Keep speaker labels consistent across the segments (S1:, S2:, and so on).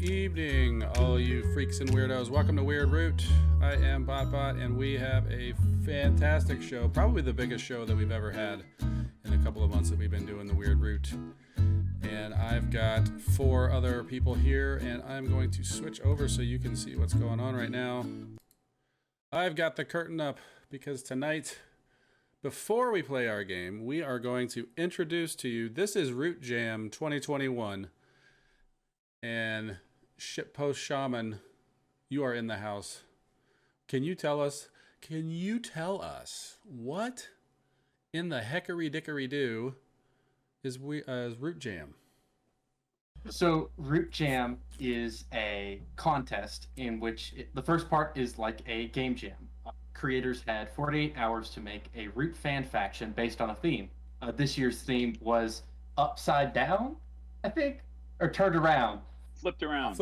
S1: evening, all you freaks and weirdos. Welcome to Weird Root. I am BotBot, and we have a fantastic show, probably the biggest show that we've ever had in a couple of months that we've been doing the Weird Root. And I've got 4 other people here, and I'm going to switch over so you can see what's going on right now. I've got the curtain up because tonight, before we play our game, we are going to introduce to you, this is Rootjam 2021. And Shitpost Shaman, you are in the house. Can you tell us what in the heckery dickory do is Rootjam?
S2: So Rootjam is a contest in which the first part is like a game jam. Creators had 48 hours to make a Root fan faction based on a theme. This year's theme was upside down, I think, or turned around.
S3: Flipped around.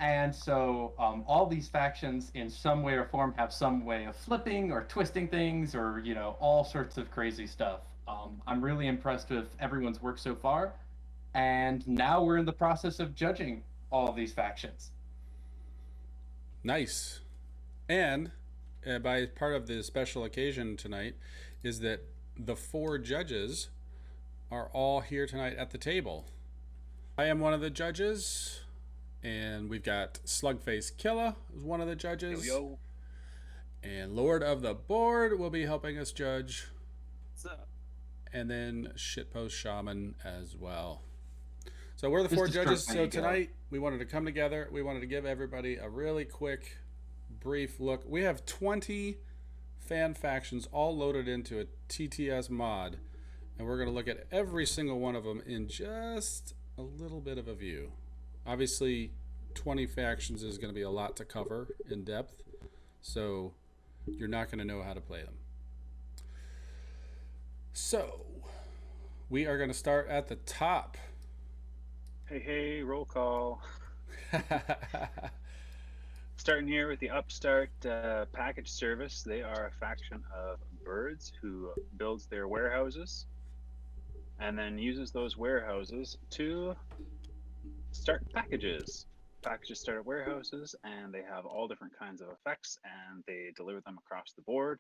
S2: And so all these factions in some way or form have some way of flipping or twisting things or, all sorts of crazy stuff. I'm really impressed with everyone's work so far. And now we're in the process of judging all of these factions.
S1: Nice. And by part of the special occasion tonight is that the 4 judges are all here tonight at the table. I am one of the judges, and we've got Slugface Killa as one of the judges.
S3: Yo.
S1: And Lord of the Board will be helping us judge.
S3: What's up?
S1: And then Shitpost Shaman as well. So we're the 4 judges. So tonight we wanted to come together. We wanted to give everybody a really quick, brief look. We have 20 fan factions all loaded into a TTS mod. And we're going to look at every single one of them in just a little bit of a view. Obviously, 20 factions is going to be a lot to cover in depth, so you're not going to know how to play them. So, we are going to start at the top.
S3: Hey, roll call. Starting here with the Upstart package service. They are a faction of birds who builds their warehouses and then uses those warehouses to start packages. Packages start at warehouses, and they have all different kinds of effects, and they deliver them across the board.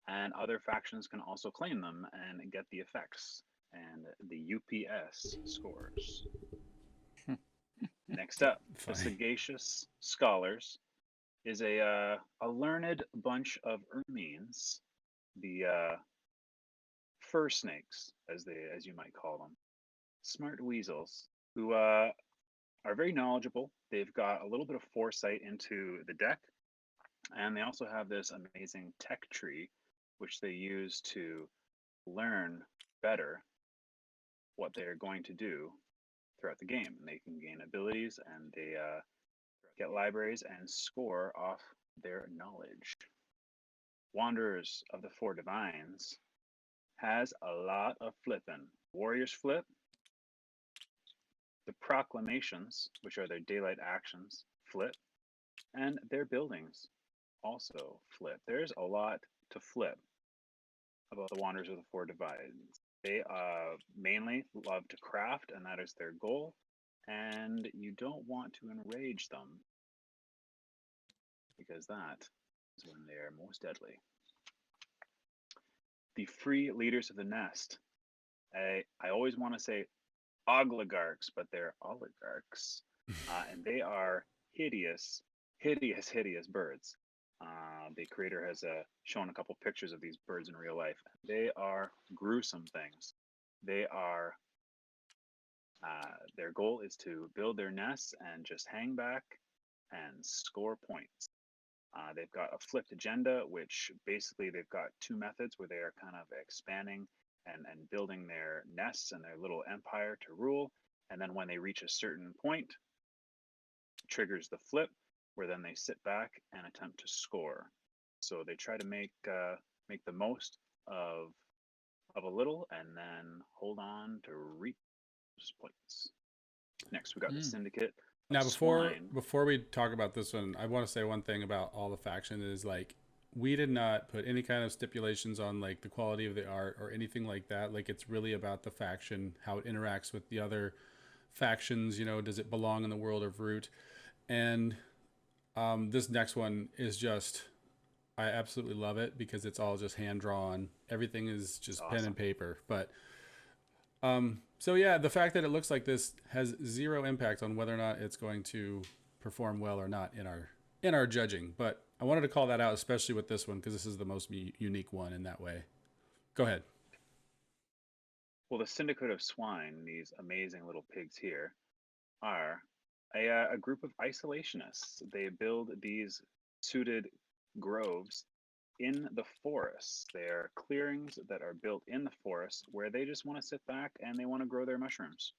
S3: And other factions can also claim them and get the effects and the UPS scores. Next up, the Sagacious Scholars is a learned bunch of ermines, the fur snakes, as you might call them, smart weasels who are very knowledgeable. They've got a little bit of foresight into the deck, and they also have this amazing tech tree, which they use to learn better what they're going to do throughout the game. And they can gain abilities, and they get libraries and score off their knowledge. Wanderers of the 4 Divines has a lot of flipping. Warriors flip. The Proclamations, which are their daylight actions, flip. And their buildings also flip. There's a lot to flip about the Wanderers of the 4 Divines. They mainly love to craft, and that is their goal. And you don't want to enrage them, because that is when they are most deadly. The Free Leaders of the Nest. I always want to say oligarchs, but they're oligarchs. And they are hideous birds. The creator has shown a couple pictures of these birds in real life. They are gruesome things. They are, their goal is to build their nests and just hang back and score points. They've got a flipped agenda, which basically they've got 2 methods where they are kind of expanding and building their nests and their little empire to rule. And then when they reach a certain point, triggers the flip, where then they sit back and attempt to score. So they try to make the most of a little, and then hold on to reap those points. Next, we got the Syndicate.
S1: Now, before we talk about this one, I want to say one thing about all the faction is, like, we did not put any kind of stipulations on, like, the quality of the art or anything like that. Like, it's really about the faction, how it interacts with the other factions. You know, does it belong in the world of Root? And this next one is just, I absolutely love it because it's all just hand drawn. Everything is just pen and paper. But so yeah, the fact that it looks like this has zero impact on whether or not it's going to perform well or not in our judging. But I wanted to call that out, especially with this one, because this is the most unique one in that way. Go ahead.
S3: Well, the Syndicate of Swine, these amazing little pigs here, are a group of isolationists. They build these suited groves in the forests. They are clearings that are built in the forest where they just want to sit back and they want to grow their mushrooms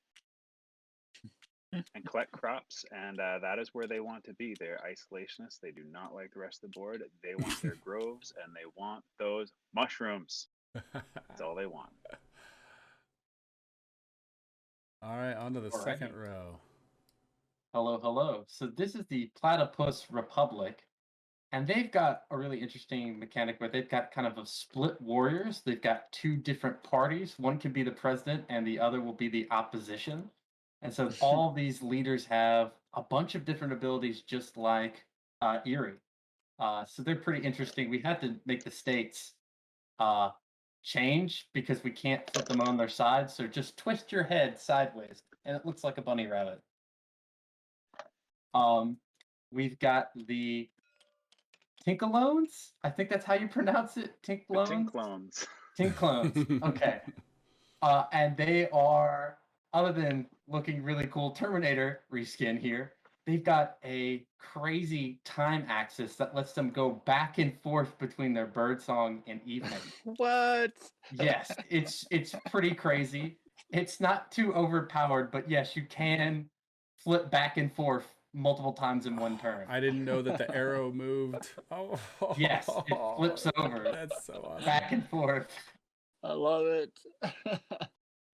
S3: and collect crops. And that is where they want to be. They're isolationists. They do not like the rest of the board. They want their groves and they want those mushrooms. That's all they want.
S1: All right, on to the second row.
S2: Hello, hello. So this is the Platypus Republic, and they've got a really interesting mechanic where they've got kind of a split warriors. They've got two different parties. One can be the president, and the other will be the opposition. And so all these leaders have a bunch of different abilities, just like Erie. So they're pretty interesting. We had to make the states change because we can't put them on their side. So just twist your head sideways, and it looks like a bunny rabbit. We've got the Tinklones. I think that's how you pronounce it.
S3: Tinklones.
S2: Tinklones. Okay. And they are, other than looking really cool Terminator reskin here, they've got a crazy time axis that lets them go back and forth between their birdsong and evening.
S4: What?
S2: Yes, it's pretty crazy. It's not too overpowered, but yes, you can flip back and forth multiple times in one turn.
S1: I didn't know that the arrow moved. Oh,
S2: yes, it flips over.
S1: That's so awesome.
S2: Back and forth.
S4: I love it.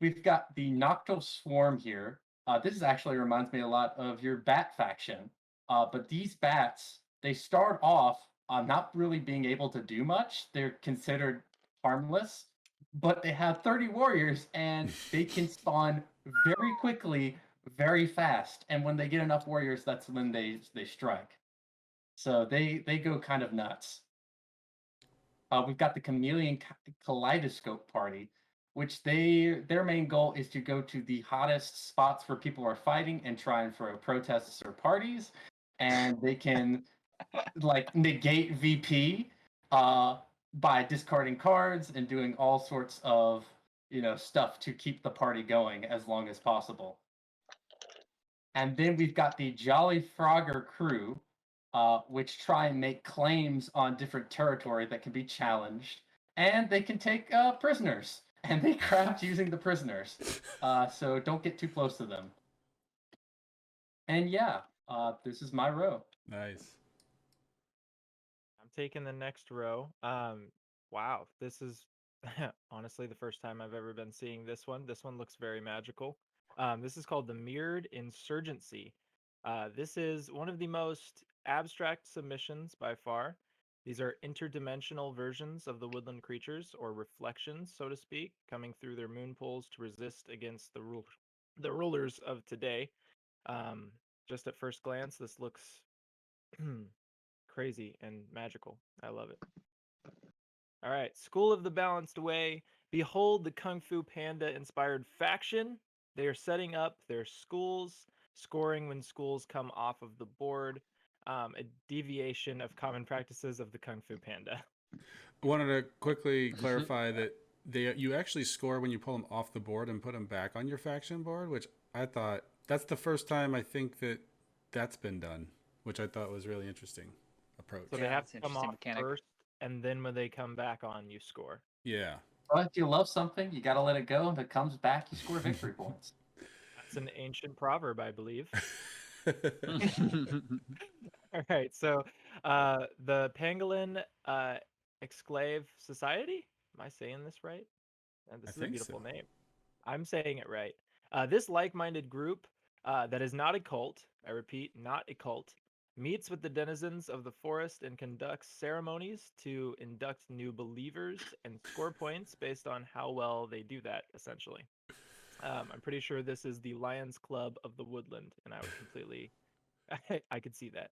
S2: We've got the Nocturnal Swarm here. This actually reminds me a lot of your bat faction. But these bats, they start off not really being able to do much. They're considered harmless, but they have 30 warriors and they can spawn very quickly, very fast. And when they get enough warriors, that's when they strike. So they go kind of nuts. We've got the Chameleon Kaleidoscope party, which their main goal is to go to the hottest spots where people are fighting and try and throw protests or parties, and they can like negate VP by discarding cards and doing all sorts of stuff to keep the party going as long as possible. And then we've got the Jolly Frogger crew, which try and make claims on different territory that can be challenged, and they can take prisoners. And they craft using the prisoners, so don't get too close to them. And yeah, this is my row.
S1: Nice.
S5: I'm taking the next row. Wow, this is honestly the first time I've ever been seeing this one. This one looks very magical. This is called the Mirrored Insurgency. This is one of the most abstract submissions by far. These are interdimensional versions of the woodland creatures, or reflections, so to speak, coming through their moon pools to resist against the rulers of today. Just at first glance, this looks crazy and magical. I love it. All right, School of the Balanced Way. Behold the Kung Fu Panda-inspired faction. They are setting up their schools, scoring when schools come off of the board. A deviation of common practices of the Kung Fu Panda.
S1: I wanted to quickly clarify that you actually score when you pull them off the board and put them back on your faction board, which I thought that's the first time I think that's been done, which I thought was really interesting approach.
S5: So they have to come off first, and then when they come back on, you score.
S1: Yeah.
S2: Well, if you love something, you got to let it go. If it comes back, you score victory points.
S5: That's an ancient proverb, I believe. All right, so the Pangolin Exclave Society. Am I saying this right? And this is a beautiful name. I'm saying it right. This like-minded group that is not a cult, I repeat, not a cult, meets with the denizens of the forest and conducts ceremonies to induct new believers and score points based on how well they do that, essentially. I'm pretty sure this is the Lions Club of the Woodland, and I would completely, I could see that.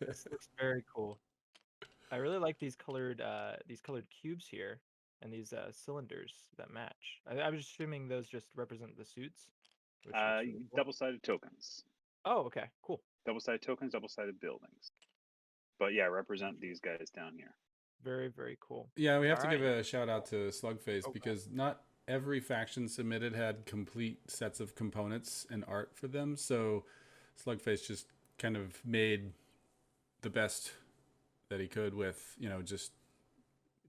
S5: This looks very cool. I really like these colored cubes here, and these cylinders that match. I was assuming those just represent the suits, which looks really cool.
S3: Double-sided tokens.
S5: Oh, okay, cool.
S3: Double-sided tokens, double-sided buildings. But yeah, represent these guys down here.
S5: Very, very cool.
S1: Yeah, we have to
S5: All
S1: give
S5: right.
S1: a shout out to Slugface because not every faction submitted had complete sets of components and art for them. So Slugface just kind of made the best that he could with, you know, just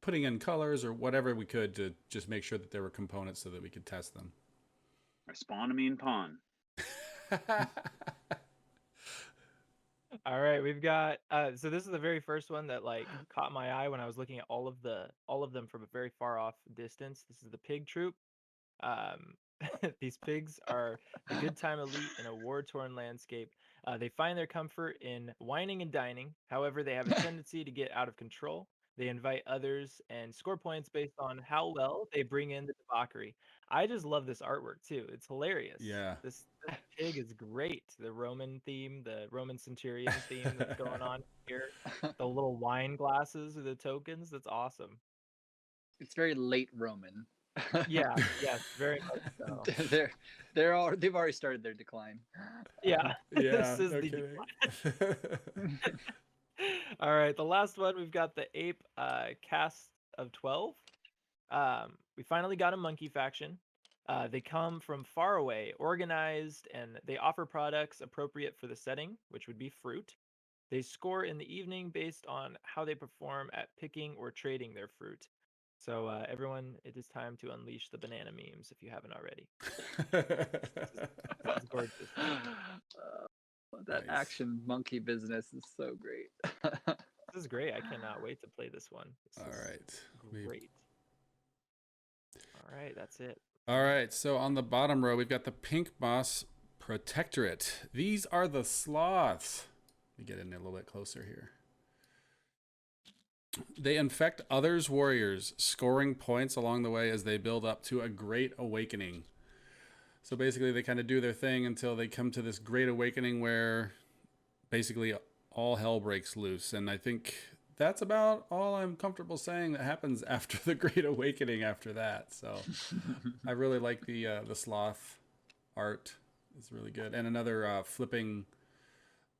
S1: putting in colors or whatever we could to just make sure that there were components so that we could test them.
S3: I spawn a mean pawn.
S5: All right, we've got so this is the very first one that like caught my eye when I was looking at all of them from a very far off distance. This is the pig troop. These pigs are the good time elite in a war-torn landscape. They find their comfort in whining and dining. However, they have a tendency to get out of control. They invite others and score points based on how well they bring in the debauchery. I just love this artwork too. It's hilarious.
S1: Yeah.
S5: This pig is great. The Roman theme, the Roman centurion theme that's going on here. The little wine glasses or the tokens. That's awesome.
S4: It's very late Roman.
S5: Yeah, yes, very much so.
S4: They've already started their decline.
S5: Yeah,
S1: Yeah,
S5: this is
S1: no
S5: the
S1: kidding.
S5: All right, the last one, we've got the Ape Castes of 12. We finally got a monkey faction. They come from far away, organized, and they offer products appropriate for the setting, which would be fruit. They score in the evening based on how they perform at picking or trading their fruit. So everyone, it is time to unleash the banana memes if you haven't already. It's gorgeous.
S4: That
S1: Nice.
S4: action monkey business is so great.
S5: This is great. I cannot wait to play this one. This
S1: All
S5: is
S1: right.
S5: great. All right, that's it.
S1: All right. So on the bottom row, we've got the Pinkmoss Protectorate. These are the sloths. Let me get in a little bit closer here. They infect others' warriors, scoring points along the way as they build up to a great awakening. So basically, they kind of do their thing until they come to this great awakening where basically all hell breaks loose. And I think that's about all I'm comfortable saying that happens after the great awakening after that. So I really like the sloth art. It's really good. And another flipping,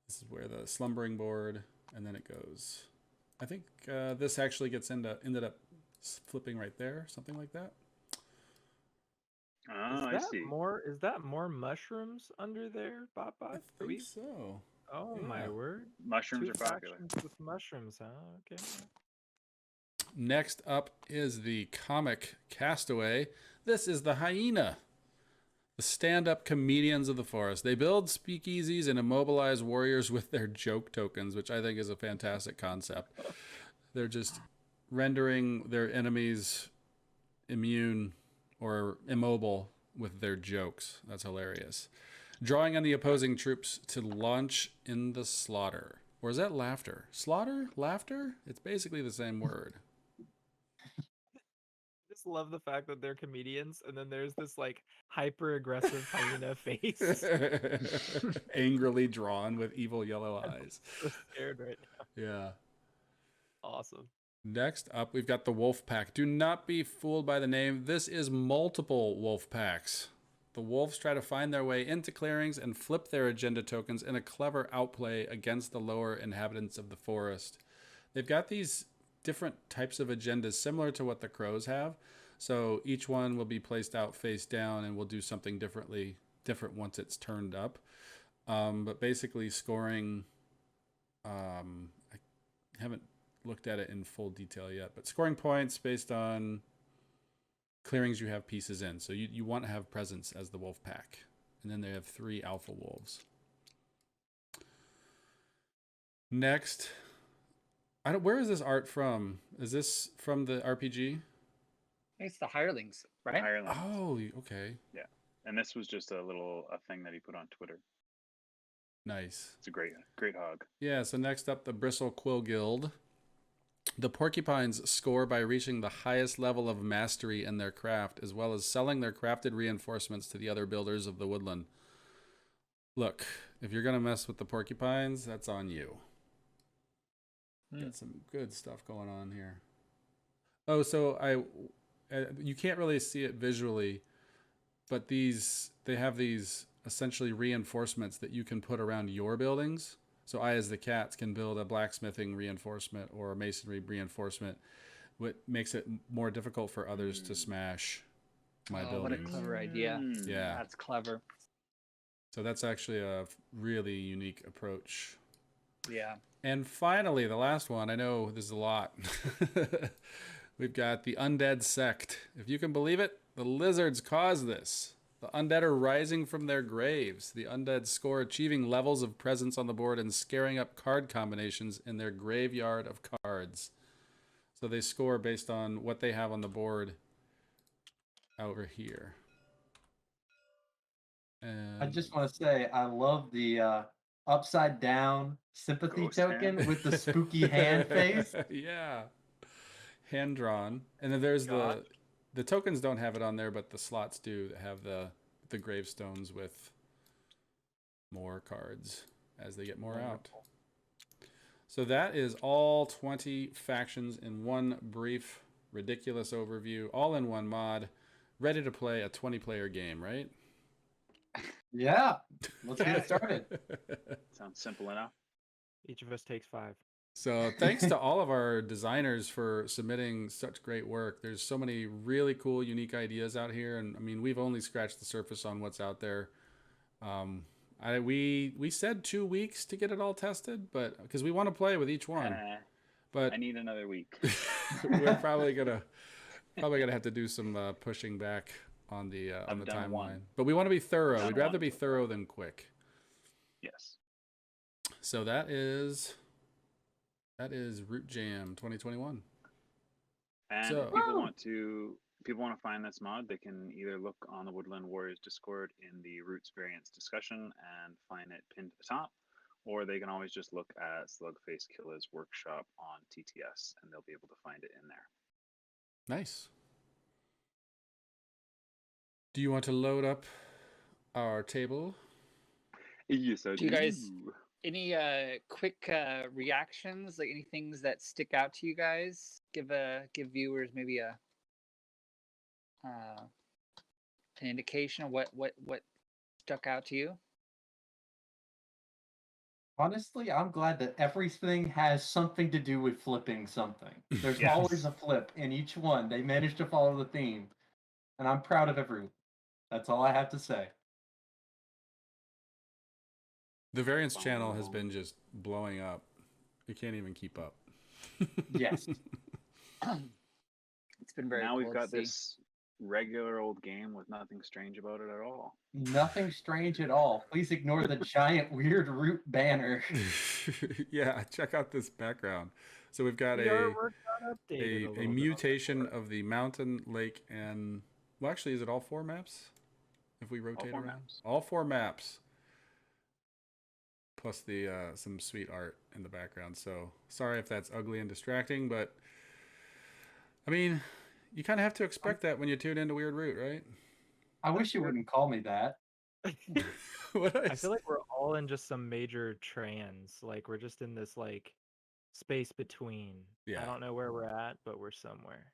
S1: this is where the slumbering board, and then it goes. I think this actually ended up flipping right there, something like that.
S3: Oh, I see.
S5: Is that more mushrooms under there, Bot?
S1: I think so.
S5: Oh
S1: Yeah.
S5: my word!
S3: Mushrooms
S5: Two
S3: are popular.
S5: factions with mushrooms, huh? Okay.
S1: Next up is the comic Castaway. This is the hyena. The stand-up comedians of the forest. They build speakeasies and immobilize warriors with their joke tokens, which I think is a fantastic concept. They're just rendering their enemies immune or immobile with their jokes. That's hilarious. Drawing on the opposing troops to launch in the slaughter. Or is that laughter? Slaughter? Laughter? It's basically the same word.
S5: Just love the fact that they're comedians, and then there's this like hyper aggressive hyena face.
S1: Angrily drawn with evil yellow eyes.
S5: So scared right now.
S1: Yeah.
S5: Awesome.
S1: Next up, we've got the wolf pack. Do not be fooled by the name. This is multiple wolf packs. The wolves try to find their way into clearings and flip their agenda tokens in a clever outplay against the lower inhabitants of the forest. They've got these different types of agendas similar to what the crows have. So each one will be placed out face down and will do something different once it's turned up. But basically scoring, I haven't looked at it in full detail yet, but scoring points based on clearings you have pieces in. So you want to have presence as the wolf pack. And then they have 3 alpha wolves. Next, where is this art from? Is this from the RPG?
S4: It's the hirelings, right?
S3: Hirelings.
S1: Oh, okay.
S3: Yeah. And this was just a thing that he put on Twitter.
S1: Nice.
S3: It's a great hog.
S1: Yeah, so next up, the Bristle-Quill Guild. The porcupines score by reaching the highest level of mastery in their craft, as well as selling their crafted reinforcements to the other builders of the woodland. Look, if you're going to mess with the porcupines, that's on you. Got some good stuff going on here. Oh, so you can't really see it visually, but they have these essentially reinforcements that you can put around your buildings. So I, as the cats, can build a blacksmithing reinforcement or a masonry reinforcement, what makes it more difficult for others to smash my
S4: What a
S1: buildings.
S4: clever idea.
S1: Yeah.
S4: That's clever.
S1: So that's actually a really unique approach.
S4: Yeah.
S1: And finally, the last one. I know there's a lot. We've got the Undead Sect. If you can believe it, the lizards caused this. The undead are rising from their graves. The undead score achieving levels of presence on the board and scaring up card combinations in their graveyard of cards. So they score based on what they have on the board over here. And
S2: I just want to say I love the upside down sympathy
S3: Ghost
S2: token
S3: hand.
S2: with the spooky hand face.
S1: Yeah. Hand drawn. And then there's the tokens don't have it on there, but the slots do that have the gravestones with more cards as they get more out. So that is all 20 factions in one brief, ridiculous overview, all in one mod, ready to play a 20-player game, right?
S2: Yeah, let's get started.
S3: Sounds simple enough.
S5: Each of us takes 5.
S1: So thanks to all of our designers for submitting such great work. There's so many really cool, unique ideas out here. And I mean, we've only scratched the surface on what's out there. We said 2 weeks to get it all tested, but because we want to play with each one. But
S3: I need another week.
S1: we're probably gonna have to do some pushing back on the timeline.
S3: one.
S1: But we want to be thorough.
S3: Done
S1: We'd rather
S3: one.
S1: be thorough than quick.
S3: Yes.
S1: So that is Rootjam 2021.
S3: And
S1: So-
S3: if people want to find this mod, they can either look on the Woodland Warriors Discord in the Roots variants discussion and find it pinned to the top, or they can always just look at Slugface Killer's workshop on TTS and they'll be able to find it in there.
S1: Nice. Do you want to load up our table?
S3: Yes, I
S4: Do you guys- Any quick reactions, like any things that stick out to you guys? Give viewers maybe an indication of what stuck out to you.
S2: Honestly, I'm glad that everything has something to do with flipping something. There's
S3: Yes.
S2: always a flip in each one. They managed to follow the theme. And I'm proud of everyone. That's all I have to say.
S1: The variants channel has been just blowing up. You can't even keep up.
S2: Yes.
S4: It's been very
S3: Now
S4: cool
S3: we've got
S4: to see.
S3: this regular old game with nothing strange about it at all.
S2: Nothing strange at all. Please ignore the giant weird root banner.
S1: Yeah, check out this background. So we've got
S5: The artwork got updated
S1: a
S5: little bit on
S1: mutation
S5: that board.
S1: of the mountain, lake, and well, actually, is it all 4 maps? If we rotate
S3: four
S1: around,
S3: maps.
S1: all 4 maps, plus the some sweet art in the background. So sorry if that's ugly and distracting, but I mean, you kind of have to expect that when you tune into Weird Root, right?
S2: I wish you wouldn't call me that.
S1: What
S5: I feel like we're all in just some major trans. Like we're just in this like space between.
S1: Yeah.
S5: I don't know where we're at, but we're somewhere.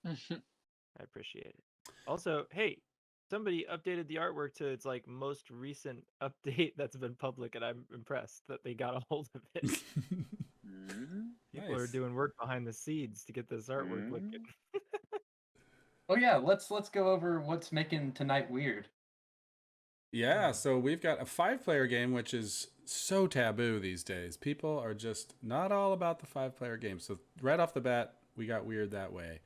S5: I appreciate it. Also, hey, somebody updated the artwork to its like most recent update that's been public, and I'm impressed that they got a hold of it.
S3: Mhm.
S5: People are
S1: Nice.
S5: doing work behind the scenes to get this artwork looking.
S2: Oh yeah, let's go over what's making tonight weird.
S1: Yeah, so we've got a 5-player game, which is so taboo these days. People are just not all about the 5-player game. So right off the bat, we got weird that way.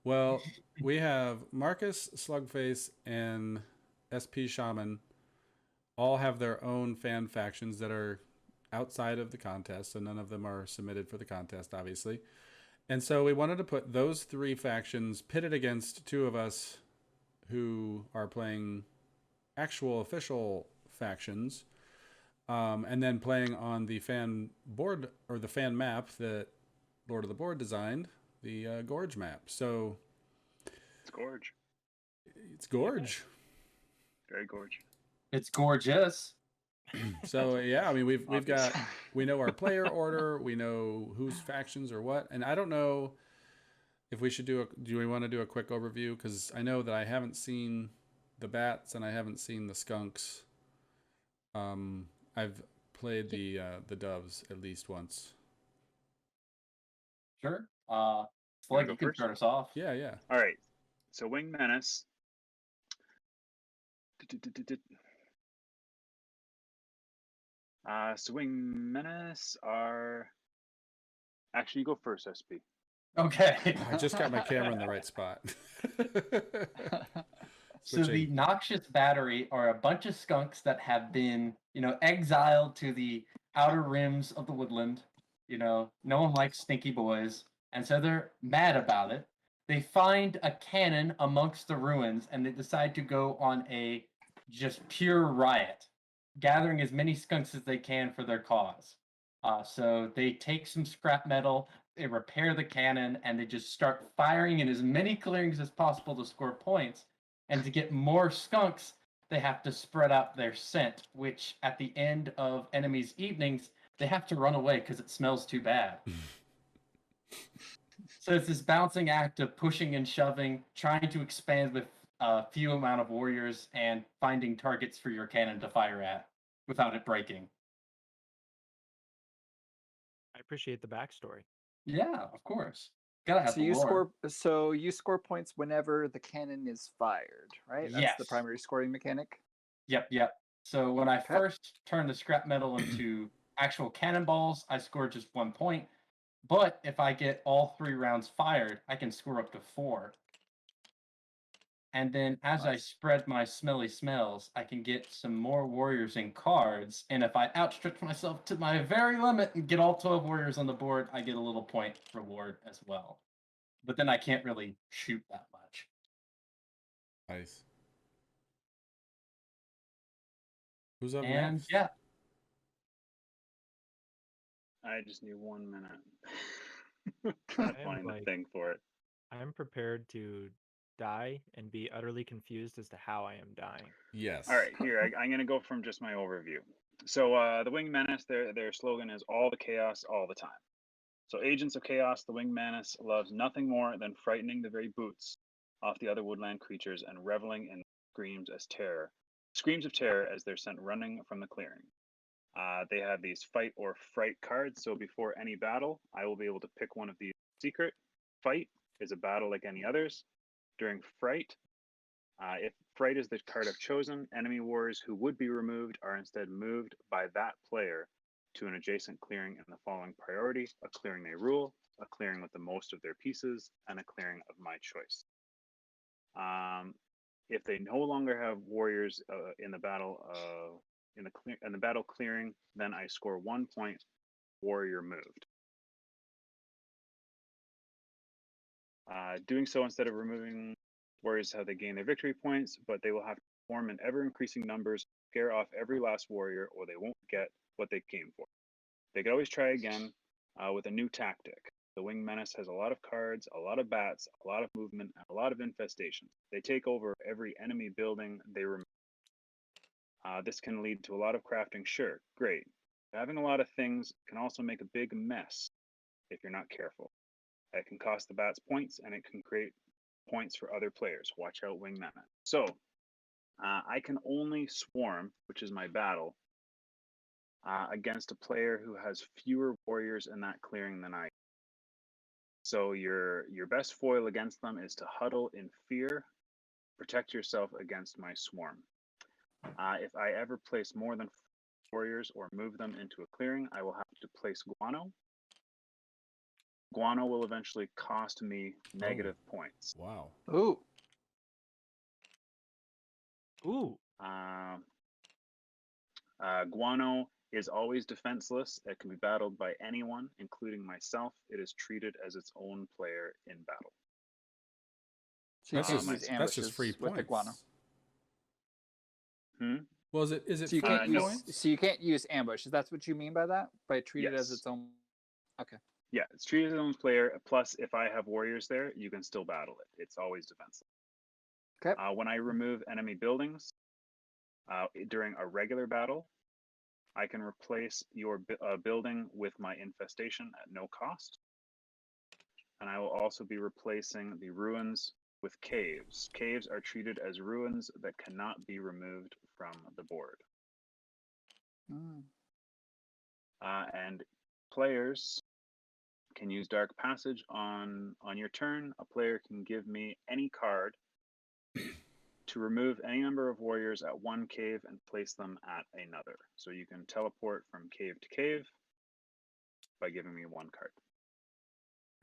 S1: Well, we have Marcus, Slugface, and SP Shaman all have their own fan factions that are outside of the contest, so none of them are submitted for the contest, obviously. And so we wanted to put those 3 factions pitted against 2 of us who are playing actual official factions, and then playing on the fan board or the fan map that Lord of the Board designed the Gorge Map. So
S3: It's Gorge.
S1: it's Gorge.
S3: Very Gorge.
S2: It's gorgeous.
S1: So yeah, I mean we've
S3: Obvious.
S1: got, we know our player order, we know whose factions are what, and I don't know if we should do we want to do a quick overview, because I know that I haven't seen the bats and I haven't seen the skunks. I've played the doves at least once.
S2: Sure.
S3: Wanna
S2: Flag,
S3: go
S2: you can
S3: first?
S2: start us off.
S1: Yeah, yeah.
S3: All right. So Wing Menace. So Wing Menace are. Actually, you go first, SB.
S2: Okay.
S1: I just got my camera in the right spot.
S2: So the
S1: Switching.
S2: Noxious Battery are a bunch of skunks that have been, exiled to the outer rims of the woodland. No one likes stinky boys, and so they're mad about it. They find a cannon amongst the ruins, and they decide to go on a just pure riot, gathering as many skunks as they can for their cause. So they take some scrap metal, they repair the cannon, and they just start firing in as many clearings as possible to score points. And to get more skunks, they have to spread out their scent, which at the end of enemies' evenings, they have to run away because it smells too bad. So it's this bouncing act of pushing and shoving, trying to expand with a few amount of warriors, and finding targets for your cannon to fire at without it breaking.
S5: I appreciate the backstory.
S2: Yeah, of course. Gotta have
S4: So
S2: the
S4: you
S2: lore.
S4: score points whenever the cannon is fired, right? That's the
S2: Yes.
S4: primary scoring mechanic.
S2: Yep. So when I
S4: Okay.
S2: first turned the scrap metal into actual cannonballs, I scored just 1 point. But if I get all 3 rounds fired, I can score up to 4. And then as I
S4: Nice.
S2: spread my smelly smells, I can get some more warriors and cards. And if I outstretch myself to my very limit and get all 12 warriors on the board, I get a little point reward as well. But then I can't really shoot that much.
S1: Nice. Who's up
S2: And
S1: next?
S2: yeah,
S3: I just need 1 minute. Trying to
S5: I am
S3: find the
S5: like-
S3: thing for it.
S5: I'm prepared to die and be utterly confused as to how I am dying.
S1: Yes.
S3: All right, here I'm going to go from just my overview. So the Winged Menace, their slogan is all the chaos, all the time. So Agents of Chaos, the Winged Menace loves nothing more than frightening the very boots off the other woodland creatures and reveling in screams of terror as they're sent running from the clearing. They have these fight or fright cards. So before any battle, I will be able to pick one of these. Secret fight is a battle like any others. During fright, if fright is the card I've chosen, enemy warriors who would be removed are instead moved by that player to an adjacent clearing in the following priority: a clearing they rule, a clearing with the most of their pieces, and a clearing of my choice. If they no longer have warriors in the battle in the battle clearing, then I score 1 point. Warrior moved. Doing so instead of removing warriors how they gain their victory points, but they will have to form in ever-increasing numbers, scare off every last warrior, or they won't get what they came for. They could always try again with a new tactic. The Winged Menace has a lot of cards, a lot of bats, a lot of movement, and a lot of infestation. They take over every enemy building they remove. This can lead to a lot of crafting, sure, great. Having a lot of things can also make a big mess if you're not careful. It can cost the bats points, and it can create points for other players. Watch out, Winged Menace. So, I can only swarm, which is my battle, against a player who has fewer warriors in that clearing than I do. So your best foil against them is to huddle in fear, protect yourself against my swarm. If I ever place more than 4 warriors or move them into a clearing, I will have to place Guano. Guano will eventually cost me negative points.
S1: Wow.
S4: Ooh.
S5: Ooh.
S3: Guano is always defenseless. It can be battled by anyone, including myself. It is treated as its own player in battle.
S4: So you
S1: That's
S4: can't
S1: just,
S4: use
S1: that's
S4: ambushes
S1: just free
S4: with the
S1: points.
S3: Hmm?
S1: Well, is it
S4: So you
S1: free
S4: can't
S3: no.
S4: use. So you can't use ambush. That's what you mean by that? By treat it as
S3: Yes.
S4: its own. Okay.
S3: Yeah, it's treated as its own player. Plus, if I have warriors there, you can still battle it. It's always defensive.
S4: Okay.
S3: When I remove enemy buildings during a regular battle, I can replace your building with my infestation at no cost. And I will also be replacing the ruins with caves. Caves are treated as ruins that cannot be removed from the board.
S4: Mm.
S3: And players can use Dark Passage on your turn. A player can give me any card to remove any number of warriors at one cave and place them at another. So you can teleport from cave to cave by giving me one card.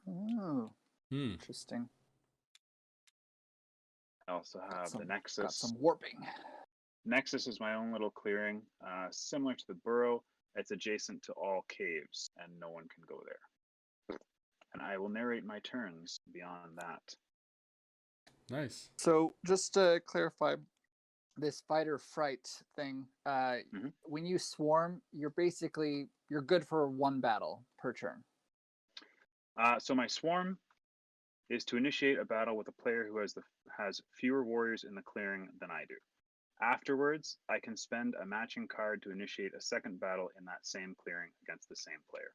S4: Oh,
S1: Hmm.
S4: interesting.
S3: I also have the
S4: Got
S3: Nexus.
S4: some warping.
S3: Nexus is my own little clearing, similar to the burrow. It's adjacent to all caves, and no one can go there. And I will narrate my turns beyond that.
S1: Nice.
S4: So just to clarify, this fight or fright thing, when you swarm, you're good for one battle per turn.
S3: So my swarm is to initiate a battle with a player who has fewer warriors in the clearing than I do. Afterwards, I can spend a matching card to initiate a second battle in that same clearing against the same player.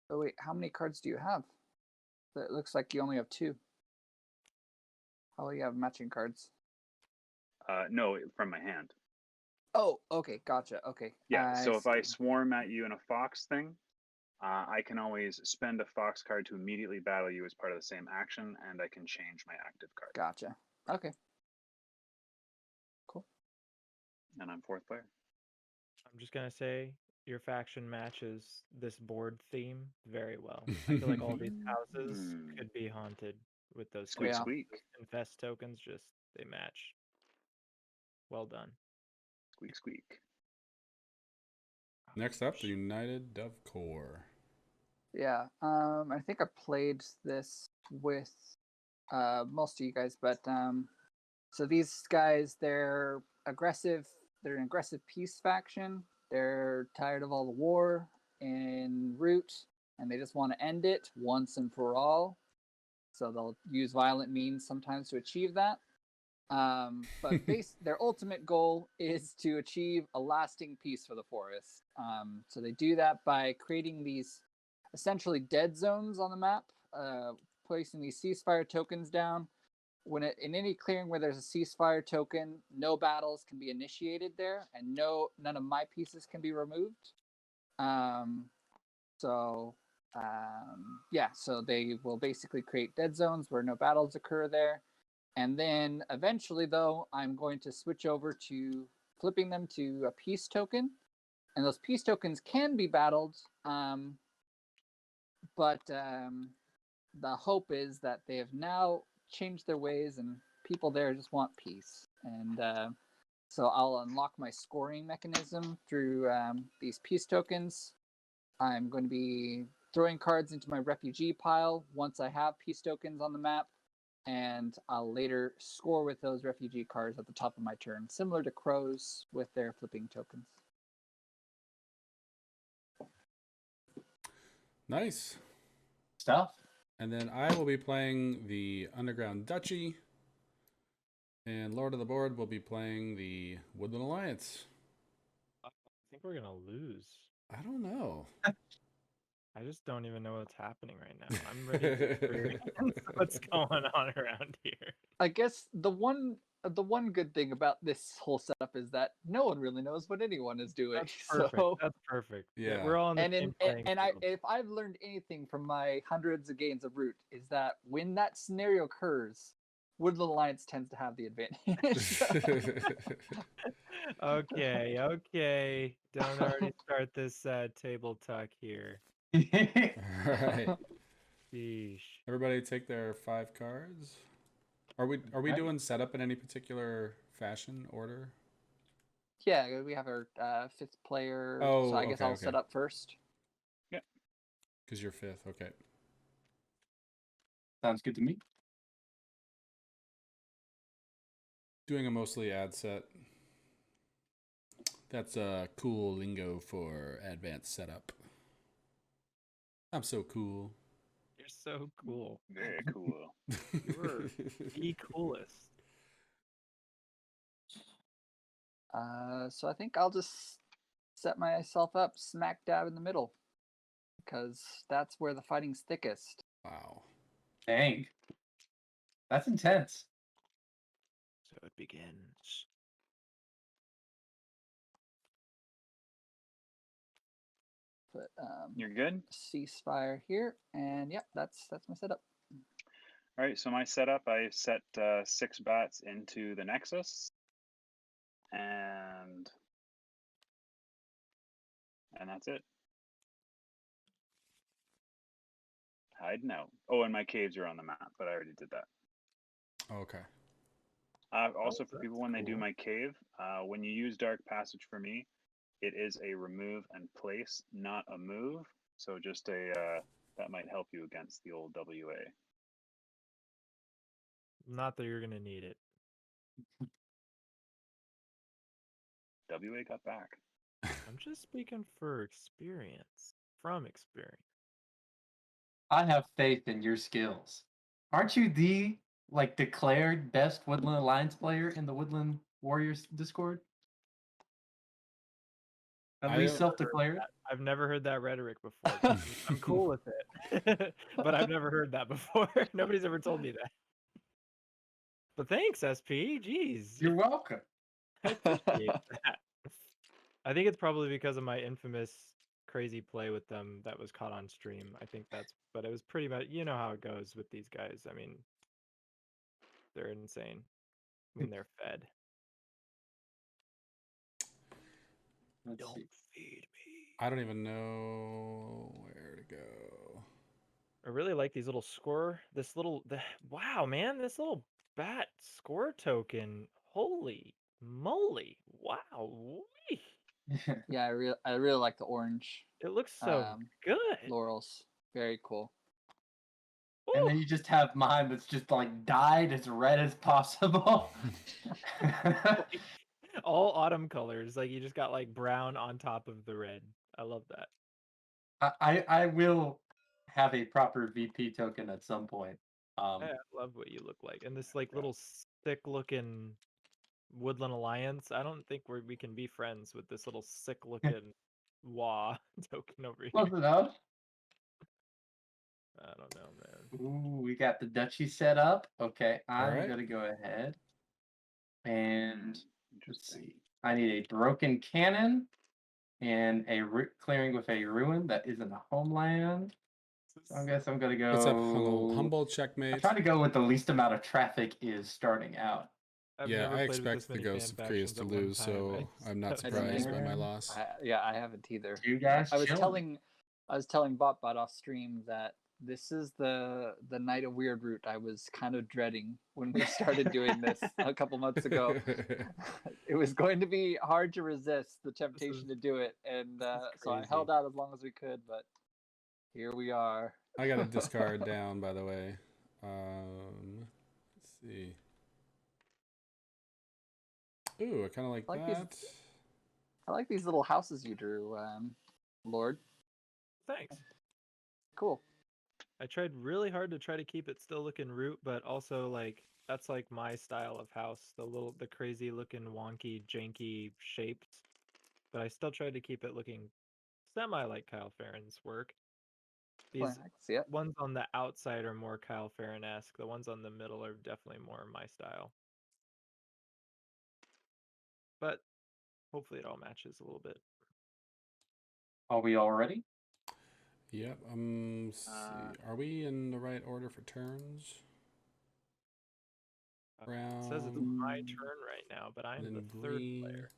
S4: Oh wait, how many cards do you have? It looks like you only have 2. How will you have matching cards?
S3: No, from my hand.
S4: Oh, okay, gotcha. Okay.
S3: Yeah, so if I
S4: see.
S3: swarm at you in a fox thing, I can always spend a fox card to immediately battle you as part of the same action, and I can change my active card.
S4: Gotcha. Okay. Cool.
S3: And I'm 4th player.
S5: I'm just gonna say your faction matches this board theme very well. I feel like all these houses could be haunted with those
S3: Squeak,
S5: tokens.
S3: squeak.
S5: Those infest tokens, just they match. Well done.
S3: Squeak, squeak.
S1: Next up, the United Dove Corps.
S4: Yeah. I think I played this with most of you guys, but so these guys, they're aggressive. They're an aggressive peace faction. They're tired of all the war in Root, and they just want to end it once and for all. So they'll use violent means sometimes to achieve that. But their ultimate goal is to achieve a lasting peace for the forest. So they do that by creating these essentially dead zones on the map, placing these ceasefire tokens down. In any clearing where there's a ceasefire token, no battles can be initiated there, and none of my pieces can be removed. So they will basically create dead zones where no battles occur there. And then eventually, though, I'm going to switch over to flipping them to a peace token. And those peace tokens can be battled, but the hope is that they have now changed their ways and people there just want peace. And so I'll unlock my scoring mechanism through these peace tokens. I'm going to be throwing cards into my refugee pile once I have peace tokens on the map. And I'll later score with those refugee cards at the top of my turn, similar to crows with their flipping tokens.
S1: Nice.
S2: Stuff.
S1: And then I will be playing the Underground Duchy. And Lord of the Board will be playing the Woodland Alliance.
S5: I think we're gonna lose.
S1: I don't know.
S5: I just don't even know what's happening right now. I'm ready to experience what's going on around here.
S4: I guess the one good thing about this whole setup is that no one really knows what anyone is doing.
S5: That's perfect.
S4: So,
S5: That's perfect.
S1: Yeah.
S5: We're all on the same playing field.
S4: if I've learned anything from my hundreds of games of Root, is that when that scenario occurs, Woodland Alliance tends to have the advantage.
S5: Okay. Don't already start this table talk here.
S1: All right.
S5: Sheesh.
S1: Everybody take their 5 cards. Are we doing setup in any particular fashion order?
S4: Yeah, we have our 5th player.
S1: Oh,
S4: so I guess
S1: okay,
S4: I'll
S1: okay.
S4: set up first.
S1: Because you're 5th. Okay.
S2: Sounds good to me.
S1: Doing a mostly ad set. That's a cool lingo for advanced setup. I'm so cool.
S5: You're so cool.
S3: Very cool.
S5: You're the coolest.
S4: So I think I'll just set myself up smack dab in the middle because that's where the fighting's thickest.
S1: Wow.
S2: Dang. That's intense.
S5: So it begins.
S4: Put
S3: You're good?
S4: ceasefire here, and yep, that's my setup.
S3: All right, so my setup, I set 6 bats into the Nexus. And that's it. Hiding out. Oh, and my caves are on the map, but I already did that.
S1: Okay.
S3: Also, for
S5: that's
S3: people when they do
S5: cool.
S3: my cave, when you use Dark Passage for me, it is a remove and place, not a move. So just a that might help you against the old WA.
S5: Not that you're gonna need it.
S3: WA got back.
S5: I'm just speaking for experience. From experience.
S2: I have faith in your skills. Aren't you the declared best Woodland Alliance player in the Woodland Warriors Discord? At
S1: I
S2: least
S1: don't-
S2: self-declared.
S5: I've never heard that rhetoric before. I'm cool with it, but I've never heard that before. Nobody's ever told me that. But thanks, SP. Jeez,
S2: You're welcome.
S5: I appreciate that. I think it's probably because of my infamous crazy play with them that was caught on stream. I think that's, but it was pretty much, you know how it goes with these guys. I mean, they're insane when they're fed.
S2: Let's
S5: Don't
S2: see.
S5: feed me.
S1: I don't even know where to go.
S5: I really like these little score. Wow, man, this little bat score token. Holy moly! Wow, wee.
S4: Yeah, I really like the orange
S5: It looks so good.
S4: laurels. Very cool.
S2: And
S5: Ooh.
S2: then you just have mine that's just dyed as red as possible.
S5: All autumn colors. Like you just got like brown on top of the red. I love that.
S2: I will have a proper VP token at some point.
S5: I love what you look like. And this like little sick looking Woodland Alliance. I don't think we can be friends with this little sick looking wah token over here.
S2: Close enough.
S5: I don't know, man.
S2: Ooh, we got the duchy set up. Okay, I'm
S1: Alright.
S2: gonna go ahead and let's
S3: Interesting.
S2: see. I need a broken cannon and a root clearing with a ruin that isn't a homeland. So I guess I'm gonna go.
S1: What's up, humble
S2: I'm
S1: checkmate?
S2: trying to go with the least amount of traffic is starting out.
S5: I've
S1: Yeah,
S5: never
S1: I
S5: played with this
S1: expect the
S5: many
S1: Ghost
S5: fan
S1: of Creus
S5: factions
S1: to
S5: at one
S1: lose,
S5: time.
S1: so I'm not
S4: I don't
S1: surprised by my
S2: either.
S1: loss.
S4: I haven't either.
S2: You guys,
S4: I was
S2: chilling.
S4: telling BotBot off stream that this is the night of Weird Root I was kind of dreading when we started doing this a couple months ago. It was going to be hard to resist the temptation to do it, and so I
S5: crazy.
S4: held out as long as we could. But here we are.
S1: I got a discard down, by the way. Let's see. Ooh, I kind of like
S4: I like
S1: that.
S4: I like these little houses you drew, Lord.
S5: Thanks.
S4: Cool.
S5: I tried really hard to try to keep it still looking root, but also like that's like my style of house. The crazy looking wonky, janky shapes. But I still tried to keep it looking semi like Kyle Farron's work. These
S4: Well, I can see it.
S5: ones on the outside are more Kyle Farron-esque. The ones on the middle are definitely more my style. But hopefully it all matches a little bit.
S2: Are we all ready?
S1: Yep. See. Are we in the right order for turns?
S5: It says it's my turn right now, but I'm the third player.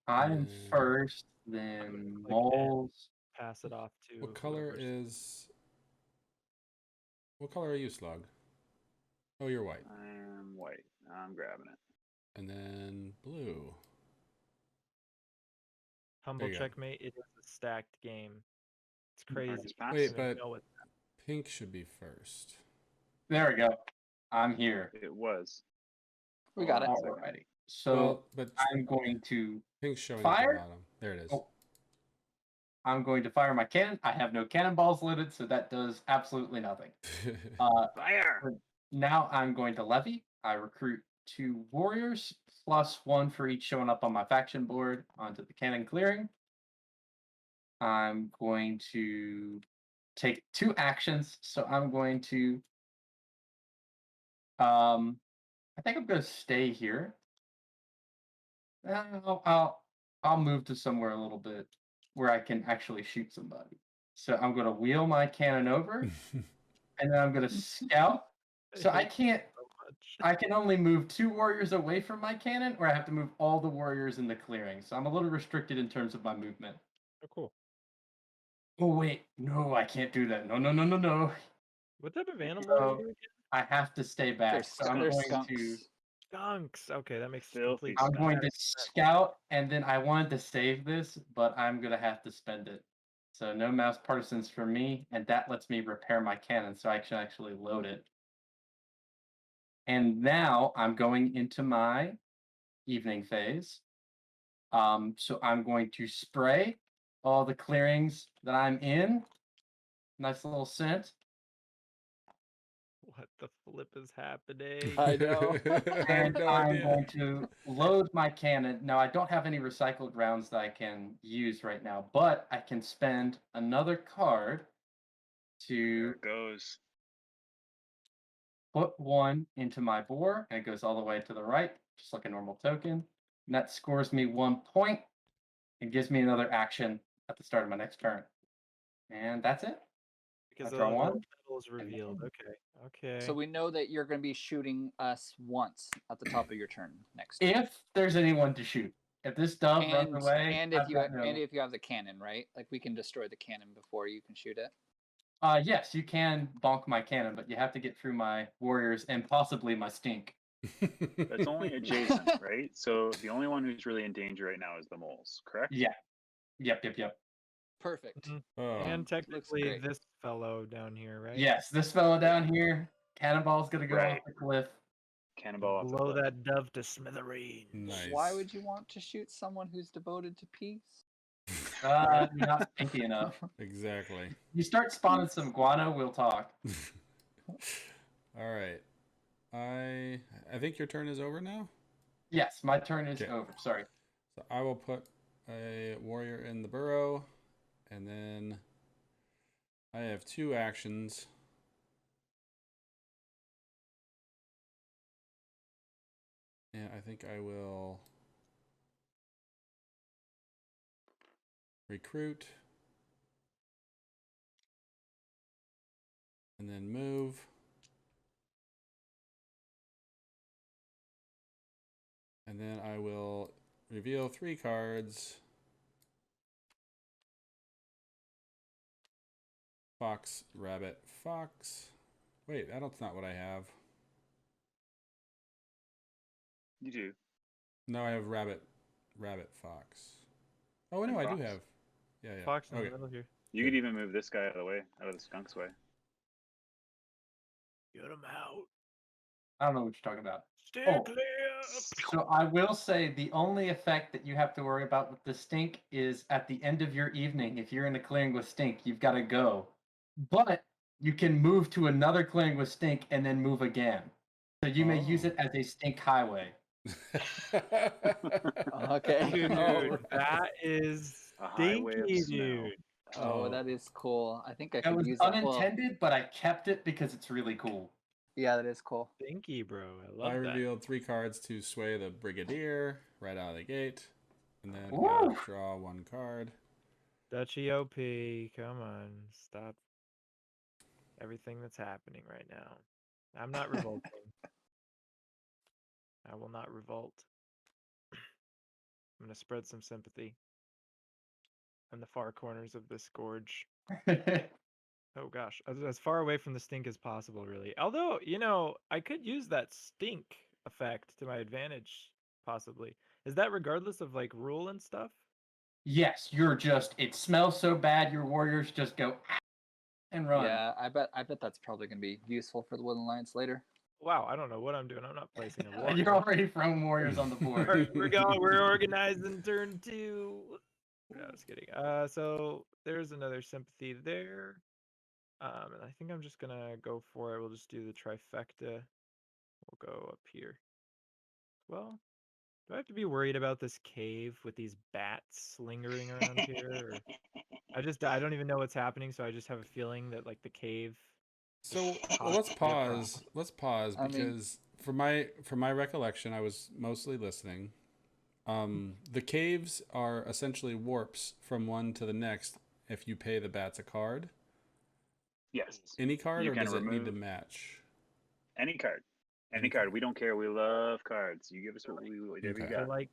S2: I'm
S1: Yeah.
S2: first,
S5: gonna
S2: then
S5: click
S2: moles.
S5: Pass it off to
S1: What color
S5: whoever's-
S1: is? What color are you, Slug? Oh, you're white.
S3: I'm white. I'm grabbing it.
S1: And then blue.
S5: Humble
S1: you go.
S5: checkmate. It is a stacked game. It's
S3: Alright,
S5: crazy.
S3: let's pass.
S1: Wait,
S5: I don't even
S1: but
S5: know it.
S1: pink should be first.
S2: There we go. I'm here.
S3: It was.
S4: We got it.
S2: Alrighty. So
S1: Well, but
S2: I'm going to
S1: pink's showing
S2: Fire?
S1: at the bottom. There it is.
S2: Oh. I'm going to fire my cannon. I have no cannonballs loaded, so that does absolutely nothing.
S3: Fire!
S2: Now I'm going to levy. I recruit 2 warriors, plus 1 for each showing up on my faction board onto the cannon clearing. I'm going to take 2 actions, so I'm going to I think I'm going to stay here. I'll move to somewhere a little bit where I can actually shoot somebody. So I'm going to wheel my cannon over, and then I'm going to scout. So I can't.
S5: So much.
S2: I can only move 2 warriors away from my cannon, or I have to move all the warriors in the clearing. So I'm a little restricted in terms of my movement.
S5: Oh, cool.
S2: Oh wait, no, I can't do that. No.
S5: What type of animal
S2: So-
S5: are you again?
S2: I have to stay back.
S4: They're,
S2: So I'm
S4: they're
S2: going
S4: skunks.
S2: to.
S5: Skunks. Okay, that makes
S3: Filthy
S5: complete
S2: I'm
S5: sense.
S2: going to scout, and then I wanted to save this, but I'm gonna have to spend it. So no mouse partisans for me, and that lets me repair my cannon, so I can actually load it. And now I'm going into my evening phase. So I'm going to spray all the clearings that I'm in. Nice little scent.
S5: What the flip is happening?
S4: I know.
S1: I have
S2: And
S1: no
S2: I'm
S1: idea.
S2: going to load my cannon. Now, I don't have any recycled rounds that I can use right now, but I can spend another card
S3: There
S2: to
S3: it goes.
S2: put 1 into my bore, and it goes all the way to the right, just like a normal token. And that scores me 1 point and gives me another action at the start of my next turn. And that's it.
S5: Because
S2: I draw
S5: the
S2: one,
S5: title is revealed. Okay. Okay.
S4: So we know that you're going to be shooting us once at the top of your turn next.
S2: If there's anyone to shoot. If this dove
S4: and
S2: runs away,
S4: and if
S2: I've
S4: you
S2: got no-
S4: and if you have the cannon, right? Like we can destroy the cannon before you can shoot it.
S2: Yes, you can bonk my cannon, but you have to get through my warriors and possibly my stink.
S3: That's only adjacent, right? So the only one who's really in danger right now is the moles, correct?
S2: Yeah. Yep.
S4: Perfect.
S5: Mhm.
S1: Oh.
S5: And technically
S4: great.
S5: this fellow down here, right?
S2: Yes, this fellow down here, cannonball's gonna go
S3: Right.
S2: off the cliff.
S3: Cannonball off the
S5: Blow
S3: cliff.
S5: that dove to smithereens.
S1: Nice.
S4: Why would you want to shoot someone who's devoted to peace?
S2: You're not stinky enough.
S1: Exactly.
S2: You start spawning some guano, we'll talk.
S1: All right. I think your turn is over now.
S2: Yes, my turn is
S1: Okay.
S2: over. Sorry.
S1: So I will put a warrior in the burrow, and then I have 2 actions. And I think I will recruit and then move. And then I will reveal 3 cards. Fox, rabbit, fox. Wait, that's not what I have.
S3: You do.
S1: No, I have rabbit, fox. Oh, no,
S3: And
S1: I do
S3: fox.
S1: have. Yeah.
S5: Fox in
S1: Okay.
S5: the middle here.
S3: You could even move this guy out of the way, out of the skunk's way.
S5: Get him out.
S2: I don't know what you're talking about.
S5: Stay
S2: Oh.
S5: clear.
S2: So I will say the only effect that you have to worry about with the stink is at the end of your evening. If you're in a clearing with stink, you've got to go. But you can move to another clearing with stink and then move again. So you may use
S1: Oh.
S2: it as a stink highway.
S4: Okay.
S5: Dude,
S1: Oh,
S5: that is
S3: A highway of
S5: stinky,
S3: smell.
S5: dude.
S4: Oh, that is cool. I think I
S2: That
S4: could
S2: was
S4: use that. Well,
S2: unintended, but I kept it because it's really cool.
S4: yeah, that is cool.
S5: Stinky, bro. I
S1: I
S5: love that.
S1: revealed 3 cards to sway the Brigadier right out of the gate. And then
S2: Woo!
S1: I'll draw 1 card.
S5: Dutchy OP, come on, stop everything that's happening right now. I'm not revolting. I will not revolt. I'm gonna spread some sympathy in the far corners of this gorge. Oh gosh, as far away from the stink as possible, really. Although, I could use that stink effect to my advantage, possibly. Is that regardless of like rule and stuff?
S2: Yes, it smells so bad your warriors just go and run.
S4: Yeah, I bet that's probably gonna be useful for the Woodland Alliance later.
S5: Wow, I don't know what I'm doing. I'm not placing a warrior.
S2: You're already throwing warriors on the board.
S5: We're organizing turn 2. No, just kidding. So there's another sympathy there. And I think I'm just gonna go for it. We'll just do the trifecta. We'll go up here. Well, do I have to be worried about this cave with these bats lingering around here? Or I don't even know what's happening, so I just have a feeling that like the cave.
S1: So
S5: Hot
S1: let's
S5: to be a problem.
S1: pause. Let's pause
S4: I mean-
S1: because from my recollection, I was mostly listening. The caves are essentially warps from one to the next if you pay the bats a card.
S3: Yes.
S1: Any card,
S3: You
S1: or
S3: can
S1: does it need to
S3: remove-
S1: match?
S3: Any card. Any
S1: Any
S3: card.
S1: card.
S3: We don't care. We love cards. You give us what we whatever you
S1: Okay.
S5: So
S3: got.
S5: like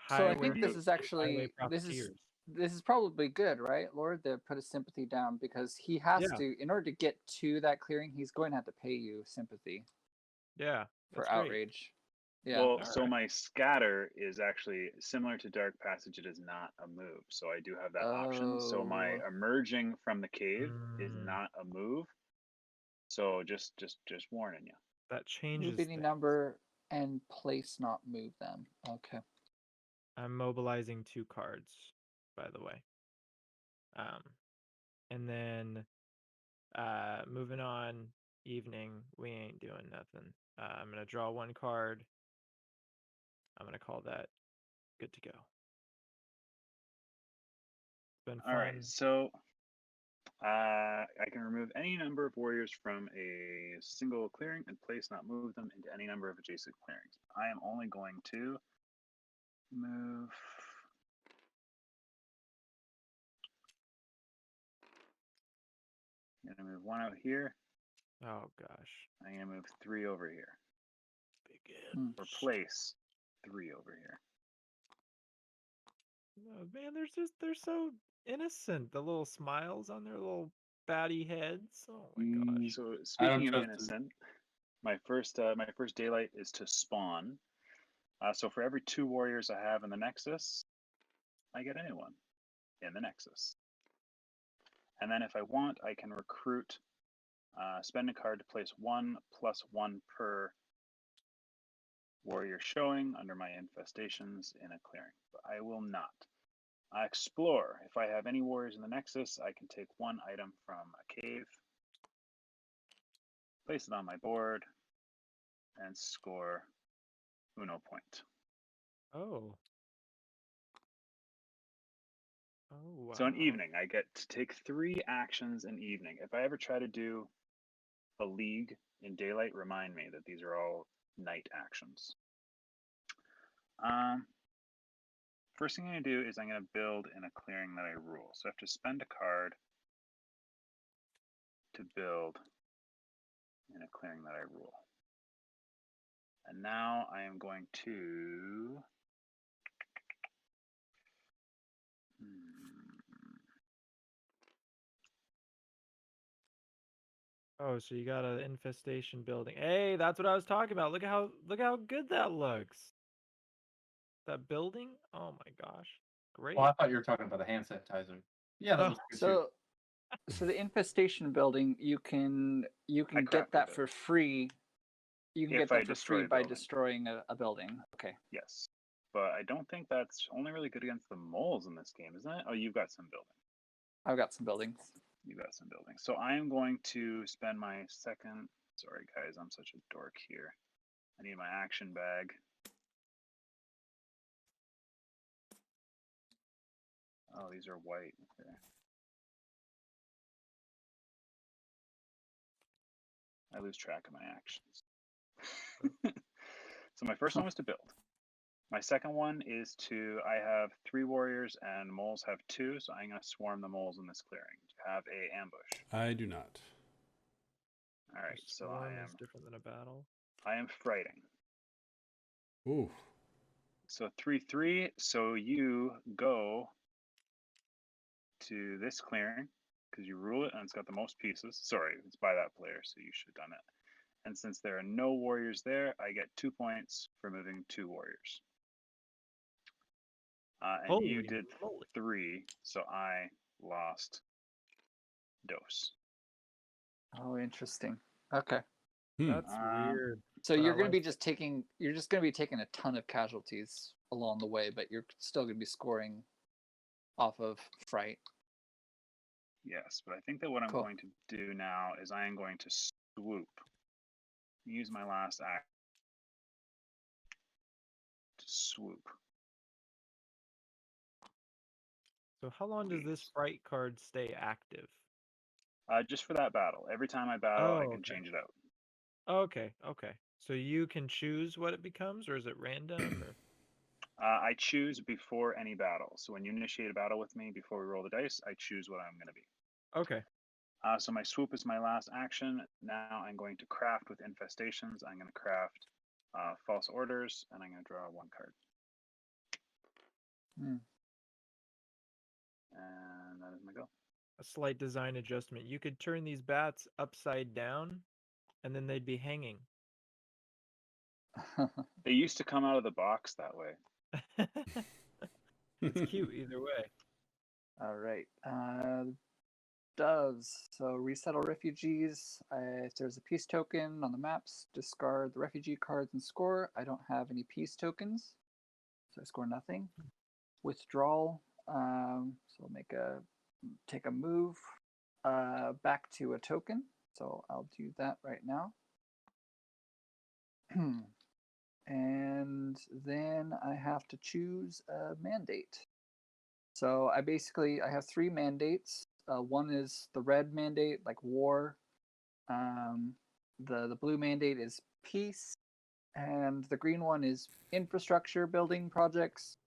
S4: So I
S5: highway
S4: think this
S3: you-
S4: is actually
S5: highway
S4: this is
S5: profiteers.
S4: this is probably good, right, Lord? To put a sympathy down because he has
S5: Yeah.
S4: to, in order to get to that clearing, he's going to have to pay you sympathy
S5: Yeah.
S4: for
S5: That's great.
S4: outrage. Yeah.
S3: Well, so
S5: Alright.
S3: my scatter is actually similar to Dark Passage. It is not a move, so I do have that option. So my
S4: Oh.
S3: emerging from the cave is
S5: Mm.
S3: not a move. So just warning you.
S5: That changes
S4: Move any
S5: things.
S4: number and place, not move them. Okay.
S5: I'm mobilizing 2 cards, by the way. And then moving on, evening, we ain't doing nothing. I'm gonna draw 1 card. I'm gonna call that good to go. It's been fun.
S3: All right, so I can remove any number of warriors from a single clearing and place, not move them into any number of adjacent clearings. I am only going to move. I'm gonna move 1 out here.
S5: Oh gosh.
S3: I'm gonna move 3 over here.
S5: Begin.
S3: Or place 3 over here.
S5: Oh, man, they're so innocent. The little smiles on their little batty heads. Oh my gosh.
S3: So
S2: I don't
S3: speaking of
S2: trust it.
S3: innocent, my first daylight is to spawn. So for every 2 warriors I have in the Nexus, I get a new one in the Nexus. And then if I want, I can recruit, spend a card to place 1 plus 1 per warrior showing under my infestations in a clearing. But I will not. Explore. If I have any warriors in the Nexus, I can take 1 item from a cave, place it on my board, and score Uno point.
S5: Oh. Oh wow.
S3: So in evening, I get to take 3 actions in evening. If I ever try to do a league in daylight, remind me that these are all night actions. First thing I'm going to do is I'm going to build in a clearing that I rule. So I have to spend a card to build in a clearing that I rule. And now I am going to
S5: Oh, so you got an infestation building. Hey, that's what I was talking about. Look how good that looks. That building? Oh my gosh. Great.
S2: Well, I thought you were talking about the hand sanitizer. Yeah, that
S5: Oh,
S2: looks good too.
S4: So the infestation building, you can
S3: crafted
S4: get that
S3: it.
S4: for free. You can
S3: If
S4: get
S3: I
S4: that for
S3: destroy
S4: free
S3: a
S4: by
S3: building.
S4: destroying a building. Okay.
S3: Yes. But I don't think that's only really good against the moles in this game, isn't it? Oh, you've got some building.
S4: I've got some buildings.
S3: You got some building. So I am going to spend my second. Sorry, guys, I'm such a dork here. I need my action bag. Oh, these are white. Okay. I lose track of my actions. So my first one was to build. My second one is I have 3 warriors and moles have 2, so I'm going to swarm the moles in this clearing to have a ambush.
S1: I do not.
S3: All right,
S5: A
S3: so
S5: swarm is different than a battle.
S3: I am frighting.
S1: Ooh.
S3: So 3/3. So you go to this clearing because you rule it and it's got the most pieces. Sorry, it's by that player, so you should have done it. And since there are no warriors there, I get 2 points for moving 2 warriors. And you
S5: Holy
S3: did
S5: moly.
S3: 3, so I lost dose.
S4: Oh, interesting. Okay.
S5: That's weird.
S4: So
S5: But I
S4: you're going to be
S5: like
S4: you're just going to be taking a ton of casualties along the way, but you're still going to be scoring off of fright.
S3: Yes, but I think that what I'm
S4: Cool.
S3: going to do now is I am going to swoop. Use my last act to swoop.
S5: So how long does this
S3: Please.
S5: fright card stay active?
S3: Just for that battle. Every time I battle, I can change it out.
S5: Okay, okay. So you can choose what it becomes, or is it random? Or...
S3: I choose before any battle. So when you initiate a battle with me, before we roll the dice, I choose what I'm going to be.
S5: Okay.
S3: So my swoop is my last action. Now I'm going to craft with infestations. I'm going to craft false orders, and I'm going to draw 1 card.
S4: Hmm.
S3: And that is my go.
S5: A slight design adjustment. You could turn these bats upside down, and then they'd be hanging.
S3: They used to come out of the box that way.
S5: It's cute either way.
S4: All right. Doves. So resettle refugees. If there's a peace token on the maps, discard the refugee cards and score. I don't have any peace tokens, so I score nothing. Withdrawal. So take a move back to a token. So I'll do that right now. And then I have to choose a mandate. So I have 3 mandates. One is the red mandate, like war. The blue mandate is peace, and the green one is infrastructure building projects.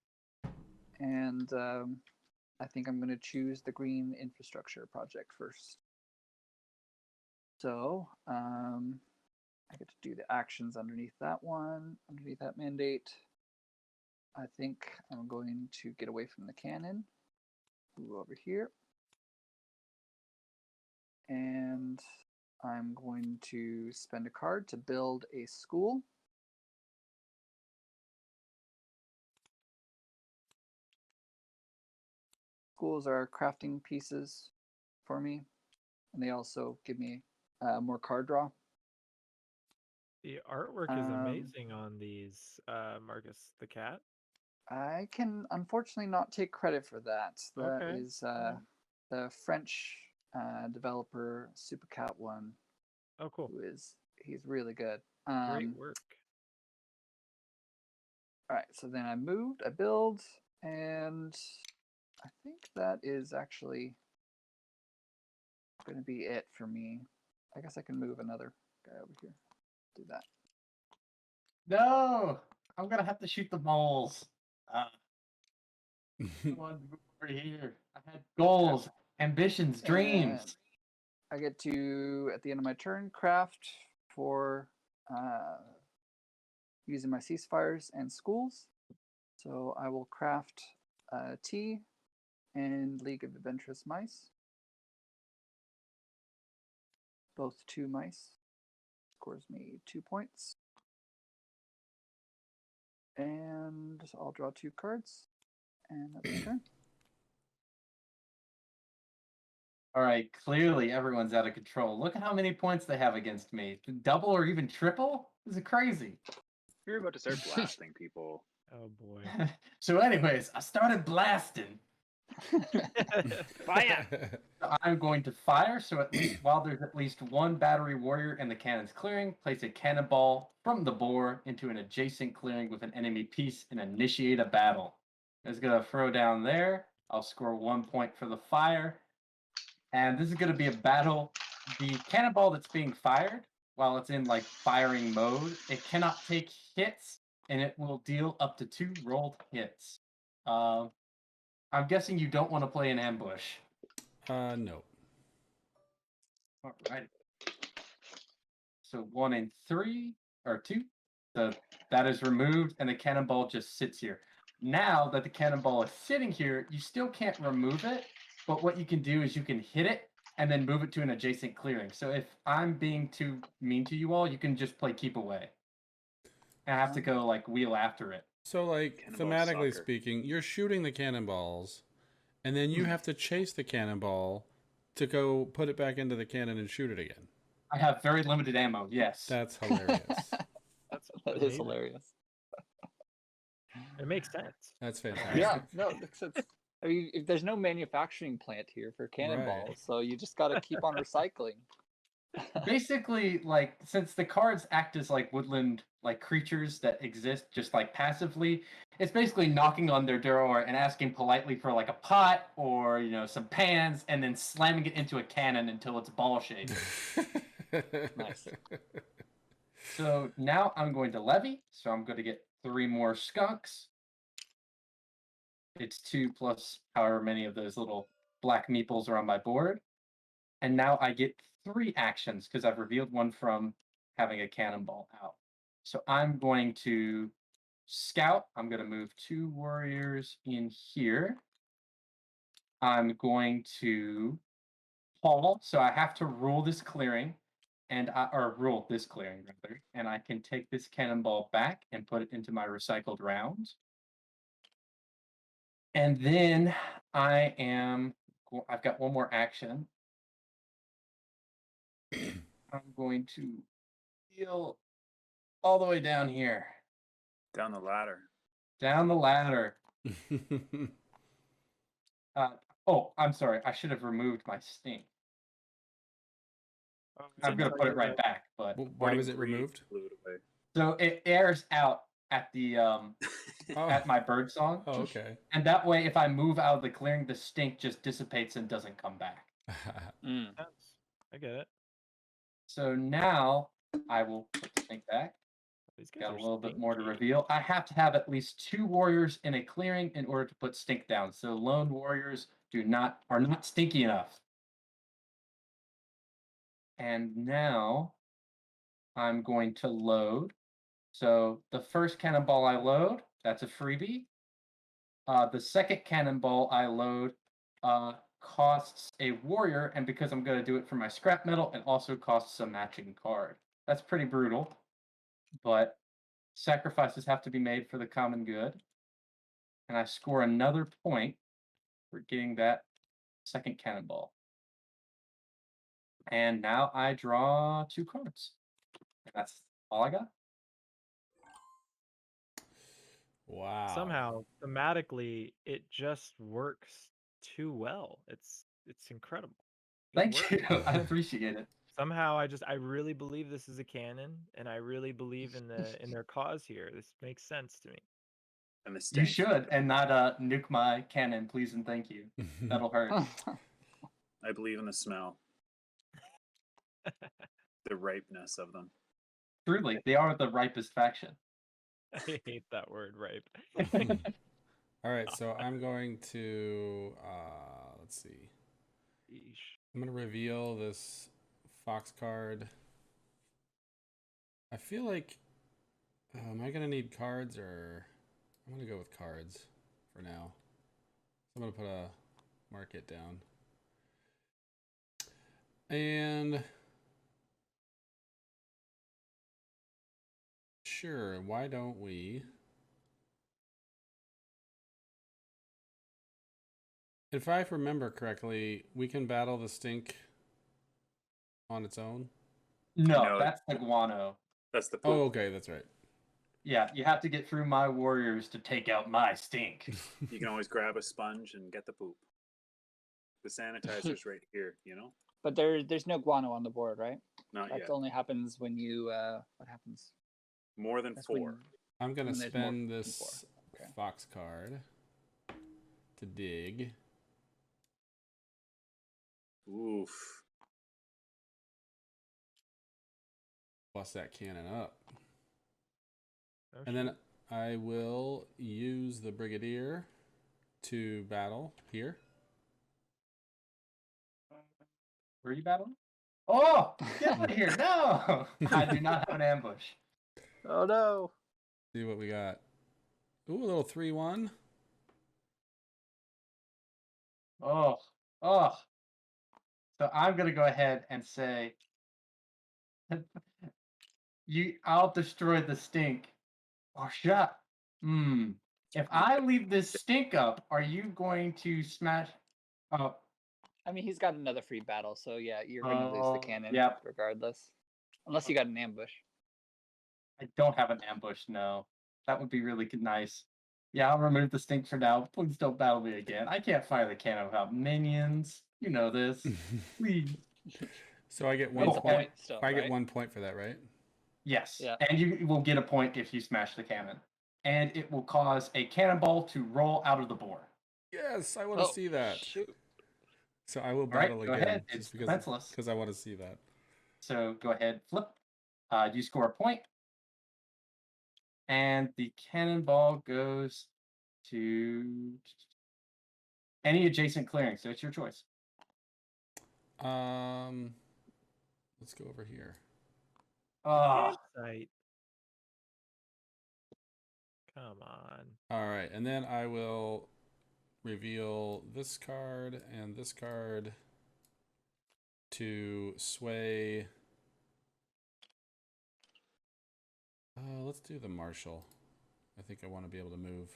S4: And I think I'm going to choose the green infrastructure project first. So I get to do the actions underneath that one, underneath that mandate. I think I'm going to get away from the cannon. Move over here. And I'm going to spend a card to build a school. Schools are crafting pieces for me, and they also give me more card draw.
S5: The artwork is amazing on these, Marcus the cat.
S4: I can unfortunately not take credit for that. That
S5: Okay.
S4: is the French developer Supercat one.
S5: Oh, cool.
S4: He's really good.
S5: Great work.
S4: All right, so then I build, and I think that is actually going to be it for me. I guess I can move another guy over here. Do that.
S2: No, I'm gonna have to shoot the moles. Come on, move over here. I had goals, ambitions, dreams.
S4: And I get to, at the end of my turn, craft for using my ceasefires and schools. So I will craft T and League of Adventurous Mice. Both 2 mice. Scores me 2 points. And I'll draw 2 cards. And that's my turn.
S2: All right, clearly everyone's out of control. Look at how many points they have against me. Double or even triple? This is crazy.
S3: You're about to start blasting people.
S5: Oh boy.
S2: So anyways, I started blasting.
S5: Fire!
S2: I'm going to fire, so at least while there's at least 1 battery warrior in the cannon's clearing, place a cannonball from the bore into an adjacent clearing with an enemy piece and initiate a battle. It's going to throw down there. I'll score 1 point for the fire. And this is going to be a battle. The cannonball that's being fired, while it's in like firing mode, it cannot take hits, and it will deal up to 2 rolled hits. I'm guessing you don't want to play an ambush.
S1: No.
S2: All right. So 1 and 3 or 2. So that is removed, and the cannonball just sits here. Now that the cannonball is sitting here, you still can't remove it. But what you can do is you can hit it and then move it to an adjacent clearing. So if I'm being too mean to you all, you can just play keep away. I have to go like wheel after it.
S1: So like
S3: Cannonball
S1: thematically
S3: soccer.
S1: speaking, you're shooting the cannonballs, and then you have to chase the cannonball to go put it back into the cannon and shoot it again.
S2: I have very limited ammo, yes.
S1: That's hilarious.
S4: That is hilarious.
S5: It makes sense.
S1: That's fantastic.
S4: Yeah, no, it makes sense. I mean, if there's no manufacturing plant here for cannonballs,
S1: Right.
S4: so you just got to keep on recycling.
S2: Basically, like, since the cards act as like woodland like creatures that exist just like passively, it's basically knocking on their door and asking politely for like a pot or some pans, and then slamming it into a cannon until it's ball shaped.
S4: Nice.
S2: So now I'm going to levy. So I'm going to get 3 more skunks. It's 2 plus however many of those little black meeples are on my board. And now I get 3 actions because I've revealed one from having a cannonball out. So I'm going to scout. I'm going to move 2 warriors in here. I'm going to haul. So I have to rule this clearing, or rule this clearing rather, and I can take this cannonball back and put it into my recycled rounds. And then I've got one more action. I'm going to heal all the way down here.
S3: Down the ladder.
S2: Down the ladder. Oh, I'm sorry. I should have removed my stink. I'm going to put it right back, but
S1: Why was it removed?
S3: Blew it away.
S2: so it airs out at the at my bird song.
S1: Oh, okay.
S2: And that way, if I move out of the clearing, the stink just dissipates and doesn't come back.
S4: Mm.
S5: I get it.
S2: So now I will put the stink back.
S5: These guys
S2: Got a
S5: are
S2: little bit more to
S5: stinky.
S2: reveal. I have to have at least 2 warriors in a clearing in order to put stink down. So lone warriors are not stinky enough. And now I'm going to load. So the first cannonball I load, that's a freebie. The second cannonball I load costs a warrior, and because I'm going to do it for my scrap metal, it also costs a matching card. That's pretty brutal, but sacrifices have to be made for the common good. And I score another point for getting that second cannonball. And now I draw 2 cards. That's all I got.
S1: Wow.
S5: Somehow, thematically, it just works too well. It's incredible. It
S2: Thank
S5: works.
S2: you. I appreciate it.
S5: Somehow, I really believe this is a canon, and I really believe in their cause here. This makes sense to me.
S3: And the
S2: You
S3: stink.
S2: should, and not nuke my cannon, please and thank you. That'll hurt.
S3: I believe in the smell. The ripeness of them.
S2: Truly, they are the ripest faction.
S5: I hate that word, ripe.
S1: All right, so I'm going to let's see.
S5: Yeesh.
S1: I'm gonna reveal this fox card. I feel like am I gonna need cards, or I'm gonna go with cards for now. I'm gonna put a market down. And sure, why don't we? If I remember correctly, we can battle the stink on its own.
S2: No, that's the guano.
S3: That's the poop.
S1: Oh, okay, that's right.
S2: Yeah, you have to get through my warriors to take out my stink.
S3: You can always grab a sponge and get the poop. The sanitizer's right here,
S4: But there's no guano on the board, right?
S3: Not
S4: That
S3: yet.
S4: only happens when you what happens?
S3: More than
S4: That's
S3: 4.
S4: when-
S1: I'm gonna
S4: when there's more
S1: spend
S4: than
S1: this
S4: four. Okay.
S1: fox card to dig.
S3: Oof.
S1: Plus that cannon up.
S5: Oh,
S1: And then I will use the Brigadier to battle here.
S2: Where are you battling? Oh, get out of here. No! I do not have an ambush.
S4: Oh no!
S1: See what we got. Ooh, a little 3-1.
S2: Oh. So I'm going to go ahead and say, I'll destroy the stink. Or shut. If I leave this stink up, are you going to smash? Oh,
S4: I mean, he's got another free battle, so yeah, you're gonna lose the cannon
S2: yep.
S4: regardless, unless you got an ambush.
S2: I don't have an ambush. No, that would be really nice. Yeah, I'll remove the stink for now. Please don't battle me again. I can't fire the cannon without minions. You know this. Please.
S1: So I get one
S2: Oh,
S1: point.
S2: point
S6: still,
S1: I get
S6: right?
S1: 1 point for that, right?
S2: Yes.
S6: Yeah.
S2: And you will get a point if you smash the cannon. And it will cause a cannonball to roll out of the board.
S1: Yes, I want to
S6: Oh,
S1: see that.
S6: shoot.
S1: So I will
S2: All right,
S1: battle
S2: go
S1: again
S2: ahead. It's defenseless.
S1: because I want to see that.
S2: So go ahead, flip. You score a point. And the cannonball goes to any adjacent clearing. So it's your choice.
S1: Let's go over here.
S2: Ah,
S5: Campsite. Come on.
S1: All right, and then I will reveal this card and this card to sway. Let's do the Marshal. I think I want to be able to move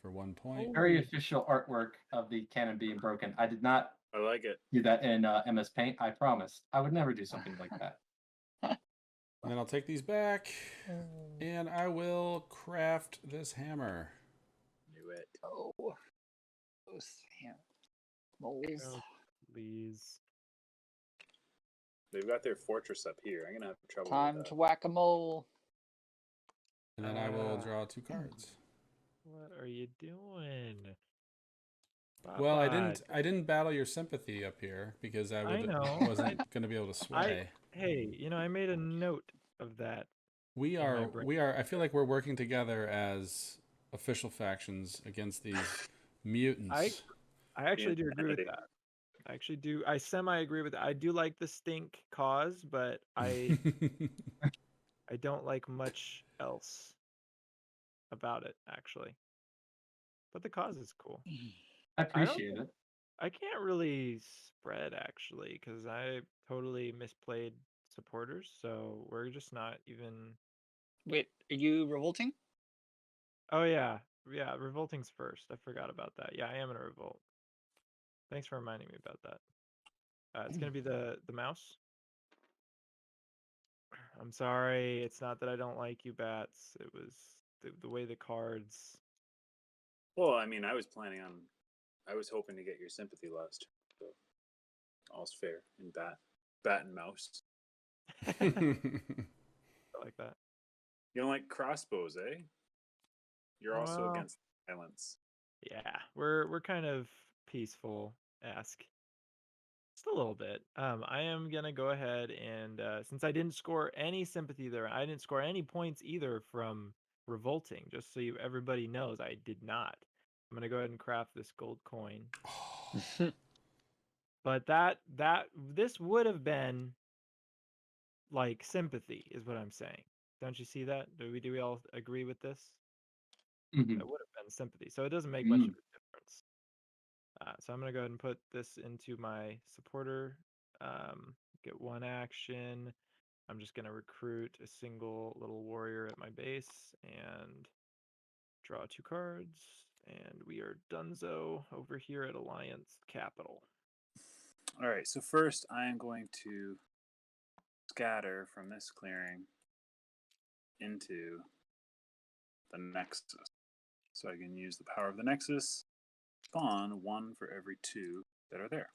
S1: for 1 point.
S2: very official artwork of the cannon being broken. I did not
S3: I like it.
S2: do that in MS Paint. I promised. I would never do something like that.
S1: And then I'll take these back, and I will craft this hammer.
S3: Knew it.
S4: Oh, those moles.
S5: Oh, please.
S3: They've got their fortress up here. I'm gonna have trouble
S4: Time
S3: with
S4: to
S3: that.
S4: whack a mole.
S1: And then I will draw 2 cards.
S5: What are you doing?
S1: Well, I
S5: Bye-bye.
S1: didn't battle your sympathy up here because I
S5: know.
S1: wasn't going to be able to sway.
S5: Hey, I made a note of that.
S1: We
S5: in my
S1: are
S5: brain.
S1: we are I feel like we're working together as official factions against these mutants.
S5: I actually do agree with
S3: Insanity.
S5: that. I actually do. I semi agree with that. I do like the stink cause, but I don't like much else about it actually. But the cause is cool.
S2: I appreciate it.
S5: I can't really spread actually because I totally misplayed supporters, so we're just not even.
S6: Wait, are you revolting?
S5: Oh yeah, revolting's first. I forgot about that. Yeah, I am in a revolt. Thanks for reminding me about that. It's gonna be the mouse. I'm sorry. It's not that I don't like you, bats. It was the way the cards.
S3: Well, I mean, I was hoping to get your sympathy last, so all's fair in bat and mouse.
S5: I like that.
S3: You don't like crossbows, eh? You're also
S5: Well,
S3: against violence.
S5: Yeah, we're kind of peaceful-esque. Just a little bit. I am gonna go ahead and since I didn't score any sympathy there, I didn't score any points either from revolting. Just so everybody knows, I did not. I'm gonna go ahead and craft this gold coin. But this would have been like sympathy, is what I'm saying. Don't you see that? Do we all agree with this?
S2: Mhm.
S5: That would have been sympathy. So it doesn't make much of a difference. So I'm going to go ahead and put this into my supporter. Get 1 action. I'm just going to recruit a single little warrior at my base and draw 2 cards. And we are donezo over here at Alliance Capital.
S3: All right, so first I am going to scatter from this clearing into the Nexus. So I can use the power of the Nexus, spawn 1 for every 2 that are there.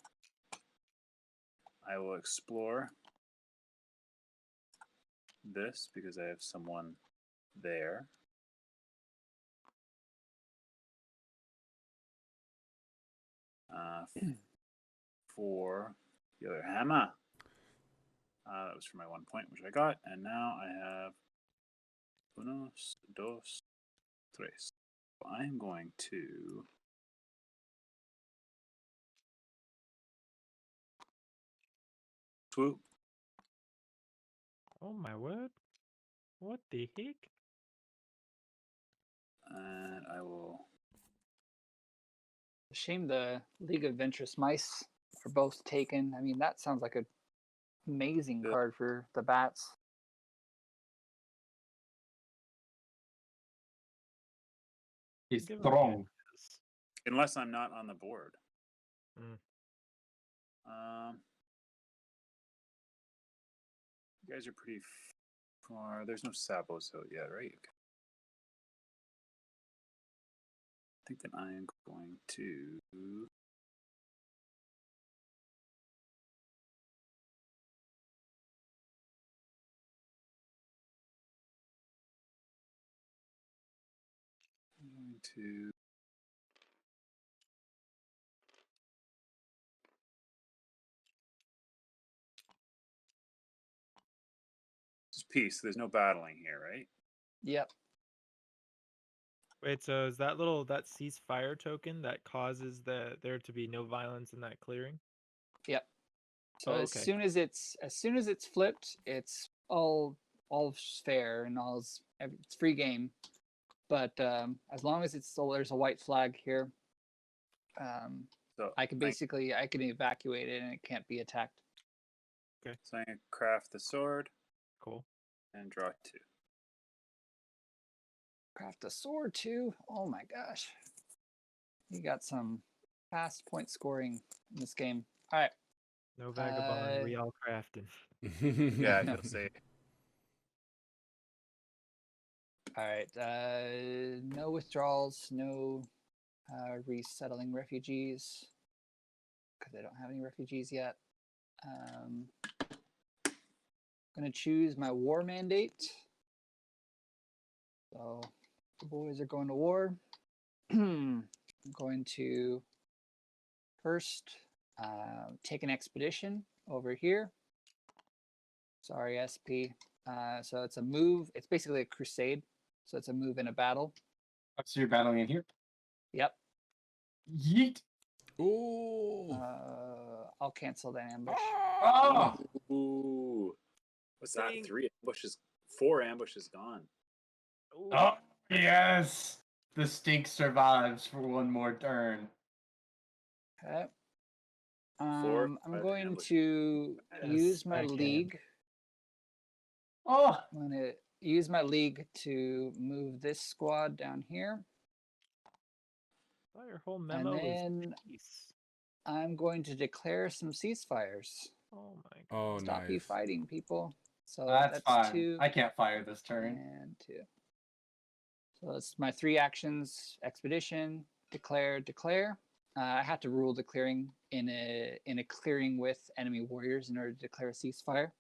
S3: I will explore this because I have someone there. For the other hammer. That was for my 1 point, which I got, and now I have unos, dos, tres. So I am going to swoop.
S5: Oh my word. What the heck?
S3: And I will.
S4: Shame the League of Venturous Mice are both taken. I mean, that sounds like an amazing
S3: Yeah.
S4: card for the bats.
S2: He's
S5: Give 'em a
S2: strong.
S5: chance.
S3: Unless I'm not on the board.
S5: Mm.
S3: You guys are pretty far. There's no Sabos out yet, right? Okay.
S7: think that I am going to. I'm going to. Just peace. There's no battling here, right?
S4: Yep.
S5: Wait, so is that ceasefire token that causes there to be no violence in that clearing?
S4: Yep. So
S5: Oh,
S4: as
S5: okay.
S4: soon as it's flipped, it's all fair and it's free game. But as long as there's a white flag here,
S7: So
S4: I can evacuate it and it can't be attacked.
S7: So I'm going to craft the sword
S5: Cool.
S7: and draw 2.
S4: Craft a sword too. Oh my gosh, you got some fast point scoring in this game. All right.
S5: No vagabond, we all crafting.
S7: Yeah, you'll see.
S4: All right. No withdrawals. No resettling refugees because I don't have any refugees yet. I'm gonna choose my war mandate. So the boys are going to war. I'm going to first take an expedition over here. Sorry, SP. So it's a move. It's basically a crusade. So it's a move in a battle.
S2: So you're battling in here?
S4: Yep.
S2: Yeet.
S1: Ooh.
S4: I'll cancel that ambush.
S2: Oh!
S7: Ooh. What's that?
S5: Dang.
S7: 3 ambushes, 4 ambushes gone.
S5: Ooh.
S2: Oh, yes! The stink survives for one more turn.
S4: Okay.
S7: 4,
S4: I'm
S7: 5
S4: going
S7: ambushes.
S4: to
S2: Yes,
S4: use my
S2: I can.
S4: league.
S2: Oh!
S4: I'm going to use my league to move this squad down here.
S5: Oh, your whole memo
S4: then-
S5: is peace.
S4: I'm going to declare some ceasefires.
S5: Oh my god.
S1: Oh,
S4: Stop you
S1: nice.
S4: fighting, people. So
S2: That's fine.
S4: 2
S2: I can't fire this turn.
S4: and 2. So that's my 3 actions: expedition, declare. I have to rule the clearing in a clearing with enemy warriors in order to declare a ceasefire.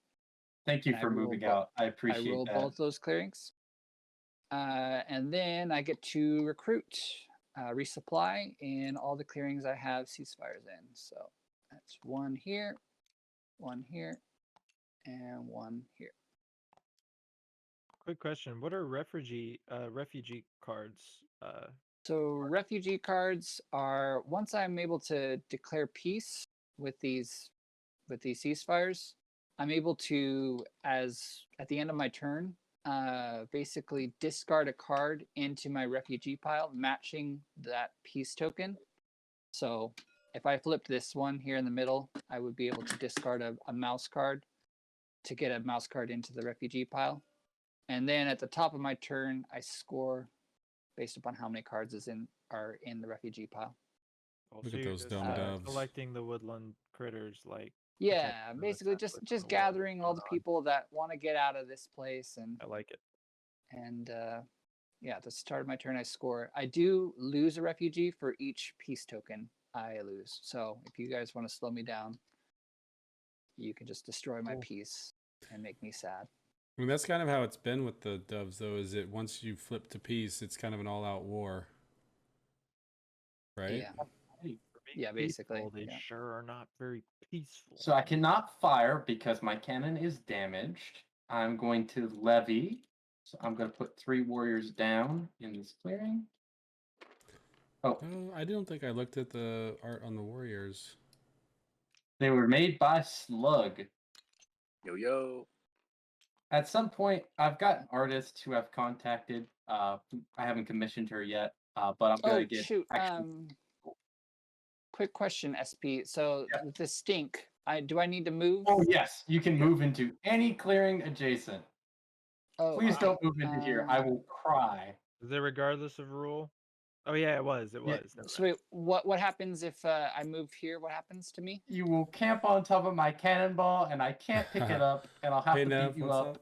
S2: Thank you
S4: I
S2: for
S4: roll
S2: moving
S4: bo-
S2: out. I
S4: I
S2: appreciate
S4: roll
S2: that.
S4: both those clearings. And then I get to recruit, resupply in all the clearings I have ceasefires in. So that's 1 here, 1 here, and 1 here.
S5: Quick question: what are refugee cards?
S4: So refugee cards are, once I'm able to declare peace with these ceasefires, I'm able to, at the end of my turn, basically discard a card into my refugee pile, matching that peace token. So if I flipped this one here in the middle, I would be able to discard a mouse card to get a mouse card into the refugee pile. And then at the top of my turn, I score based upon how many cards are in the refugee pile.
S5: Oh,
S1: Look
S5: so
S1: at
S5: you're
S1: those
S5: just,
S1: dumb doves.
S5: collecting the woodland critters, like.
S4: Yeah,
S5: protecting them
S4: basically
S5: essentially.
S4: just gathering all the people that want to get out of this place, and
S5: I like it.
S4: yeah, at the start of my turn I score. I do lose a refugee for each peace token I lose. So if you guys want to slow me down, you can just destroy my
S5: Cool.
S4: peace and make me sad.
S1: I mean, that's kind of how it's been with the doves, though. Is it once you flip to peace, it's kind of an all-out war, right?
S4: Yeah.
S5: For being
S4: Yeah, basically,
S5: peaceful, they
S4: yeah.
S5: sure are not very peaceful.
S2: So I cannot fire because my cannon is damaged. I'm going to levy. So I'm going to put 3 warriors down in this clearing. Oh,
S1: Oh, I don't think I looked at the art on the warriors.
S2: they were made by Slug.
S7: Yo, yo.
S2: At some point, I've got an artist who I've contacted. I haven't commissioned her yet, but I'm going to get...
S4: shoot.
S2: actually-
S4: Quick question, SP. So
S2: Yeah.
S4: with the stink, do I need to move?
S2: Oh, yes. You can move into any clearing adjacent.
S4: Oh,
S2: Please
S4: okay.
S2: don't move into here. I will cry.
S5: Is it regardless of rule? Oh yeah, it was. It
S2: Yeah.
S5: was. Never
S4: So
S5: mind.
S4: wait, what happens if I move here? What happens to me?
S2: You will camp on top of my cannonball, and I can't pick it up, and I'll have
S1: Hey,
S2: to
S1: Nev,
S2: beat you
S1: what's
S2: up.
S1: up?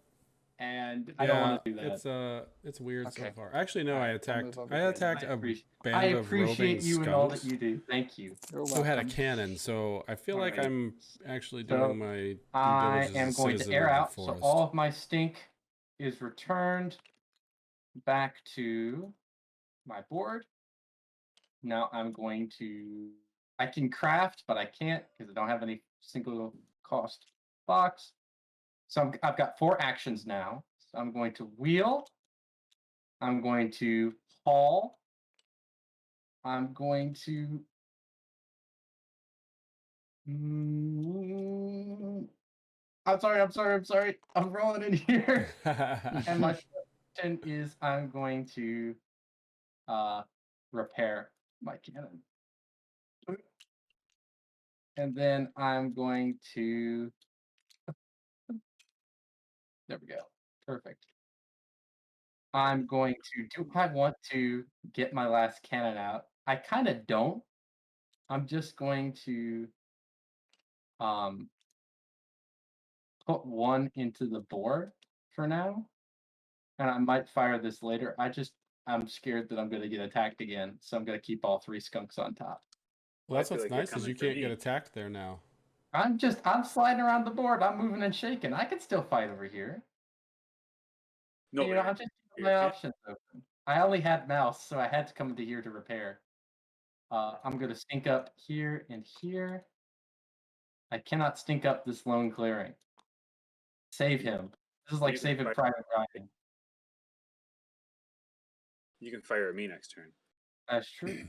S2: and I don't want to do that.
S1: It's weird so
S6: Okay.
S1: far. Actually, no,
S4: Alright,
S1: I
S4: I'll
S1: attacked.
S4: move over
S1: I
S4: here
S1: attacked
S4: then.
S1: a
S2: I
S1: band of roving
S2: appreciate you and all that
S1: skunks
S2: you do. Thank you.
S4: You're
S1: who had a
S4: welcome.
S1: cannon. So I feel like
S2: Alright.
S1: I'm actually
S2: So,
S1: doing my due
S2: I
S1: diligence
S2: am
S1: as a
S2: going to
S1: citizen
S2: air
S1: of the
S2: out, so
S1: forest.
S2: all of my stink is returned back to my board. Now I'm going to. I can craft, but I can't because I don't have any single cost box. So I've got 4 actions now. So I'm going to wheel. I'm going to haul. I'm going to. I'm sorry. I'm rolling in here. And my action is I'm going to repair my cannon. And then I'm going to. There we go. Perfect. I'm going to. Do I want to get my last cannon out? I kind of don't. I'm just going to put 1 into the board for now. And I might fire this later. I'm scared that I'm going to get attacked again. So I'm going to keep all 3 skunks on top.
S1: Well, that's
S3: I feel
S1: what's
S3: like they're
S1: nice is
S3: coming
S1: you
S3: for
S1: can't get
S3: me.
S1: attacked there now.
S2: I'm sliding around the board. I'm moving and shaking. I can still fight over here.
S3: No,
S2: You know, I'm just keeping my
S3: can't.
S2: options open. I only had mouse, so I had to come into here to repair. I'm going to stink up here and here. I cannot stink up this lone clearing. Save him. This is like
S3: You can
S2: saving
S3: fight.
S2: Private Ryan.
S7: You can fire at me next turn.
S2: That's true.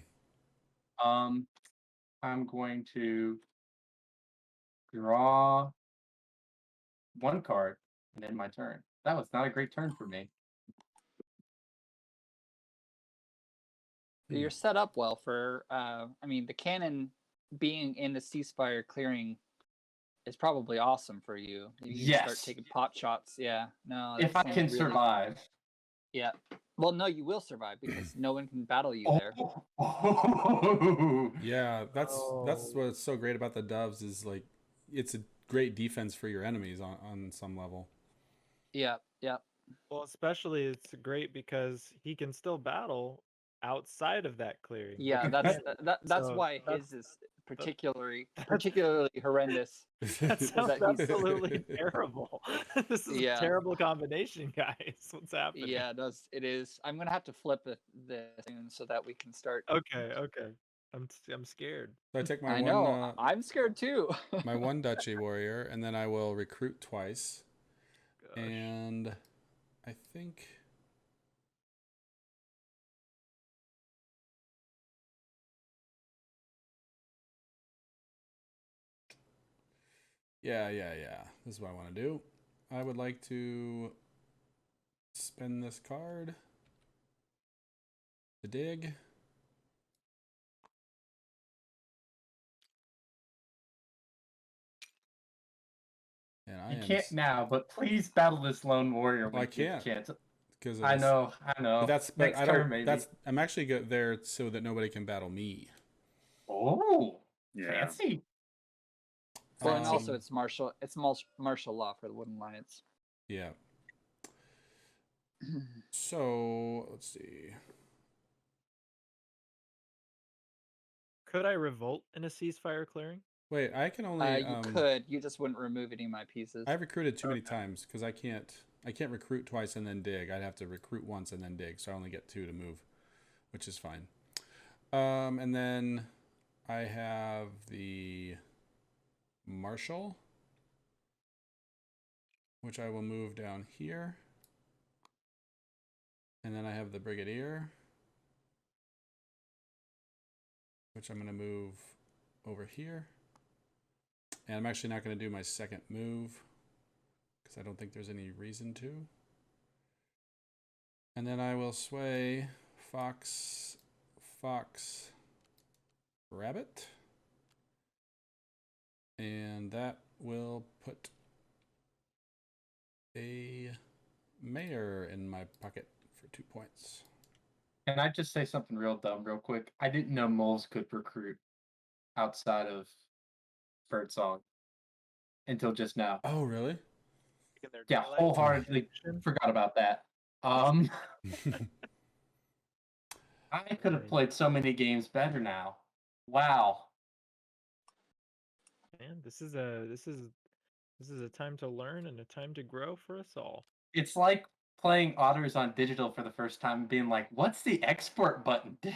S2: I'm going to draw 1 card and end my turn. That was not a great turn for me.
S4: You're set up well for. I mean, the cannon being in the ceasefire clearing is probably awesome for you. You can start
S2: Yes.
S4: taking pot shots. Yeah. No.
S2: If I
S4: that
S2: can
S4: sounds really-
S2: survive.
S4: Yeah. Well, no, you will survive because no one can battle you there.
S1: Yeah, that's
S5: Oh.
S1: what's so great about the doves is like it's a great defense for your enemies on some level.
S4: Yeah. Yeah.
S5: Well, especially it's great because he can still battle outside of that clearing.
S4: Yeah. That's
S5: So
S4: why
S5: that's-
S4: his is particularly horrendous.
S5: That sounds
S4: that he's-
S5: absolutely terrible. This is
S4: Yeah.
S5: a terrible combination, guys. What's happening?
S4: Yeah, it is. I'm gonna have to flip this soon so that we can start.
S5: Okay. I'm scared.
S1: So I take my
S4: I know. I'm scared too.
S1: my 1 duchy warrior, and then I will recruit twice.
S5: Gosh.
S1: And I think yeah. This is what I want to do. I would like to spend this card to dig. And I
S2: You can't now, but please battle this lone warrior.
S1: Well, I
S2: when you get the
S1: can't.
S2: chance.
S1: Because
S2: I know.
S1: But
S2: Next
S1: I
S2: turn,
S1: don't.
S2: maybe.
S1: That's I'm actually there so that nobody can battle me.
S2: Oh,
S7: Yeah.
S2: fancy.
S4: Well, and also
S1: Um,
S4: it's martial law for the Wooden Lions.
S1: Yeah. So let's see.
S5: Could I revolt in a ceasefire clearing?
S1: Wait, I can only.
S4: You could. You just wouldn't remove any of my pieces.
S1: I've recruited too many times because I can't recruit twice and then dig. I'd have to recruit once and then dig, so I only get 2 to move, which is fine. And then I have the Marshal, which I will move down here. And then I have the Brigadier, which I'm going to move over here. And I'm actually not going to do my second move because I don't think there's any reason to. And then I will sway Fox, Rabbit. And that will put a mayor in my pocket for 2 points.
S2: Can I just say something real dumb, real quick? I didn't know moles could recruit outside of Birdsong until just now.
S1: Oh, really?
S5: in their
S2: Yeah,
S5: daylight
S2: wholeheartedly
S5: vision.
S2: forgot about that. I could have played so many games better now. Wow.
S5: Man, this is a time to learn and a time to grow for us all.
S2: It's like playing Otters on digital for the first time and being like, what's the export button do?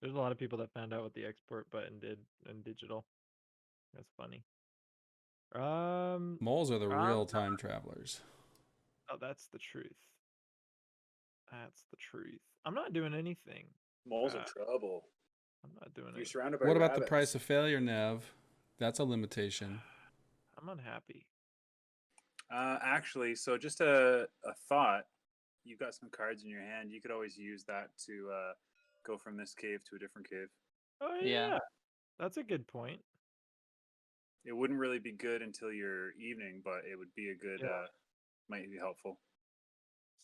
S5: There's a lot of people that found out what the export button did in digital. That's funny.
S1: Moles are the
S5: I'm
S1: real
S5: not-
S1: time travelers.
S5: Oh, that's the truth. That's the truth. I'm not doing anything.
S7: Moles are trouble.
S5: I'm not doing
S7: You're
S5: it.
S7: surrounded by
S1: What about the
S7: rabbits.
S1: price of failure, Nev? That's a limitation.
S5: I'm unhappy.
S7: Actually, so just a thought. You've got some cards in your hand. You could always use that to go from this cave to a different cave.
S5: Oh
S6: Yeah.
S5: yeah. That's a good point.
S7: It wouldn't really be good until your evening, but it would be a good.
S5: Yeah.
S7: Might be helpful.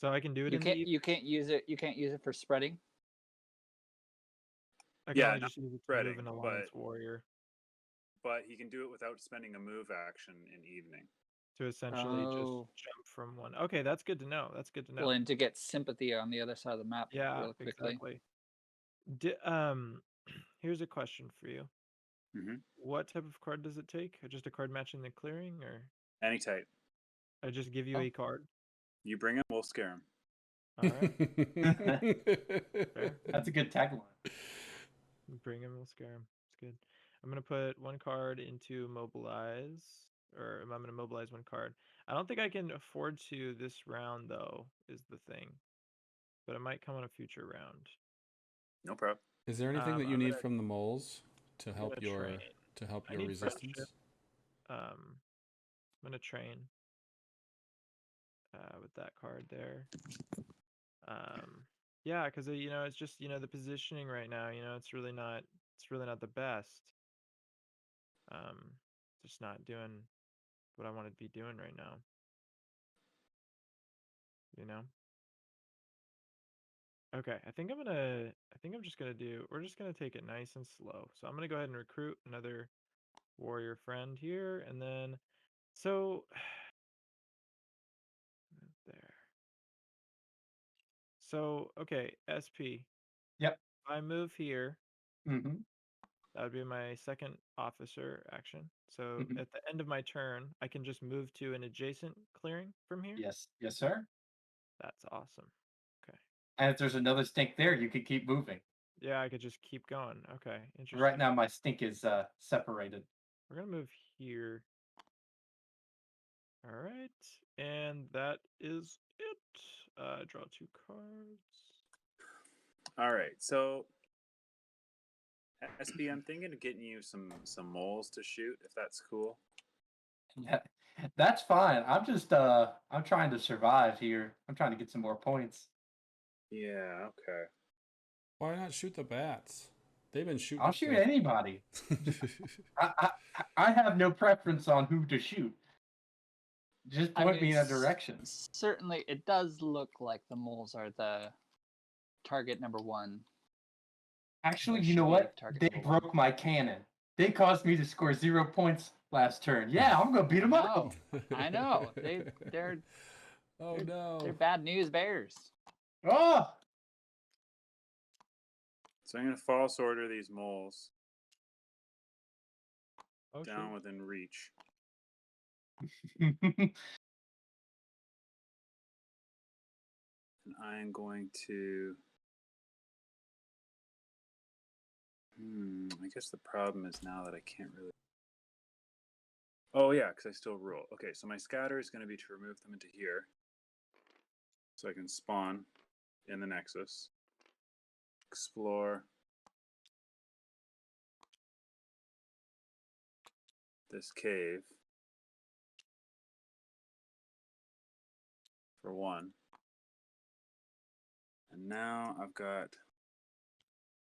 S5: So I can do it
S6: You
S5: in
S6: can't
S5: the evening.
S6: you can't use it. You can't use it for spreading.
S5: I can
S7: Yeah,
S5: only
S7: not
S5: just use it to
S7: spreading,
S5: move an alliance warrior
S7: But he can do it without spending a move action in evening.
S5: to essentially
S6: Oh.
S5: just jump from one. Okay, that's good to know. That's good to know.
S6: Well, and to get sympathy on the other side of the map
S5: Yeah,
S6: real quickly.
S5: exactly. Here's a question for you.
S7: Mm-hmm.
S5: What type of card does it take? Just a card matching the clearing, or
S7: Any type.
S5: I just give you
S2: Oh.
S5: a card?
S7: You bring him, we'll scare him.
S5: All right, fair.
S2: That's a good tagline.
S5: Bring him, we'll scare him. It's good. I'm gonna put one card into mobilize, or I'm gonna mobilize one card. I don't think I can afford to this round though, is the thing. But it might come on a future round.
S7: No problem.
S1: Is there anything that you
S5: I'm
S1: need
S5: gonna-
S1: from the moles to help
S5: gonna
S1: your
S5: train. I need
S1: resistance?
S5: friendship. I'm gonna train with that card there. Yeah, because it's just the positioning right now. It's really not the best. Just not doing what I want to be doing right now. Okay, I think I'm just gonna we're just gonna take it nice and slow. So I'm gonna go ahead and recruit another warrior friend here, and then so there. So okay, SP.
S2: Yep.
S5: If I move here,
S2: Mm-hmm.
S5: that would be my second officer action. So
S2: Mhm.
S5: at the end of my turn, I can just move to an adjacent clearing from here.
S2: Yes, sir.
S5: That's awesome. Okay.
S2: And if there's another stink there, you could keep moving.
S5: Yeah, I could just keep going. Okay, interesting.
S2: Right now, my stink is separated.
S5: We're gonna move here. All right, and that is it. Draw 2 cards.
S7: All right. So SB, I'm thinking of getting you some moles to shoot, if that's cool.
S2: Yeah, that's fine. I'm just I'm trying to survive here. I'm trying to get some more points.
S7: Yeah. Okay.
S1: Why not shoot the bats? They've been shooting.
S2: I'll shoot anybody. I have no preference on who to shoot. Just point me in a direction.
S6: Certainly, it does look like the moles are the target number one.
S2: Actually,
S6: Or
S2: you know
S6: should be
S2: what?
S6: target
S2: They
S6: number one.
S2: broke my cannon. They caused me to score 0 points last turn. Yeah, I'm gonna beat them up.
S6: I know. They're
S1: Oh no.
S6: they're bad news bears.
S2: Oh,
S7: So I'm gonna false order these moles
S5: Oh,
S7: down
S5: shoot.
S7: within reach. And I'm going to. I guess the problem is now that I can't really. Oh yeah, because I still roll. Okay, so my scatter is going to be to remove them into here, so I can spawn in the Nexus. Explore this cave for 1. And now I've got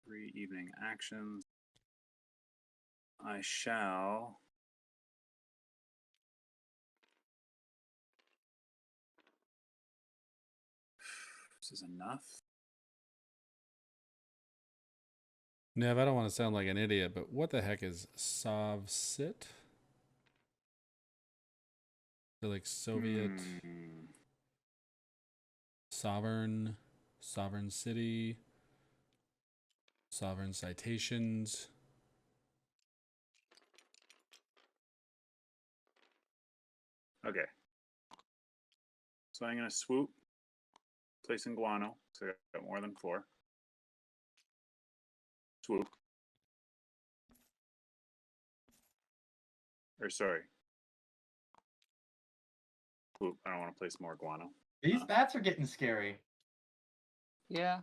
S7: 3 evening actions. I shall. This is enough.
S1: Nev, I don't want to sound like an idiot, but what the heck is Sovsit? They're like Soviet sovereign city, sovereign citations.
S7: Okay. So I'm gonna swoop, placing guano. So I got more than 4. Swoop. Or sorry. Swoop. I don't want to place more guano.
S2: These bats are getting scary.
S6: Yeah.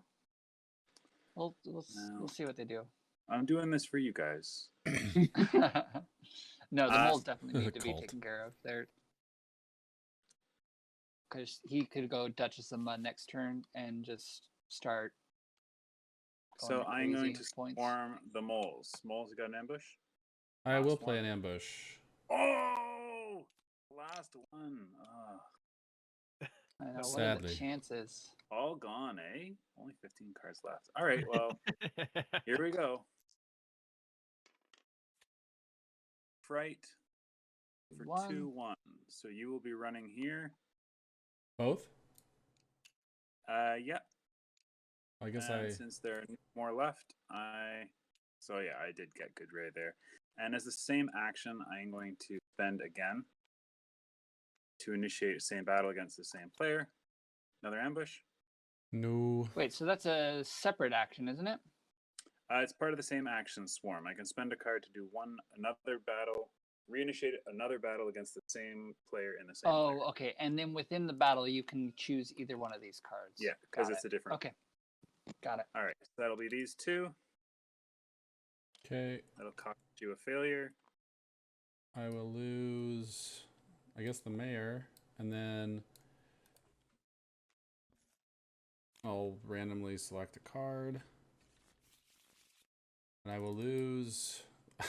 S6: We'll
S7: No.
S6: see what they do.
S7: I'm doing this for you guys.
S6: No, the moles definitely need to be
S1: Cult.
S6: taken care of. They're because he could go Duchess of Mud next turn and just start.
S7: So I'm going to
S6: points.
S7: swarm the moles. Moles got an ambush?
S1: I will
S7: Last
S1: play
S7: one.
S1: an ambush.
S7: Oh! Last one.
S6: I know, what are
S1: Sadly.
S6: the chances?
S7: All gone, eh? Only 15 cards left. All right, well, here we go. Fright for 2/1. So you will be running here.
S1: Both?
S7: Yeah.
S1: I guess
S7: And since there are more left, so yeah, I did get good ray there. And as the same action, I'm going to spend again to initiate the same battle against the same player. Another ambush.
S1: No.
S6: Wait, so that's a separate action, isn't it?
S7: It's part of the same action swarm. I can spend a card to do another battle, reinitiate another battle against the same player in the same player.
S6: Okay. And then within the battle, you can choose either one of these cards.
S7: Yeah, because
S6: Got
S7: it's
S6: it.
S7: a different.
S6: Okay. Got it.
S7: All right, so that'll be these 2.
S1: Okay.
S7: That'll cost you a failure.
S1: I will lose, I guess, the mayor, and then I'll randomly select a card. And I will lose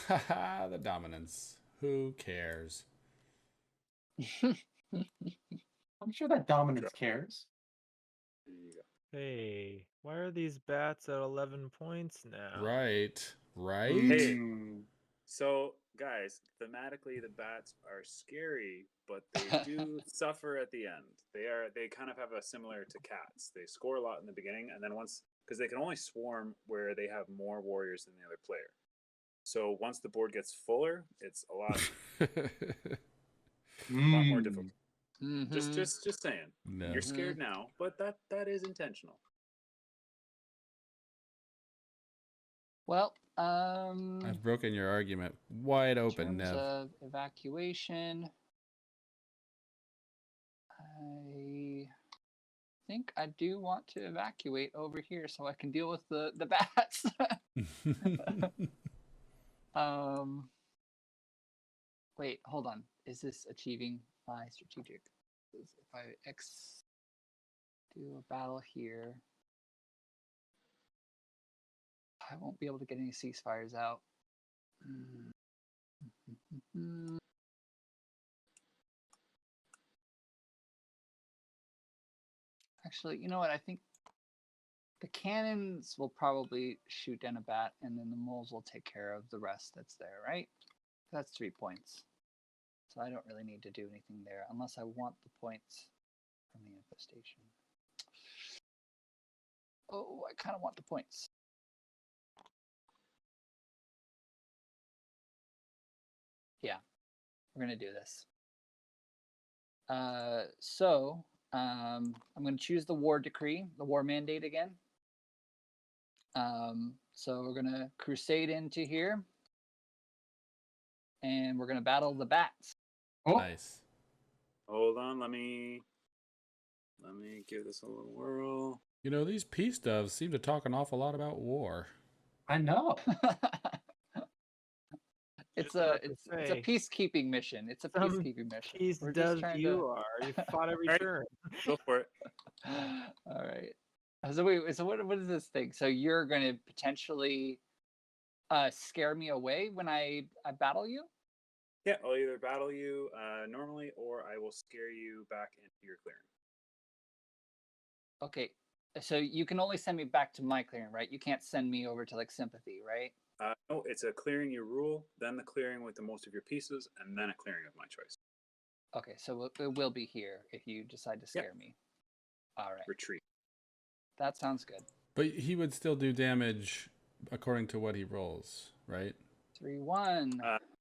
S1: the dominance. Who cares?
S2: I'm sure that dominance cares.
S7: There you go.
S5: Hey, why are these bats at 11 points now?
S1: Right.
S7: Hey.
S2: Mm.
S7: So, guys, thematically, the bats are scary, but they do suffer at the end. They kind of have a similar to cats. They score a lot in the beginning, and then because they can only swarm where they have more warriors than the other player. So once the board gets fuller, it's a lot more difficult.
S6: Mhm.
S7: Just saying.
S1: No.
S7: You're scared now, but that is intentional.
S6: Well,
S1: I've broken your argument wide
S6: in
S1: open,
S6: terms
S1: Nev.
S6: of evacuation, I think I do want to evacuate over here so I can deal with the bats. Wait, hold on. Is this achieving my strategic? If I do a battle here, I won't be able to get any ceasefires out. Actually, you know what? I think the cannons will probably shoot down a bat, and then the moles will take care of the rest that's there, right? That's 3 points. So I don't really need to do anything there, unless I want the points from the infestation. Oh, I kind of want the points. Yeah, we're going to do this. So I'm going to choose the war decree, the war mandate again. So we're going to crusade into here. And we're going to battle the bats.
S2: Oh,
S1: Nice.
S7: Hold on, let me give this a little whirl.
S1: You know, these peace doves seem to talk an awful lot about war.
S2: I know.
S6: It's
S5: Just
S6: a
S5: about to
S6: it's a
S5: say.
S6: peacekeeping mission. It's a
S5: Some
S6: peacekeeping mission.
S5: Peace
S6: We're just
S5: does
S6: trying
S5: you
S6: to.
S5: are. You fought every
S7: Right.
S5: turn.
S7: Go for it.
S6: All right. So wait. So what is this thing? So you're going to potentially scare me away when I battle you?
S7: Yeah, I'll either battle you normally, or I will scare you back into your clearing.
S6: Okay. So you can only send me back to my clearing, right? You can't send me over to like sympathy, right?
S7: No, it's a clearing you rule, then the clearing with the most of your pieces, and then a clearing of my choice.
S6: Okay, so it will be here if you decide to scare me. All right,
S7: Retreat.
S6: that sounds good.
S1: But he would still do damage according to what he rolls, right?
S6: 3-1.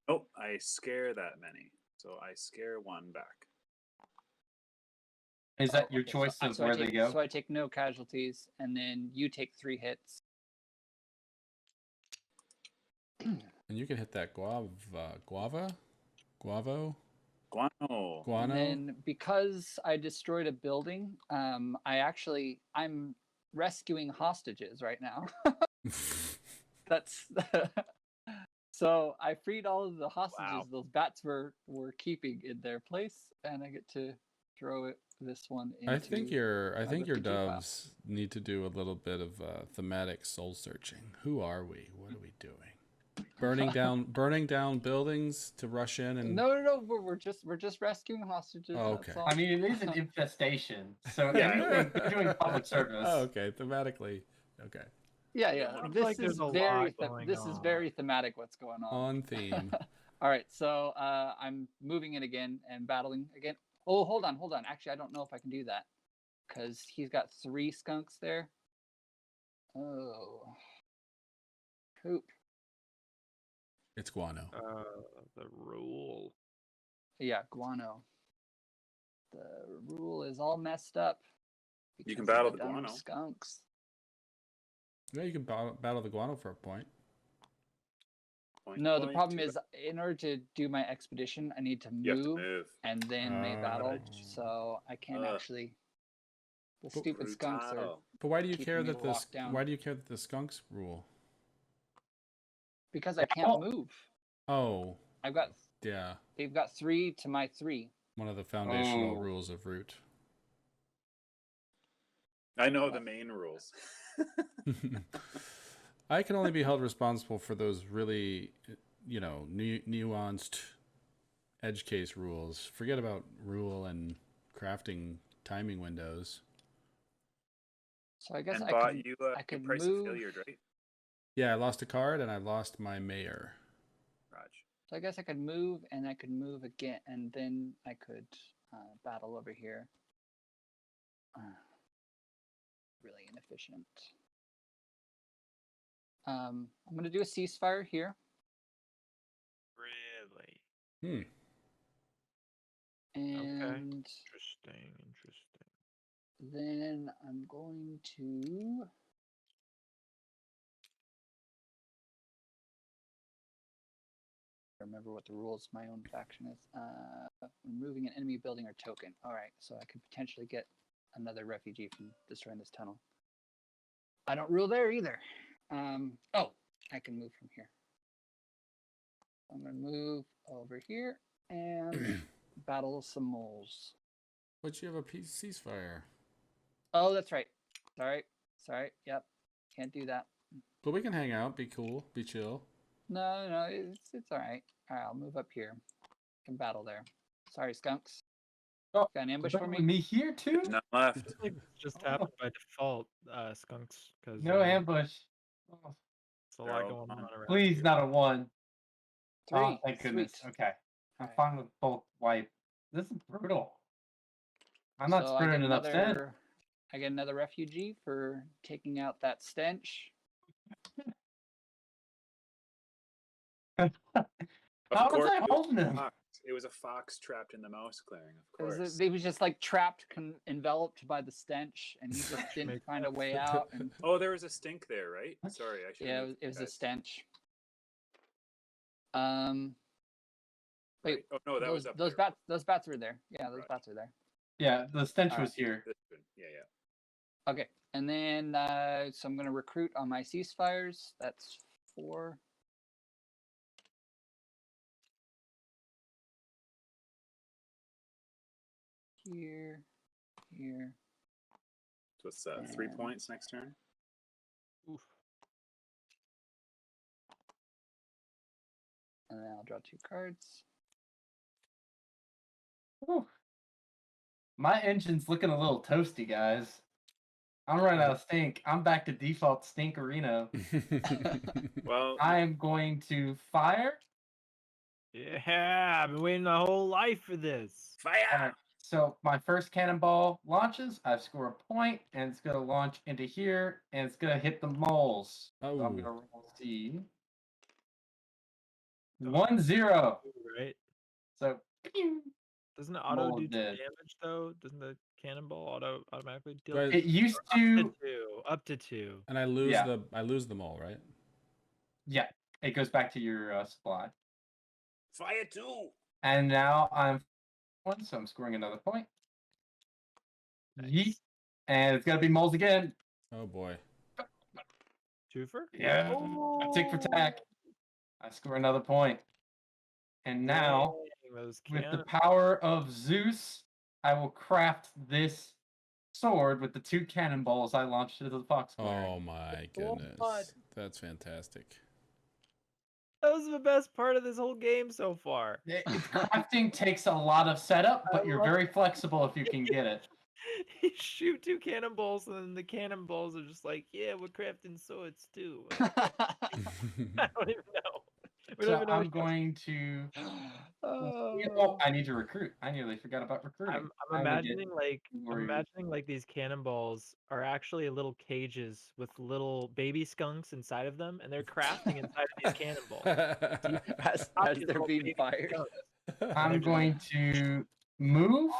S7: Nope, I scare that many. So I scare one back.
S2: Is that your
S6: Okay,
S2: choice of where they go?
S6: So I take no casualties, and then you take 3 hits.
S1: And you can hit that guavo.
S7: Guano.
S6: And then because I destroyed a building, I'm rescuing hostages right now. That's so I freed all of the hostages those bats were keeping in their place, and I get to throw this one into
S1: I think your
S6: refugee pile.
S1: doves need to do a little bit of thematic soul searching. Who are we? What are we doing? Burning down buildings to rush in and
S6: No, we're just rescuing hostages.
S1: Oh,
S6: that's
S1: okay.
S6: all.
S2: I mean, it is an infestation, so
S7: Yeah.
S2: you're doing public service.
S1: Oh, okay, thematically. Okay.
S6: Yeah.
S5: looks
S6: This
S5: like
S6: is
S5: there's a
S6: very
S5: lot going
S6: this is
S5: on.
S6: very thematic. What's going on?
S1: On theme.
S6: All right, so I'm moving it again and battling again. Oh, hold on. Actually, I don't know if I can do that because he's got 3 skunks there. Oh, Troupe.
S1: It's guano.
S5: The rule.
S6: Yeah, guano. The rule is all messed up.
S7: You can
S6: because of
S7: battle the
S6: dumb
S7: guano.
S6: skunks.
S1: Yeah, you can battle the guano for a point.
S6: No, the problem is in order to do my expedition, I need to
S7: you have to
S6: move
S7: move.
S6: and then may battle.
S1: Oh.
S6: So I can't
S7: Ugh.
S6: actually. The stupid skunks are.
S7: Brutal.
S1: But why do you care
S6: keeping me
S1: that the
S6: locked down.
S1: why do you care that the skunks rule?
S6: Because I can't move.
S1: Oh,
S6: I've got.
S1: yeah.
S6: They've got 3 to my 3.
S1: One of the foundational
S2: Oh.
S1: rules of Root.
S7: I know the main rules.
S1: I can only be held responsible for those really, nuanced edge case rules. Forget about rule and crafting timing windows.
S6: So I guess
S7: And
S6: I
S7: bought
S6: could.
S7: you
S6: I could
S7: price
S6: move.
S7: of failure, right?
S1: Yeah, I lost a card and I lost my mayor.
S7: Raj.
S6: So I guess I could move and I could move again, and then I could battle over here. Really inefficient. I'm gonna do a ceasefire here.
S5: Really?
S6: And
S5: Interesting.
S6: then I'm going to remember what the rules of my own faction is. Removing an enemy building or token. All right, so I could potentially get another refugee from destroying this tunnel. I don't rule there either. Oh, I can move from here. I'm gonna move over here and battle some moles.
S1: But you have a ceasefire.
S6: Oh, that's right. Sorry. Yep, can't do that.
S1: But we can hang out, be cool, be chill.
S6: No, it's all right. All right, I'll move up here. Can battle there. Sorry, skunks.
S2: Oh,
S6: Got an ambush
S2: But
S6: for me?
S2: me here too?
S7: None left.
S5: It's like just happened by default, skunks, because
S2: No ambush. Oh,
S5: it's a lot
S7: They're
S5: going
S7: all
S5: on
S7: gone.
S5: around
S2: please,
S5: here.
S2: not a 1.
S6: 3.
S2: Oh, thank goodness.
S6: Sweet.
S2: Okay. I'm
S6: Alright.
S2: fine with both wipe. This is brutal. I'm not sprinting enough stench.
S6: I get another refugee for taking out that stench.
S7: Of
S2: How was
S7: course,
S2: I
S7: it was
S2: holding
S7: a
S2: him?
S7: fox. It was a fox trapped in the mouse clearing, of
S6: It
S7: course.
S6: was, they was just like trapped, enveloped by the stench, and he just didn't
S5: Makes
S6: find a
S5: sense.
S6: way out. And
S7: Oh, there was a stink there, right? Sorry, I should.
S6: yeah, it was a stench. Wait,
S7: Oh no, that was up there.
S6: those bats were there. Yeah, those
S7: Right.
S6: bats were there.
S2: Yeah, the stench
S6: Alright.
S2: was here.
S7: This one. Yeah.
S6: Okay, and then so I'm gonna recruit on my ceasefires. That's 4. Here.
S7: So it's 3
S6: And-
S7: points next turn.
S5: Oof.
S6: And then I'll draw 2 cards.
S2: Whew. My engine's looking a little toasty, guys. I'm running out of stink. I'm back to default stink arena.
S7: Well,
S2: I am going to fire
S5: Yeah, I've been waiting my whole life for this.
S7: Fire!
S2: Alright, so my first cannonball launches. I score a point, and it's gonna launch into here, and it's gonna hit the moles. So I'm
S1: Oh.
S2: gonna roll C. 1-0.
S5: Right?
S2: So
S5: Doesn't it auto
S2: Mole
S5: do 2
S2: dead.
S5: damage though? Doesn't the cannonball automatically deal?
S1: Do I-
S2: it used
S5: Up
S2: to.
S5: to 2. Up to 2.
S1: And I lose
S2: Yeah.
S1: the mole, right?
S2: Yeah, it goes back to your supply.
S7: Fire 2!
S2: And now I'm 1, so I'm scoring another point. Yeet.
S5: Nice.
S2: And it's gonna be moles again.
S1: Oh boy.
S5: Twofer?
S2: Yeah. Tick for tack. I score another point. And now,
S5: Dang, those
S2: with the
S5: cannon-
S2: power of Zeus, I will craft this sword with the 2 cannonballs I launched into the fox square.
S1: Oh my
S5: What?
S1: goodness. That's fantastic.
S5: That was the best part of this whole game so far.
S2: Crafting takes a lot of setup, but
S5: I
S2: you're
S5: love
S2: very flexible if you can get it.
S5: You shoot 2 cannonballs, and then the cannonballs are just like, yeah, we're crafting swords too. I don't even know. We don't
S2: So
S5: even know.
S2: I'm going to. Oh, I need to recruit. I nearly forgot about recruiting.
S5: I'm
S2: I will get
S5: imagining like
S2: warriors.
S5: these cannonballs are actually little cages with little baby skunks inside of them, and they're crafting inside of these cannonballs.
S6: as
S5: These
S6: they're
S5: little
S6: being
S5: baby
S6: fired.
S5: skunks.
S2: I'm going to move.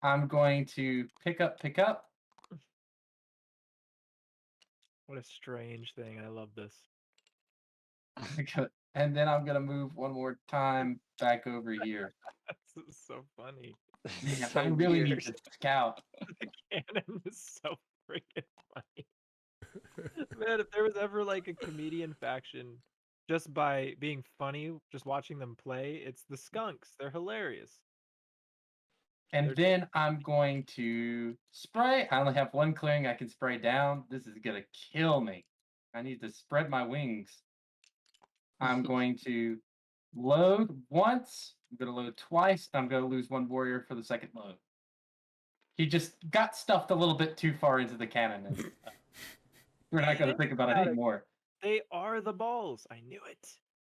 S2: I'm going to pick up.
S5: What a strange thing. I love this.
S2: And then I'm gonna move one more time back over here.
S5: This is so funny.
S2: Yeah,
S6: So
S2: I really
S6: weird.
S2: need to scout.
S5: The cannon is so freaking funny. Man, if there was ever like a comedian faction just by being funny, just watching them play, it's the skunks. They're hilarious.
S2: And then I'm going to spray. I only have 1 clearing I can spray down. This is gonna kill me. I need to spread my wings. I'm going to load once. I'm gonna load twice. I'm gonna lose 1 warrior for the second load. He just got stuffed a little bit too far into the cannon. And, we're not gonna think about it anymore.
S5: They are the balls. I knew it.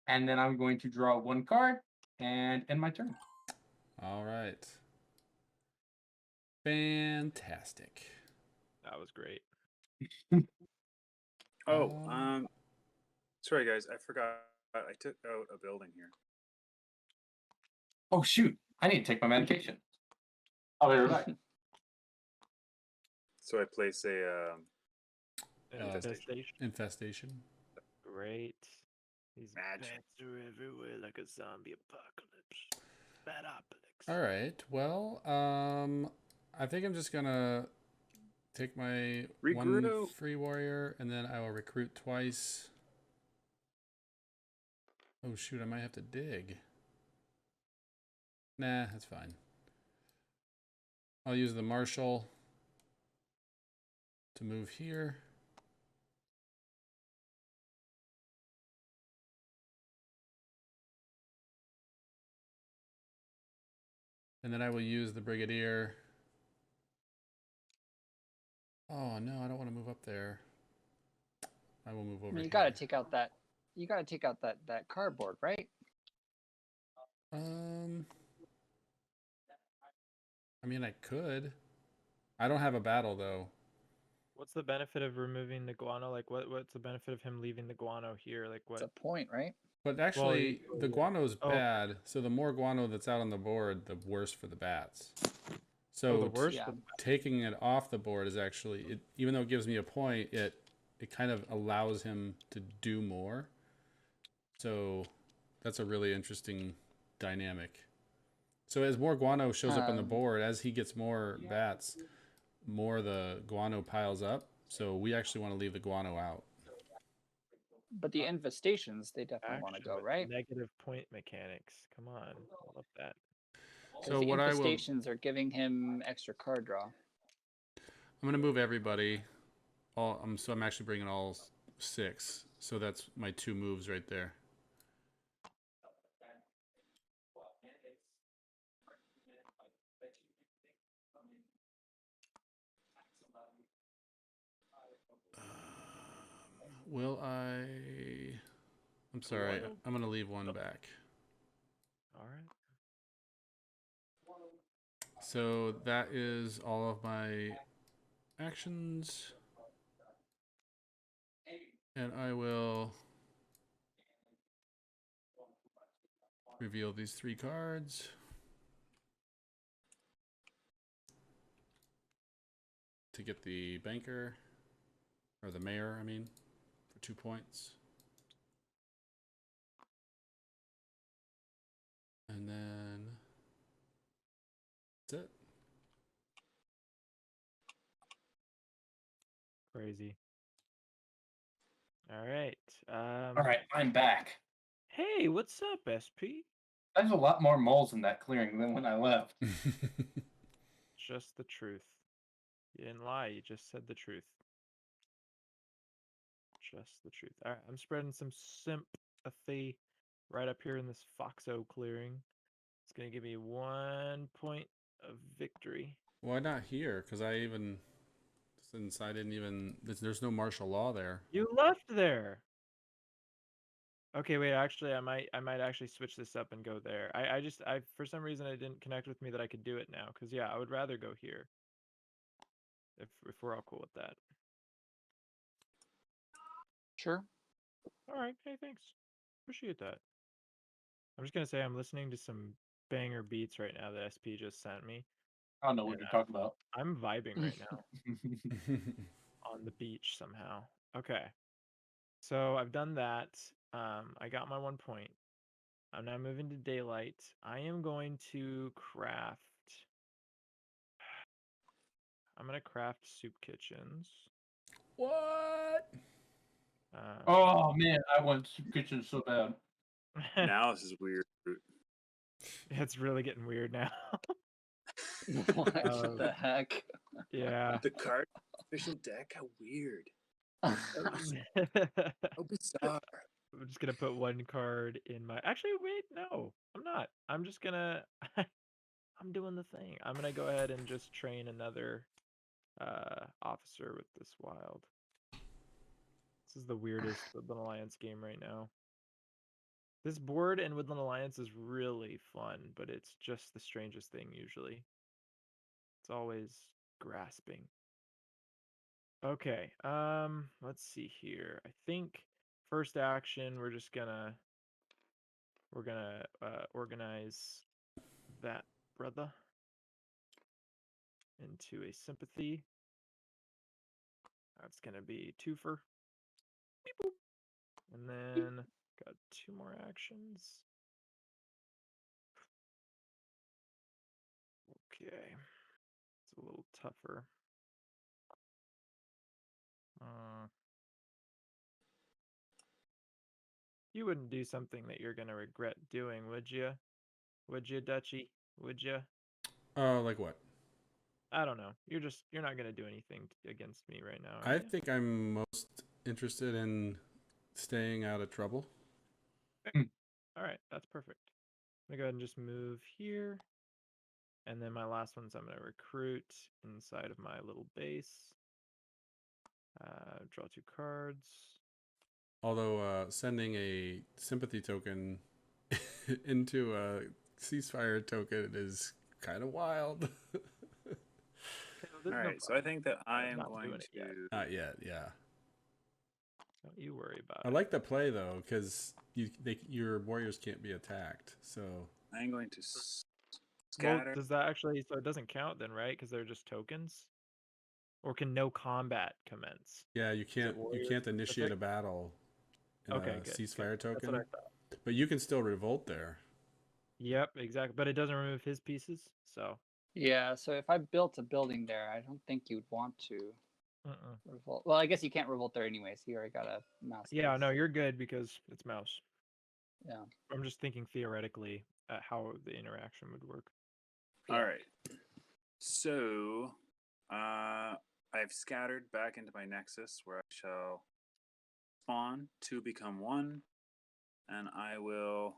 S2: And then I'm going to draw 1 card and end my turn.
S1: All right. Fantastic.
S5: That was great.
S7: Oh, sorry guys, I forgot. I took out a building here.
S2: Oh shoot! I need to take my medication. I'll be right back.
S7: So I place a
S5: Infestation.
S1: Infestation.
S5: Great. These
S7: Magic.
S5: bats are everywhere like a zombie apocalypse. Batopocalypse.
S1: All right. Well, I think I'm just gonna take my 1
S7: Recruit.
S1: free warrior, and then I will recruit twice. Oh shoot! I might have to dig. Nah, that's fine. I'll use the marshal to move here. And then I will use the brigadier. Oh no, I don't want to move up there. I will move over.
S6: You gotta take out that. You gotta take out that cardboard, right?
S1: I mean, I could. I don't have a battle though.
S5: What's the benefit of removing the guano? Like, what's the benefit of him leaving the guano here? Like, what?
S6: It's a point, right?
S1: But actually, the guano's
S5: oh.
S1: bad. So the more guano that's out on the board, the worse for the bats. So
S5: the worst.
S6: Yeah.
S1: taking it off the board is actually, even though it gives me a point, it kind of allows him to do more. So that's a really interesting dynamic. So as more guano shows up on the board, as he gets more bats, more the guano piles up. So we actually want to leave the guano out.
S6: But the infestations, they definitely want to
S5: Action
S6: go,
S5: with
S6: right?
S5: Negative point mechanics. Come on. I love that.
S1: So
S6: the
S1: what I will, I'm
S6: infestations are giving him extra card draw.
S1: going to move everybody. So I'm actually bringing all 6. So that's my 2 moves right there. Will I? I'm sorry. I'm going to leave 1 back.
S5: All right.
S1: So that is all of my actions. And I will reveal these 3 cards. To get the banker, or the mayor, I mean, for 2 points. And then that's it.
S5: Crazy. All right.
S2: All right, I'm back.
S5: Hey, what's up, SP?
S2: There's a lot more moles in that clearing than when I left.
S5: Just the truth. You didn't lie. You just said the truth. Just the truth. All right, I'm spreading some sympathy right up here in this Foxo clearing. It's gonna give me 1 point of victory.
S1: Why not here? Because since I didn't even, there's no martial law there.
S5: You left there. Okay, wait. Actually, I might actually switch this up and go there. I for some reason it didn't connect with me that I could do it now. Because yeah, I would rather go here. If we're all cool with that.
S6: Sure.
S5: All right. Hey, thanks. Appreciate that. I'm just gonna say I'm listening to some banger beats right now that SP just sent me.
S2: I don't know what you're talking about.
S5: I'm vibing right now on the beach somehow. Okay. So I've done that. I got my 1 point. I'm now moving to daylight. I am going to craft. I'm gonna craft soup kitchens.
S1: What?
S2: Oh man, I want soup kitchen so bad.
S7: Now this is weird.
S5: It's really getting weird now.
S6: What the heck?
S5: Yeah.
S7: The card official deck, how weird. How bizarre.
S5: I'm just gonna put 1 card in my. Actually, wait, no, I'm not. I'm just gonna. I'm doing the thing. I'm gonna go ahead and just train another officer with this wild. This is the weirdest Woodland Alliance game right now. This board in Woodland Alliance is really fun, but it's just the strangest thing usually. It's always grasping. Okay, let's see here. I think first action we're gonna organize that brother into a sympathy. That's gonna be twofer. Beep, boop. And then got 2 more actions. Okay, it's a little tougher. You wouldn't do something that you're gonna regret doing, would you? Would you, Dutchy? Would you?
S1: Oh, like what?
S5: I don't know. You're not gonna do anything against me right now.
S1: I think I'm most interested in staying out of trouble.
S5: All right, that's perfect. I'm gonna go ahead and just move here. And then my last one's I'm gonna recruit inside of my little base. Draw 2 cards.
S1: Although sending a sympathy token into a ceasefire token is kind of wild.
S7: All right, so I think that I am
S5: not
S7: going
S5: doing it yet.
S7: to.
S1: Not yet, yeah.
S5: Don't you worry about
S1: I
S5: it.
S1: like the play though, because your warriors can't be attacked. So
S7: I'm going to
S5: Well,
S7: scatter.
S5: does that actually, so it doesn't count then, right? Because they're just tokens? Or can no combat commence?
S1: yeah, you can't
S5: warrior
S1: initiate
S5: specific?
S1: a battle in
S5: Okay,
S1: a
S5: good.
S1: ceasefire
S5: That's
S1: token,
S5: what I thought.
S1: but you can still revolt there.
S5: Yep, exactly. But it doesn't remove his pieces, so.
S6: Yeah, so if I built a building there, I don't think you'd want to revolt. Well, I guess you can't revolt there anyways. You already got a mouse.
S5: Yeah,
S6: base.
S5: no, you're good because it's mouse.
S6: Yeah.
S5: I'm just thinking theoretically at how the interaction would work.
S7: All right. So, I've scattered back into my nexus where I shall spawn 2 become 1, and I will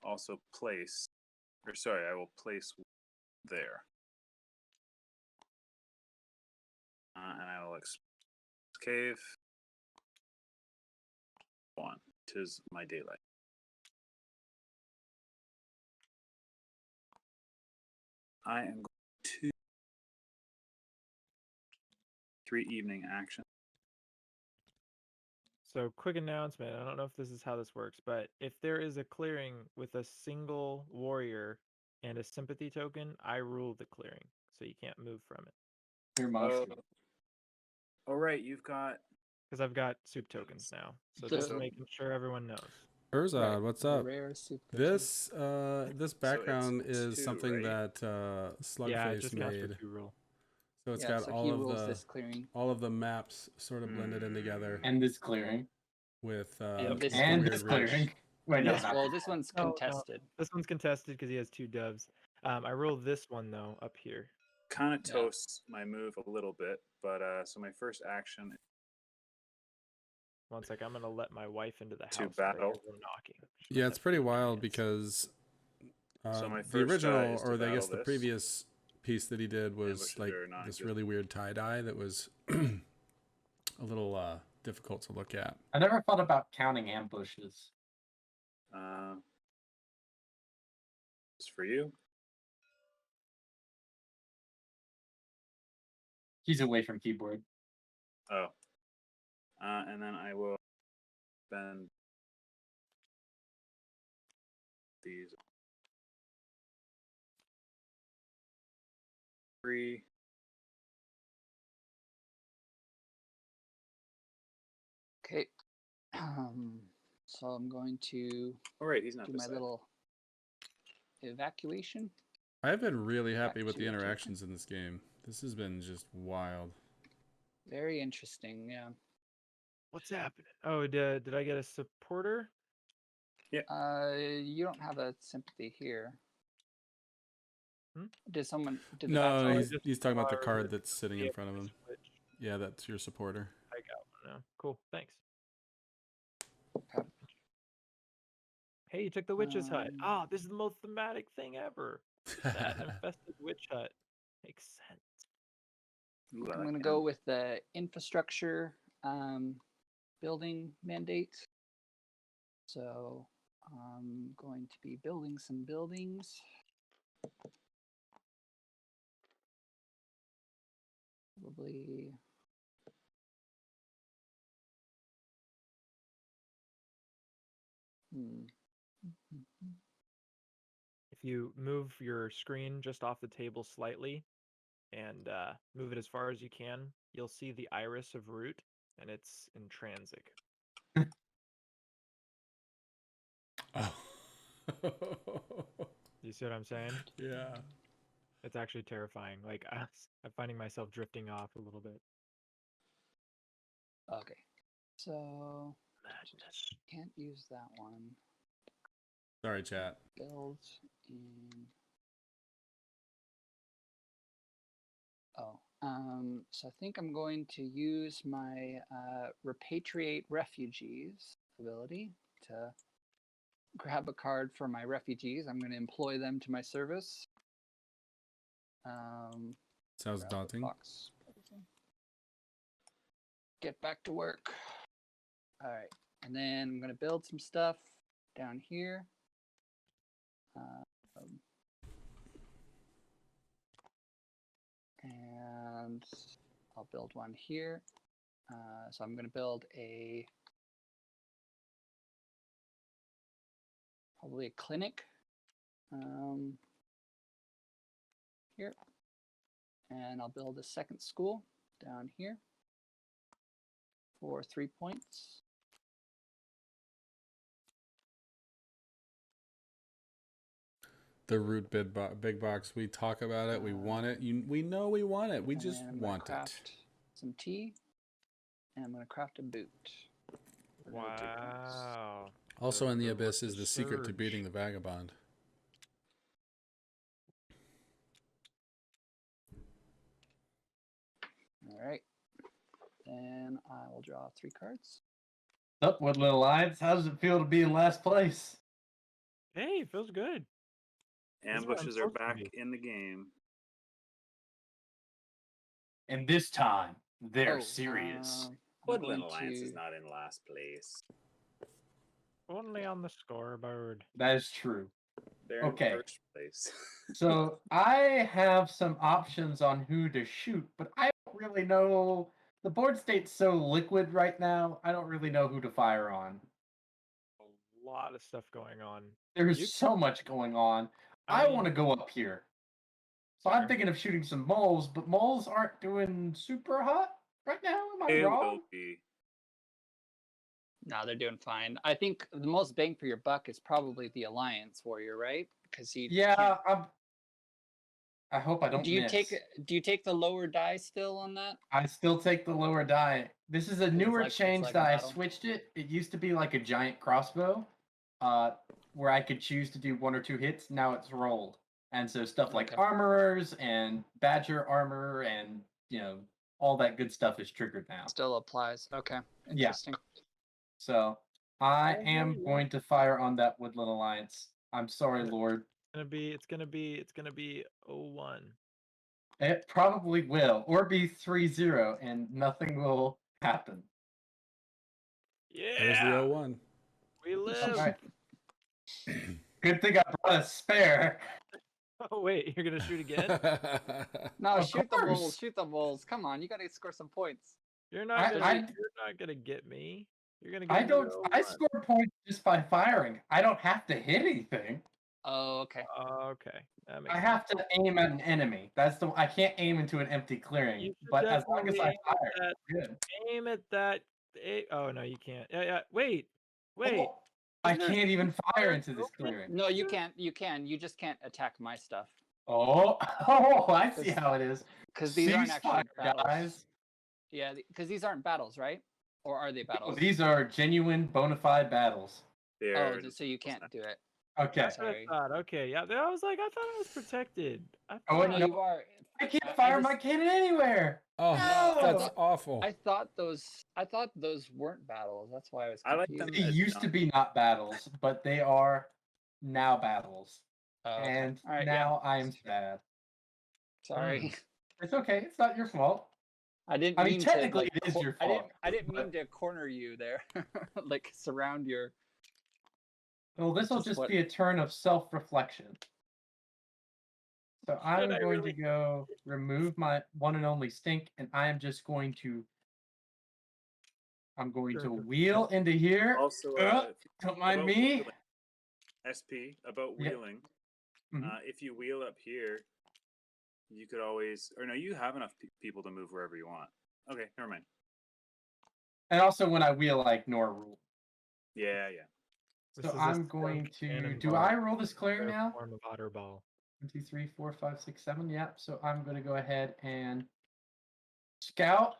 S7: also place, I will place there. And I will cave 1. 'Tis my daylight. I am going to 3 evening action.
S5: So, quick announcement. I don't know if this is how this works, but if there is a clearing with a single warrior and a sympathy token, I rule the clearing, so you can't move from it.
S2: Your
S7: Oh,
S2: monster.
S7: all right, you've got.
S5: Because I've got soup tokens now. So
S6: So-
S5: just making sure everyone knows.
S1: Urza,
S6: Right,
S1: what's
S6: a
S1: up?
S6: Rare soup
S1: This background
S7: it's
S1: is
S7: 2,
S1: something
S7: right?
S1: that
S5: Yeah, it
S1: Slugface
S5: just counts for
S1: made.
S5: 2 rule.
S1: So it's
S6: yeah,
S1: got
S6: so
S1: all
S6: he
S1: of
S6: rules
S1: the
S6: this clearing.
S1: maps sort of blended in together
S2: And this clearing.
S1: with
S6: And this
S1: with the
S2: And
S1: weird
S2: this
S1: ridge.
S2: clearing. Wait, no,
S6: Yes,
S2: not
S6: well,
S2: this
S6: this
S2: one.
S6: one's
S5: No, no.
S6: contested.
S5: This one's contested because he has 2 doves. I rule this one, though, up here.
S7: Kind of
S6: Yeah.
S7: toasts my move a little bit, but so my first action
S5: 1 sec, I'm going to let my wife into the house.
S7: To
S5: 'cause I hear
S7: battle.
S5: them knocking. She
S1: Yeah,
S5: must
S1: it's
S5: have
S1: pretty
S5: food
S1: wild
S5: demands.
S1: because
S7: So my
S1: the
S7: first,
S1: original,
S7: is to
S1: or I guess
S7: battle
S1: the
S7: this.
S1: previous piece that he did was
S7: Ambushes
S1: like
S7: are not
S1: this
S7: good.
S1: really weird tie-dye that was a little difficult to look at.
S2: I never thought about counting ambushes.
S7: It's for you.
S2: He's away from keyboard.
S7: Oh. And then I will spend these 3.
S6: Okay. So I'm going to
S7: Oh, right, he's not
S6: do
S7: this
S6: my
S7: side.
S6: little evacuation.
S1: I've been really happy
S6: Back
S1: with
S6: to
S1: the
S6: your token.
S1: interactions in this game. This has been just wild.
S6: Very interesting, yeah.
S5: What's happening? Oh, did I get a supporter?
S6: You don't have a sympathy here.
S5: Hmm?
S6: Did someone? Did the
S1: No,
S6: backside-
S5: just
S1: he's talking about the
S5: are
S1: card that's sitting in
S5: Yeah,
S1: front of him.
S5: switch.
S1: Yeah, that's your supporter.
S5: I got one now. Cool, thanks.
S6: Okay.
S5: Hey, you took the witch's hut.
S6: Um,
S5: Ah, this is the most thematic thing ever. That infested witch hut. Makes sense.
S7: Ooh, I
S6: I'm
S7: like
S6: going to
S7: him.
S6: go with the infrastructure building mandate. So I'm going to be building some buildings. Probably.
S5: If you move your screen just off the table slightly and move it as far as you can, you'll see the iris of Root, and it's intrinsic.
S1: Oh.
S5: You see what I'm saying?
S1: Yeah.
S5: It's actually terrifying. Like I'm finding myself drifting off a little bit.
S6: Okay. So can't use that one.
S1: Sorry, chat.
S6: Build in. Oh, so I think I'm going to use my repatriate refugees ability to grab a card for my refugees. I'm going to employ them to my service.
S1: Sounds
S6: grab the
S1: daunting.
S6: box. Get back to work. All right, and then I'm going to build some stuff down here. And I'll build one here. So I'm going to build probably a clinic here. And I'll build a second school down here for 3 points.
S1: The Root big box. We talk about it. We want it. We know we want it. We
S6: And
S1: just
S6: then I'm gonna
S1: want it.
S6: craft some tea, and I'm going to craft a boot. for another 2 points.
S5: Wow.
S1: Also, in the abyss
S5: root
S1: is the secret to
S5: surge.
S1: beating the vagabond.
S6: All right. Then I will draw 3 cards.
S2: Up, what little lions? How does it feel to be in last place?
S5: Hey, it feels good. This is where I'm
S7: Ambushes are
S5: supposed to
S7: back
S5: be.
S7: in the game.
S2: And this time, they're
S6: Oh,
S2: serious.
S6: I'm
S7: Woodland
S6: going
S7: Alliance is
S6: to-
S7: not in last place.
S5: Only on the scoreboard.
S2: That is true.
S7: They're
S2: Okay.
S7: in first place.
S2: So I have some options on who to shoot, but I don't really know. The board state's so liquid right now. I don't really know who to fire on.
S5: A lot of stuff going on.
S2: There's
S5: You-
S2: so much going on. I
S5: mean,
S2: want to go up here. So I'm
S5: fair.
S2: thinking of shooting some moles, but moles aren't doing super hot right now. Am I
S7: It
S2: wrong?
S7: will be.
S6: No, they're doing fine. I think the most bang for your buck is probably the Alliance Warrior, right? Because he
S2: Yeah, I hope I don't
S6: Do you
S2: miss.
S6: take the lower die still on that?
S2: I still take the lower die. This is a newer
S6: it's
S2: change
S6: like a
S2: that I
S6: battle.
S2: switched it. It used to be like a giant crossbow, where I could choose to do 1 or 2 hits. Now it's rolled, and so stuff like
S6: Okay.
S2: armorers and badger armor and all that good stuff is triggered now.
S6: Still applies. Okay.
S2: Yeah.
S6: Interesting.
S2: So I
S5: Oh,
S2: am
S5: yeah.
S2: going to fire on that Woodland Alliance. I'm sorry, Lord.
S5: It's gonna be 0-1.
S2: It probably will, or be 3-0, and nothing will happen.
S5: Yeah.
S1: There's the 0-1.
S5: We
S2: All
S5: live.
S2: right. Good thing I brought a spare.
S5: Oh wait, you're gonna shoot again?
S6: No,
S2: Of
S6: shoot the
S2: course.
S6: moles. Shoot the moles. Come on, you got to score some points.
S5: You're not gonna get me. You're gonna get
S2: I
S5: me
S2: don't.
S5: to
S2: I
S5: 0-1.
S2: score points just by firing. I don't have to hit anything.
S6: Oh, okay.
S5: Okay. That makes
S2: I
S5: sense.
S2: have to aim at an enemy. That's the. I can't aim into an empty clearing.
S5: You should
S2: But as long as I
S5: definitely
S2: fire, good.
S5: aim at that. Oh no, you can't. Yeah. Wait.
S2: Oh, I
S5: Isn't there
S2: can't even fire
S5: fire
S2: into this
S5: open?
S2: clearing.
S6: No, you can't. You can. You just can't attack my stuff
S2: Oh, I see how it is.
S6: because these aren't actually
S2: Ceasefire,
S6: battles.
S2: guys.
S6: Yeah, because these aren't battles, right? Or are they battles?
S2: These are genuine, bona fide battles.
S6: Oh, so you can't do it.
S2: Okay.
S5: That's what I
S6: Sorry.
S5: thought. Okay, yeah. I was like, I thought I was protected.
S2: Oh,
S6: No,
S2: no.
S6: you are.
S2: I can't
S6: I
S2: fire
S6: just-
S2: my cannon anywhere.
S1: Oh,
S2: No!
S1: that's awful.
S6: I thought those weren't battles. That's why I was
S7: I like
S6: confused.
S7: them.
S2: They
S7: as
S2: used to
S7: not-
S2: be not battles, but they are now battles.
S6: Oh, okay.
S2: And
S6: All right,
S2: now
S6: yeah.
S2: I am sad.
S6: Sorry.
S2: It's okay. It's not your fault.
S6: I didn't
S2: I mean,
S6: mean
S2: technically
S6: to, like,
S2: it is your
S6: I didn't
S2: fault,
S6: I didn't
S2: but-
S6: mean to corner you there. Like surround your
S2: Well, this will
S6: Just
S2: just
S6: what-
S2: be a turn of self-reflection. So I'm
S5: I
S2: going
S5: really-
S2: to go remove my one and only stink, and I am just going to. I'm going to wheel into here.
S7: Also,
S2: Don't mind
S7: about
S2: me.
S7: wheeling. SP about
S2: Yep.
S7: wheeling.
S2: Mhm.
S7: If you wheel up here, you could always, or no, you have enough people to move wherever you want. Okay, never mind.
S2: And also, when I wheel, I ignore rule.
S7: Yeah.
S5: This
S2: So
S5: is a
S2: I'm
S5: strong
S2: going to.
S5: cannonball.
S2: Do I roll this clearing
S5: Rare
S2: now?
S5: Form of otter ball.
S2: 1, 2, 3, 4, 5, 6, 7. Yep. So I'm going to go ahead and scout.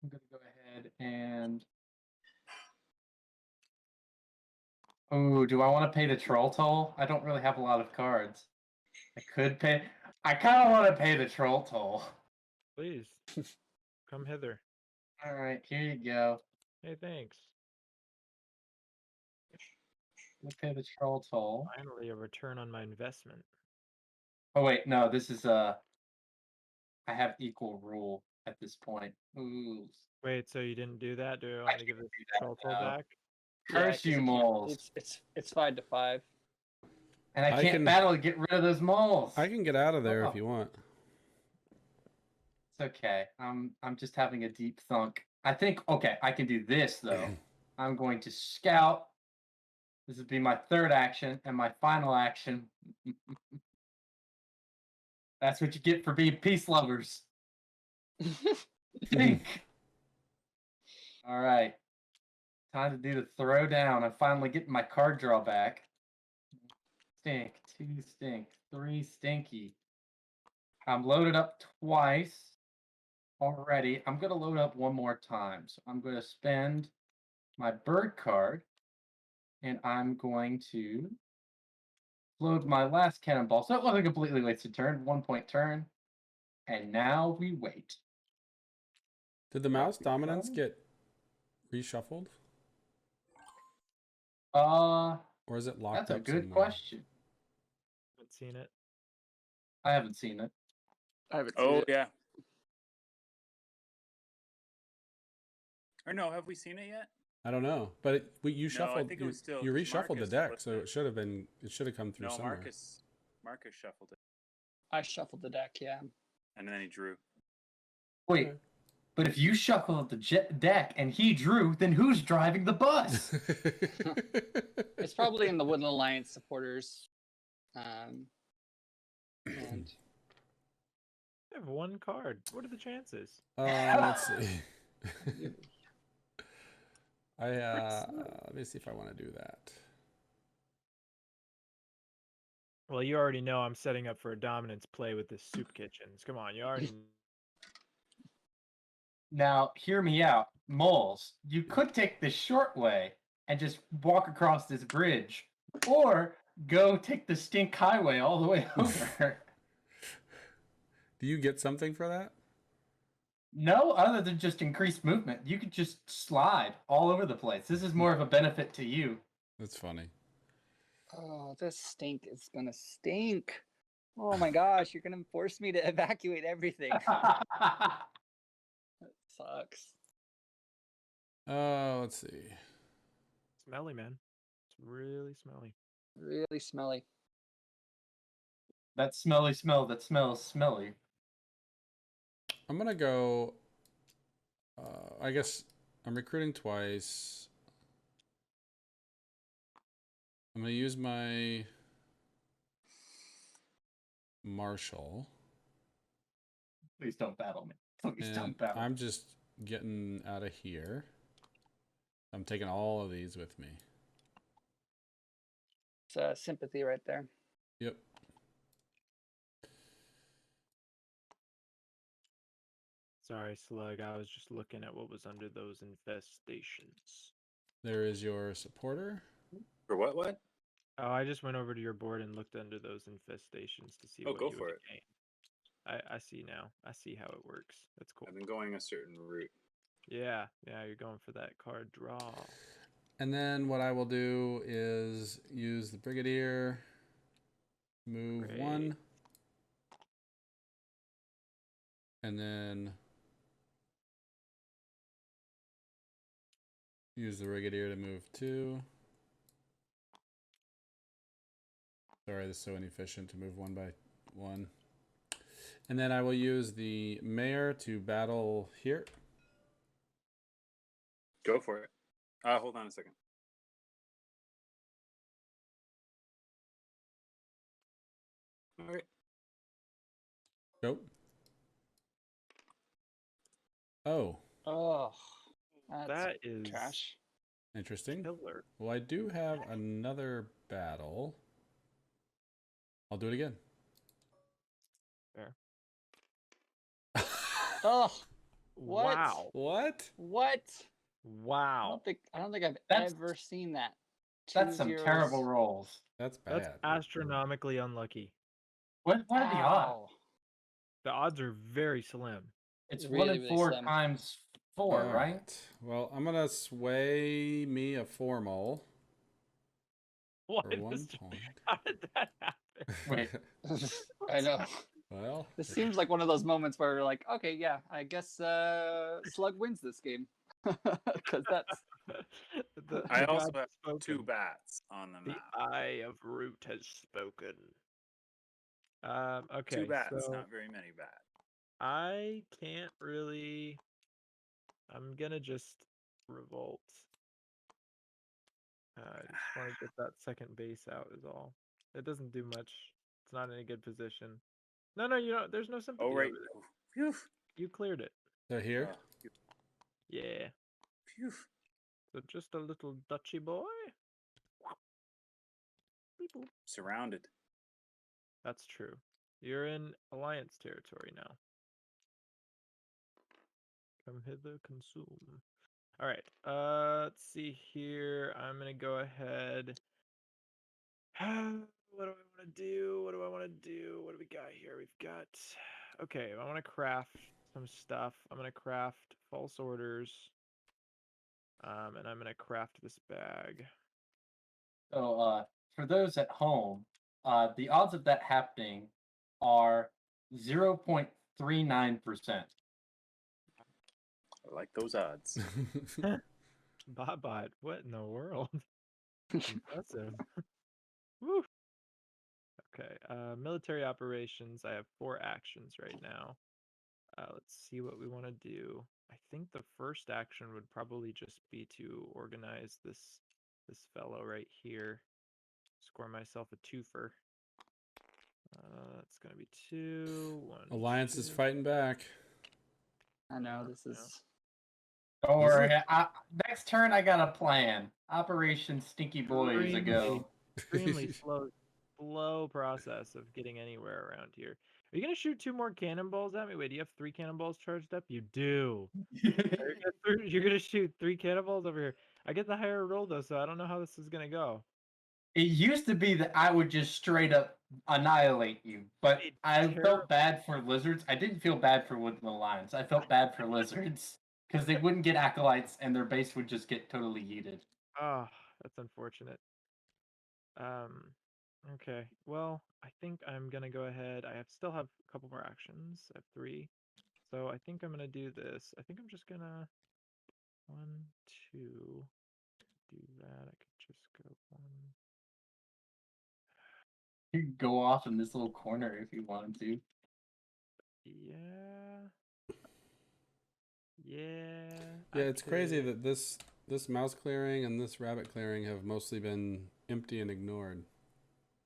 S2: I'm going to go ahead and. Oh, do I want to pay the troll toll? I don't really have a lot of cards. I could pay. I kind of want to pay the troll toll.
S5: Please, come hither.
S2: All right, here you go.
S5: Hey, thanks.
S2: Let's pay the troll toll.
S5: Finally, a return on my investment.
S2: Oh wait, no, this is I have equal rule at this point. Ooh.
S5: Wait, so you didn't do that? Do I
S2: I
S5: want to give
S2: can't
S5: this
S2: do that
S5: troll toll
S2: now.
S5: back?
S2: Curse
S6: 'cause
S2: you,
S6: it can't-
S2: moles.
S6: It's 5 to 5.
S2: And I
S1: I
S2: can't
S1: can-
S2: battle to get rid of those moles.
S1: I can get out of there
S2: Oh.
S1: if you want.
S2: It's okay. I'm just having a deep thunk. I think okay, I can do this though. I'm going to scout. This would be my third action and my final action. That's what you get for being peace lovers. Think. All right. Time to do the throwdown. I'm finally getting my card draw back. Stink, 2 stink, 3 stinky. I'm loaded up twice already. I'm going to load up one more time. So I'm going to spend my bird card and I'm going to load my last cannonball. So it wasn't a completely wasted turn, 1 point turn. And now we wait.
S1: Did the mouse dominance get reshuffled,
S2: Uh,
S1: or is it locked
S2: that's a
S1: up
S2: good
S1: somewhere?
S2: question.
S5: Haven't seen it.
S2: I haven't seen it.
S6: I haven't seen
S7: Oh
S6: it.
S7: yeah. Or no, have we seen it yet?
S1: I don't know, but you
S7: I
S1: shuffled.
S7: think it was still
S1: You
S7: 'cause
S1: reshuffled the
S7: Marcus
S1: deck,
S7: flipped
S1: so
S7: it.
S1: it should have been. It should have come through
S7: No,
S1: somewhere.
S7: Marcus shuffled it,
S6: I shuffled the deck, yeah.
S7: and then he drew.
S2: Wait,
S1: Okay.
S2: but if you shuffled the deck and he drew, then who's driving the bus?
S6: It's probably in the Woodland Alliance supporters. And
S5: I have one card. What are the chances?
S1: Let's see. Let me see if I want to do that.
S5: Well, you already know I'm setting up for a dominance play with this soup kitchens. Come on, you already.
S2: Now, hear me out. Moles, you could take the short way and just walk across this bridge, or go take the stink highway all the way over.
S1: Do you get something for that?
S2: No, other than just increased movement. You could just slide all over the place. This is more of a benefit to you.
S1: That's funny.
S6: oh, this stink is gonna stink. Oh my gosh, you're gonna force me to evacuate everything. That sucks.
S1: Let's see.
S5: Smelly, man. It's really smelly.
S6: Really smelly.
S2: That smelly smell that smells smelly.
S1: I'm gonna go. I guess I'm recruiting twice. I'm gonna use my marshal.
S2: Please don't battle me. Please
S1: And
S2: don't battle me.
S1: I'm just getting out of here. I'm taking all of these with me.
S6: It's sympathy right there.
S1: Yep.
S5: Sorry, Slug. I was just looking at what was under those infestations.
S1: There is your supporter.
S7: For what? What?
S5: Oh, I just went over to your board and looked under those infestations to see
S7: Oh,
S5: what
S7: go
S5: you
S7: for
S5: would
S7: it.
S5: gain. I see now. I see how it works. That's cool.
S7: I've been going a certain route.
S5: Yeah, you're going for that card draw.
S1: And then what I will do is use the Brigadier. Move
S5: Great.
S1: 1. And then use the Brigadier to move 2. Sorry, this is so inefficient to move 1 by 1. And then I will use the Mayor to battle here.
S7: Go for it. Hold on a second. All right.
S1: Go. Oh,
S6: Oh, that's
S5: That is
S6: trash.
S1: interesting.
S5: killer.
S1: Well, I do have another battle. I'll do it again.
S5: Fair.
S6: Oh, what?
S5: Wow.
S1: What?
S6: What? I
S5: Wow.
S6: don't think I've
S2: That's-
S6: ever seen that.
S2: That's some
S6: 2
S2: terrible
S6: zeros.
S2: rolls.
S1: That's bad.
S5: That's astronomically unlucky.
S2: What are the odds?
S6: Ow.
S5: The odds are very slim.
S2: It's
S6: Really,
S2: 1 in
S6: really
S2: 4
S6: slim.
S2: times 4,
S1: All
S2: right?
S1: Well, I'm gonna sway me a 4 mole
S5: What
S1: for 1
S5: is-
S1: point.
S5: How did that happen?
S2: Wait.
S6: I know.
S1: Well,
S6: This seems like one of those moments where we're like, okay, yeah, I guess Slug wins this game. Because that's
S7: I
S5: the
S7: also
S5: god
S7: have
S5: spoken.
S7: 2 bats on the
S5: The
S7: map.
S5: eye of Root has spoken. Okay.
S7: 2 bats,
S5: so
S7: not very many bats.
S5: I can't really. I'm gonna just revolt. I just want to get that second base out is all. It doesn't do much. It's not in a good position. No, you know, there's no sympathy
S7: Oh, right.
S5: over there.
S7: Phew.
S5: You cleared it.
S1: they're here.
S7: Oh,
S5: Yeah.
S7: phew.
S5: So just a little Dutchy boy. Beep boop.
S7: Surrounded.
S5: That's true. You're in alliance territory now. Come hither, consume. All right. Let's see here. I'm gonna go ahead. What do I want to do? What do I want to do? What do we got here? We've got. Okay, I want to craft some stuff. I'm gonna craft false orders. And I'm gonna craft this bag.
S2: So, for those at home, the odds of that happening are 0.39%.
S7: I like those odds.
S5: Bot, what in the world? Impressive. Woo. Okay, military operations. I have 4 actions right now. Let's see what we want to do. I think the first action would probably just be to organize this fellow right here. Score myself a twofer. That's gonna be 2, 1.
S1: Alliance is
S5: 2.
S1: fighting back.
S4: I know this is.
S2: Don't worry. Next turn, I got a plan. Operation Stinky Boys a
S5: Extremely-
S2: go.
S5: Extremely slow process of getting anywhere around here. Are you gonna shoot 2 more cannonballs at me? Wait, do you have 3 cannonballs charged up? You do. You're gonna shoot 3 cannonballs over here. I get the higher roll though, so I don't know how this is gonna go.
S2: It used to be that I would just straight up annihilate you, but
S5: It's
S2: I
S5: terrible.
S2: felt bad for lizards. I didn't feel bad for Woodland Alliance. I felt bad for lizards because they wouldn't get acolytes and their base would just get totally yeeted.
S5: Oh, that's unfortunate. Okay. Well, I think I'm gonna go ahead. Still have a couple more actions. I have 3. So I think I'm gonna do this. I think I'm just gonna 1, 2 do that. I could just go 1.
S2: You could go off in this little corner if you wanted to.
S5: Yeah.
S1: Yeah, it's crazy that this mouse clearing and this rabbit clearing have mostly been empty and ignored.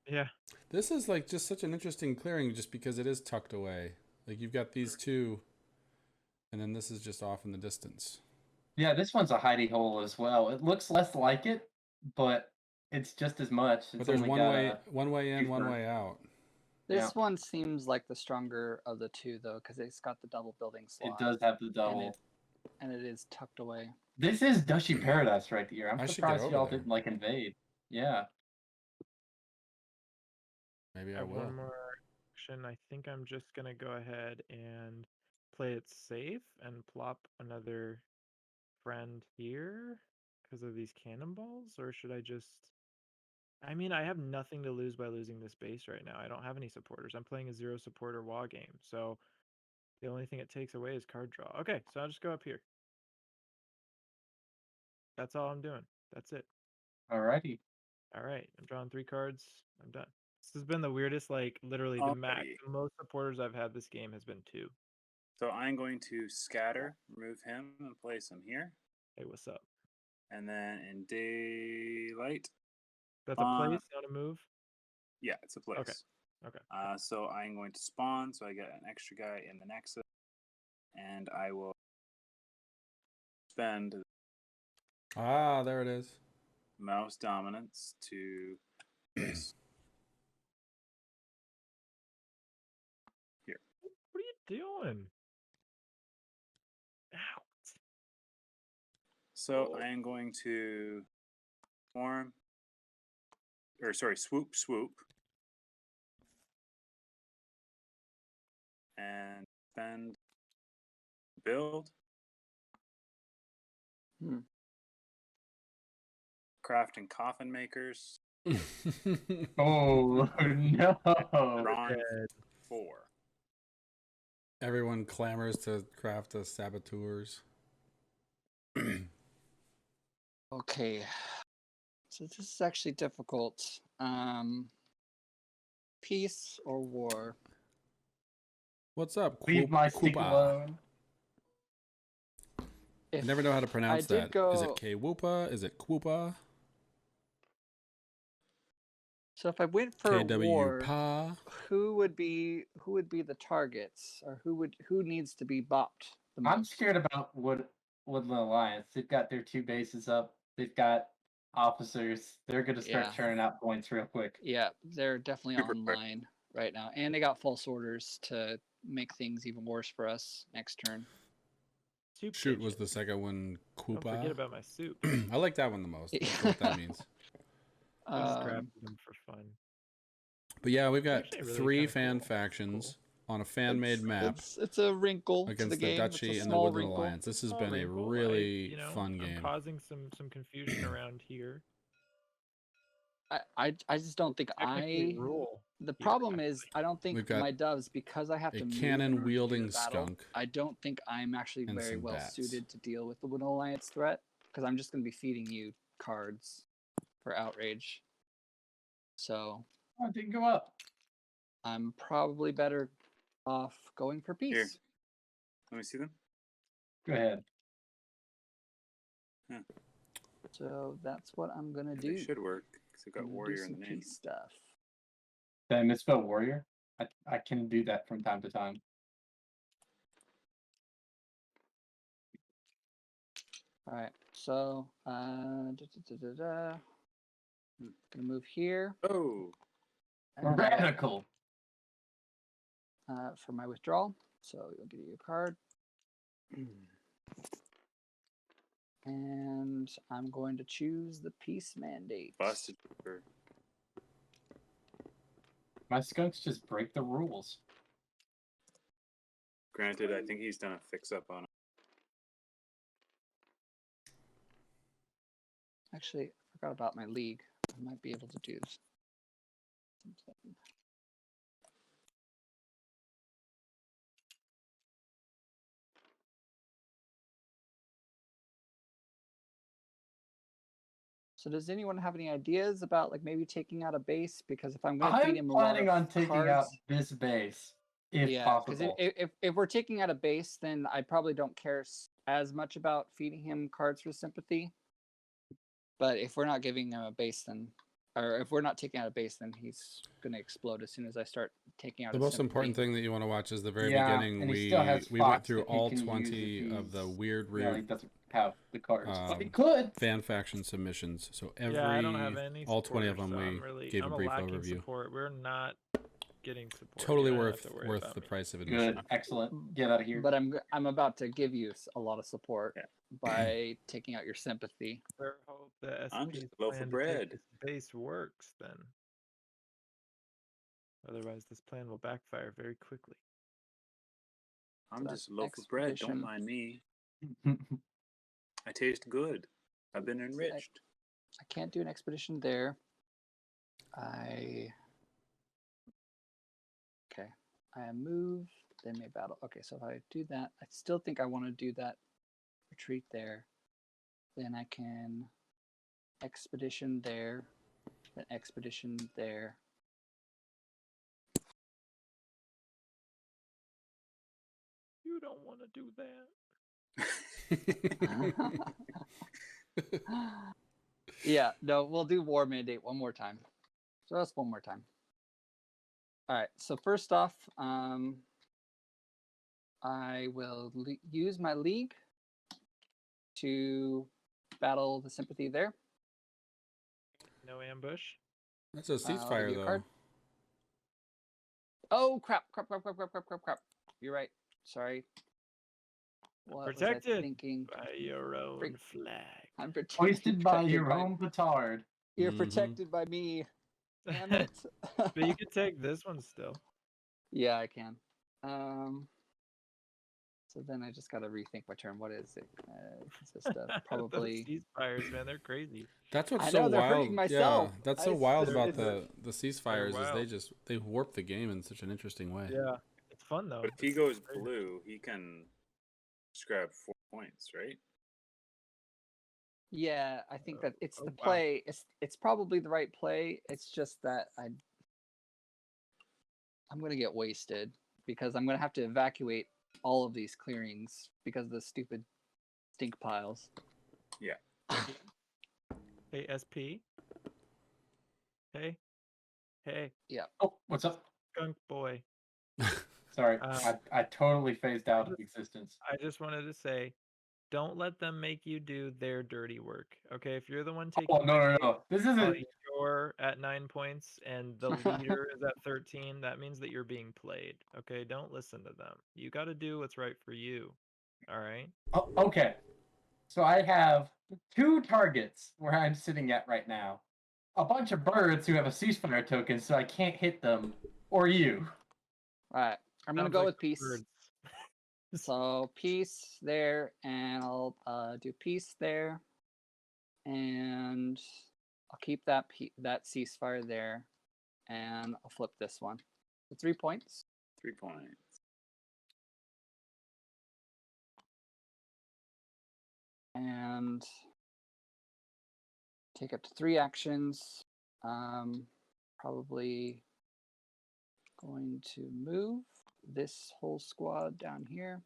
S5: Yeah.
S1: This is like just such an interesting clearing just because it is tucked away. Like you've got these 2 and then this is just off in the distance.
S2: Yeah, this one's a hidey hole as well. It looks less like it, but it's just as much.
S1: But there's one way in, one
S2: deeper.
S1: way out.
S4: This one seems like the stronger of the 2, though, because it's got the double building slot.
S2: It does have the double.
S4: And it is tucked away.
S2: This is Dushy Paradise right here. I'm
S1: I should
S2: surprised
S1: go
S2: y'all
S1: over there.
S2: didn't like invade. Yeah.
S1: Maybe
S5: I
S1: I
S5: have
S1: will.
S5: one more action. I think I'm just gonna go ahead and play it safe and plop another friend here because of these cannonballs, or should I just? I mean, I have nothing to lose by losing this base right now. I don't have any supporters. I'm playing a 0 supporter WoW game, so the only thing it takes away is card draw. Okay, so I'll just go up here. That's all I'm doing. That's it.
S2: Alrighty.
S5: All right, I'm drawing 3 cards. I'm done. This has been the weirdest, like literally the
S7: Alrighty.
S5: most supporters I've had this game has been 2.
S7: So I'm going to scatter, remove him, and place him here.
S5: Hey, what's up?
S7: And then in daylight,
S5: That's a place, not a move.
S7: yeah, it's a place.
S5: Okay.
S7: So I'm going to spawn, so I get an extra guy in the Nexus, and I will spend
S1: Ah, there it is.
S7: mouse dominance to place.
S5: What are you doing? Ow.
S7: So I am going to swoop, and spend build. Crafting coffin makers.
S2: Oh no!
S7: Drawing 4.
S1: Everyone clamors to craft the saboteurs.
S4: Okay. So this is actually difficult. Peace or war?
S1: What's up?
S2: Leave my stick
S1: Koopa?
S2: alone.
S1: I never know how to pronounce
S4: did
S1: that.
S4: go-
S1: Is it Kwoopa? Is it Kwoopa?
S4: So if I went for war,
S1: KW-Pa?
S4: who would be the targets, or who needs to be bopped the
S2: I'm
S4: most?
S2: scared about Woodland Alliance. They've got their 2 bases up. They've got officers. They're gonna start
S4: Yeah.
S2: churning out points real quick.
S4: Yeah, they're definitely
S7: Super quick.
S4: online right now, and they got false orders to make things even worse for us next turn.
S5: Soup
S1: Shoot was
S5: kitchen.
S1: the second one.
S5: Don't forget
S1: Koopa.
S5: about my soup.
S1: I like that one the most. That's what that means.
S5: I just
S4: Um,
S5: crafted them for fun.
S1: But yeah, we've got
S5: Actually really
S1: 3
S5: kinda
S1: fan
S5: cool.
S1: factions on a fan-made map
S4: It's a wrinkle to
S1: against
S4: the
S1: the
S4: game. It's
S1: Duchy
S4: a
S1: and the
S4: small
S1: Woodland
S4: wrinkle.
S1: Alliance. This has
S5: Small
S1: been a
S5: wrinkle.
S1: really
S5: I'm
S1: fun game.
S5: causing some confusion around here.
S4: I just don't think
S5: Technically rule.
S4: The
S5: here,
S4: problem is
S5: actually.
S4: I don't think
S1: We've got
S4: my doves, because I have
S1: a
S4: to move in
S1: cannon
S4: order to do the
S1: wielding
S4: battle,
S1: skunk
S4: I don't think I'm actually
S1: and
S4: very
S1: some
S4: well
S1: bats.
S4: suited to deal with the Woodland Alliance threat.
S6: because I'm just going to be feeding you cards for outrage. So
S2: Oh, it didn't go up.
S6: I'm probably better off going for peace.
S7: Here. Let me see them.
S2: Go ahead.
S6: So that's what I'm gonna do.
S7: They should work because they've got
S6: I'm gonna do
S7: warrior in
S6: some
S7: the name.
S6: peace stuff.
S2: Did I misspell warrior? I can do that from time to time.
S6: All right. So gonna move here.
S7: Oh,
S6: and,
S2: Radical.
S6: for my withdrawal. So you'll give you a card. And I'm going to choose the peace mandate.
S7: busted. For...
S2: My skunks just break the rules.
S7: Granted, I think he's done a fix-up on it.
S6: Actually, I forgot about my league. I might be able to do something. So does anyone have any ideas about like maybe taking out a base? Because if I'm going to feed him
S2: I'm
S6: a lot
S2: planning
S6: of
S2: on taking
S6: cards,
S2: out this base if
S6: because
S2: possible.
S6: if we're taking out a base, then I probably don't care as much about feeding him cards for sympathy. But if we're not giving him a base, then, or if we're not taking out a base, then he's going to explode as soon as I start taking out.
S1: The most important thing that you want to watch is the very
S2: Yeah,
S1: beginning.
S2: and he still has
S1: We went
S2: spots
S1: through
S2: that he
S1: all
S2: can use
S1: 20
S2: if
S1: of the
S2: he's-
S1: weird
S2: Yeah, he
S1: root
S2: doesn't have the cards. But he
S1: Um,
S2: could.
S1: fan faction submissions. So
S5: Yeah, I don't have any
S1: all 20 of
S5: supporters,
S1: them,
S5: so
S1: we
S5: I'm really,
S1: gave
S5: I'm
S1: a brief
S5: lacking
S1: overview.
S5: Support. We're not getting support.
S1: Totally
S5: You don't have
S1: worth
S5: to worry
S1: worth
S5: about
S1: the
S5: me.
S1: price of admission.
S2: Good. Excellent. Get out of here.
S6: But I'm about to give you a lot of support
S7: Yeah.
S6: by taking out your sympathy.
S5: I hope the
S7: I'm
S5: SP's
S7: just a loaf of
S5: plan to
S7: bread.
S5: take this base works then. Otherwise, this plan will backfire very quickly.
S7: I'm
S6: that's
S7: just a loaf of bread. Don't
S6: expedition.
S7: mind me. I taste good. I've been enriched.
S6: I can't do an expedition there. Okay. I move, then may battle. Okay, so if I do that, I still think I want to do that retreat there. Then I can expedition there, then expedition there.
S5: You don't want to do that.
S6: Yeah, no, we'll do war mandate one more time. So that's one more time. All right, so first off, I will use my league to battle the sympathy there.
S5: No ambush.
S1: That's a
S6: I'll give
S1: ceasefire,
S6: you a
S1: though.
S6: card. Oh, crap. You're right. Sorry. What was I
S5: Protected
S6: thinking?
S5: by your own
S6: Freak.
S5: flag.
S6: I'm protected
S2: Hoisted by your own petard.
S6: You're
S1: Mhm.
S6: protected by me. Damn it.
S5: But you could take this one still.
S6: Yeah, I can. So then I just got to rethink my turn. What is it? Consist of probably.
S5: Those ceasefires, man, they're crazy.
S1: That's what's
S6: I
S1: so
S6: know, they're
S1: wild.
S6: hurting myself.
S1: Yeah, that's
S6: I
S1: so wild
S6: swear
S1: about
S6: to
S1: the ceasefires
S5: wild.
S1: is they warp the game in such an interesting way.
S5: Yeah, it's fun though.
S7: But if he
S5: It's
S7: goes
S5: great.
S7: blue, he can scrap 4 points, right?
S6: Yeah, I think that it's
S5: oh,
S6: the
S5: wow.
S6: play. It's probably the right play. It's just that I'm gonna get wasted because I'm gonna have to evacuate all of these clearings because of the stupid stink piles.
S7: Yeah.
S5: Hey, SP. Hey.
S2: Oh, what's up?
S5: Skunk boy.
S2: Sorry,
S5: Uh,
S2: I totally phased out of existence.
S5: I just wanted to say, don't let them make you do their dirty work. Okay, if you're the one taking
S2: Oh, no. This
S5: while
S2: isn't.
S5: you're at 9 points and the leader is at 13, that means that you're being played. Okay, don't listen to them. You got to do what's right for you. All right.
S2: Oh, okay. So I have 2 targets where I'm sitting at right now. A bunch of birds who have a ceasefire token, so I can't hit them. Or you.
S6: All right, I'm gonna
S5: Sounds
S6: go
S5: like
S6: with
S5: the
S6: peace.
S5: birds.
S6: So peace there, and I'll do peace there, and I'll keep that ceasefire there, and I'll flip this one. So 3 points.
S7: 3 points.
S6: And
S4: take up to 3 actions. Probably going to move this whole squad down here.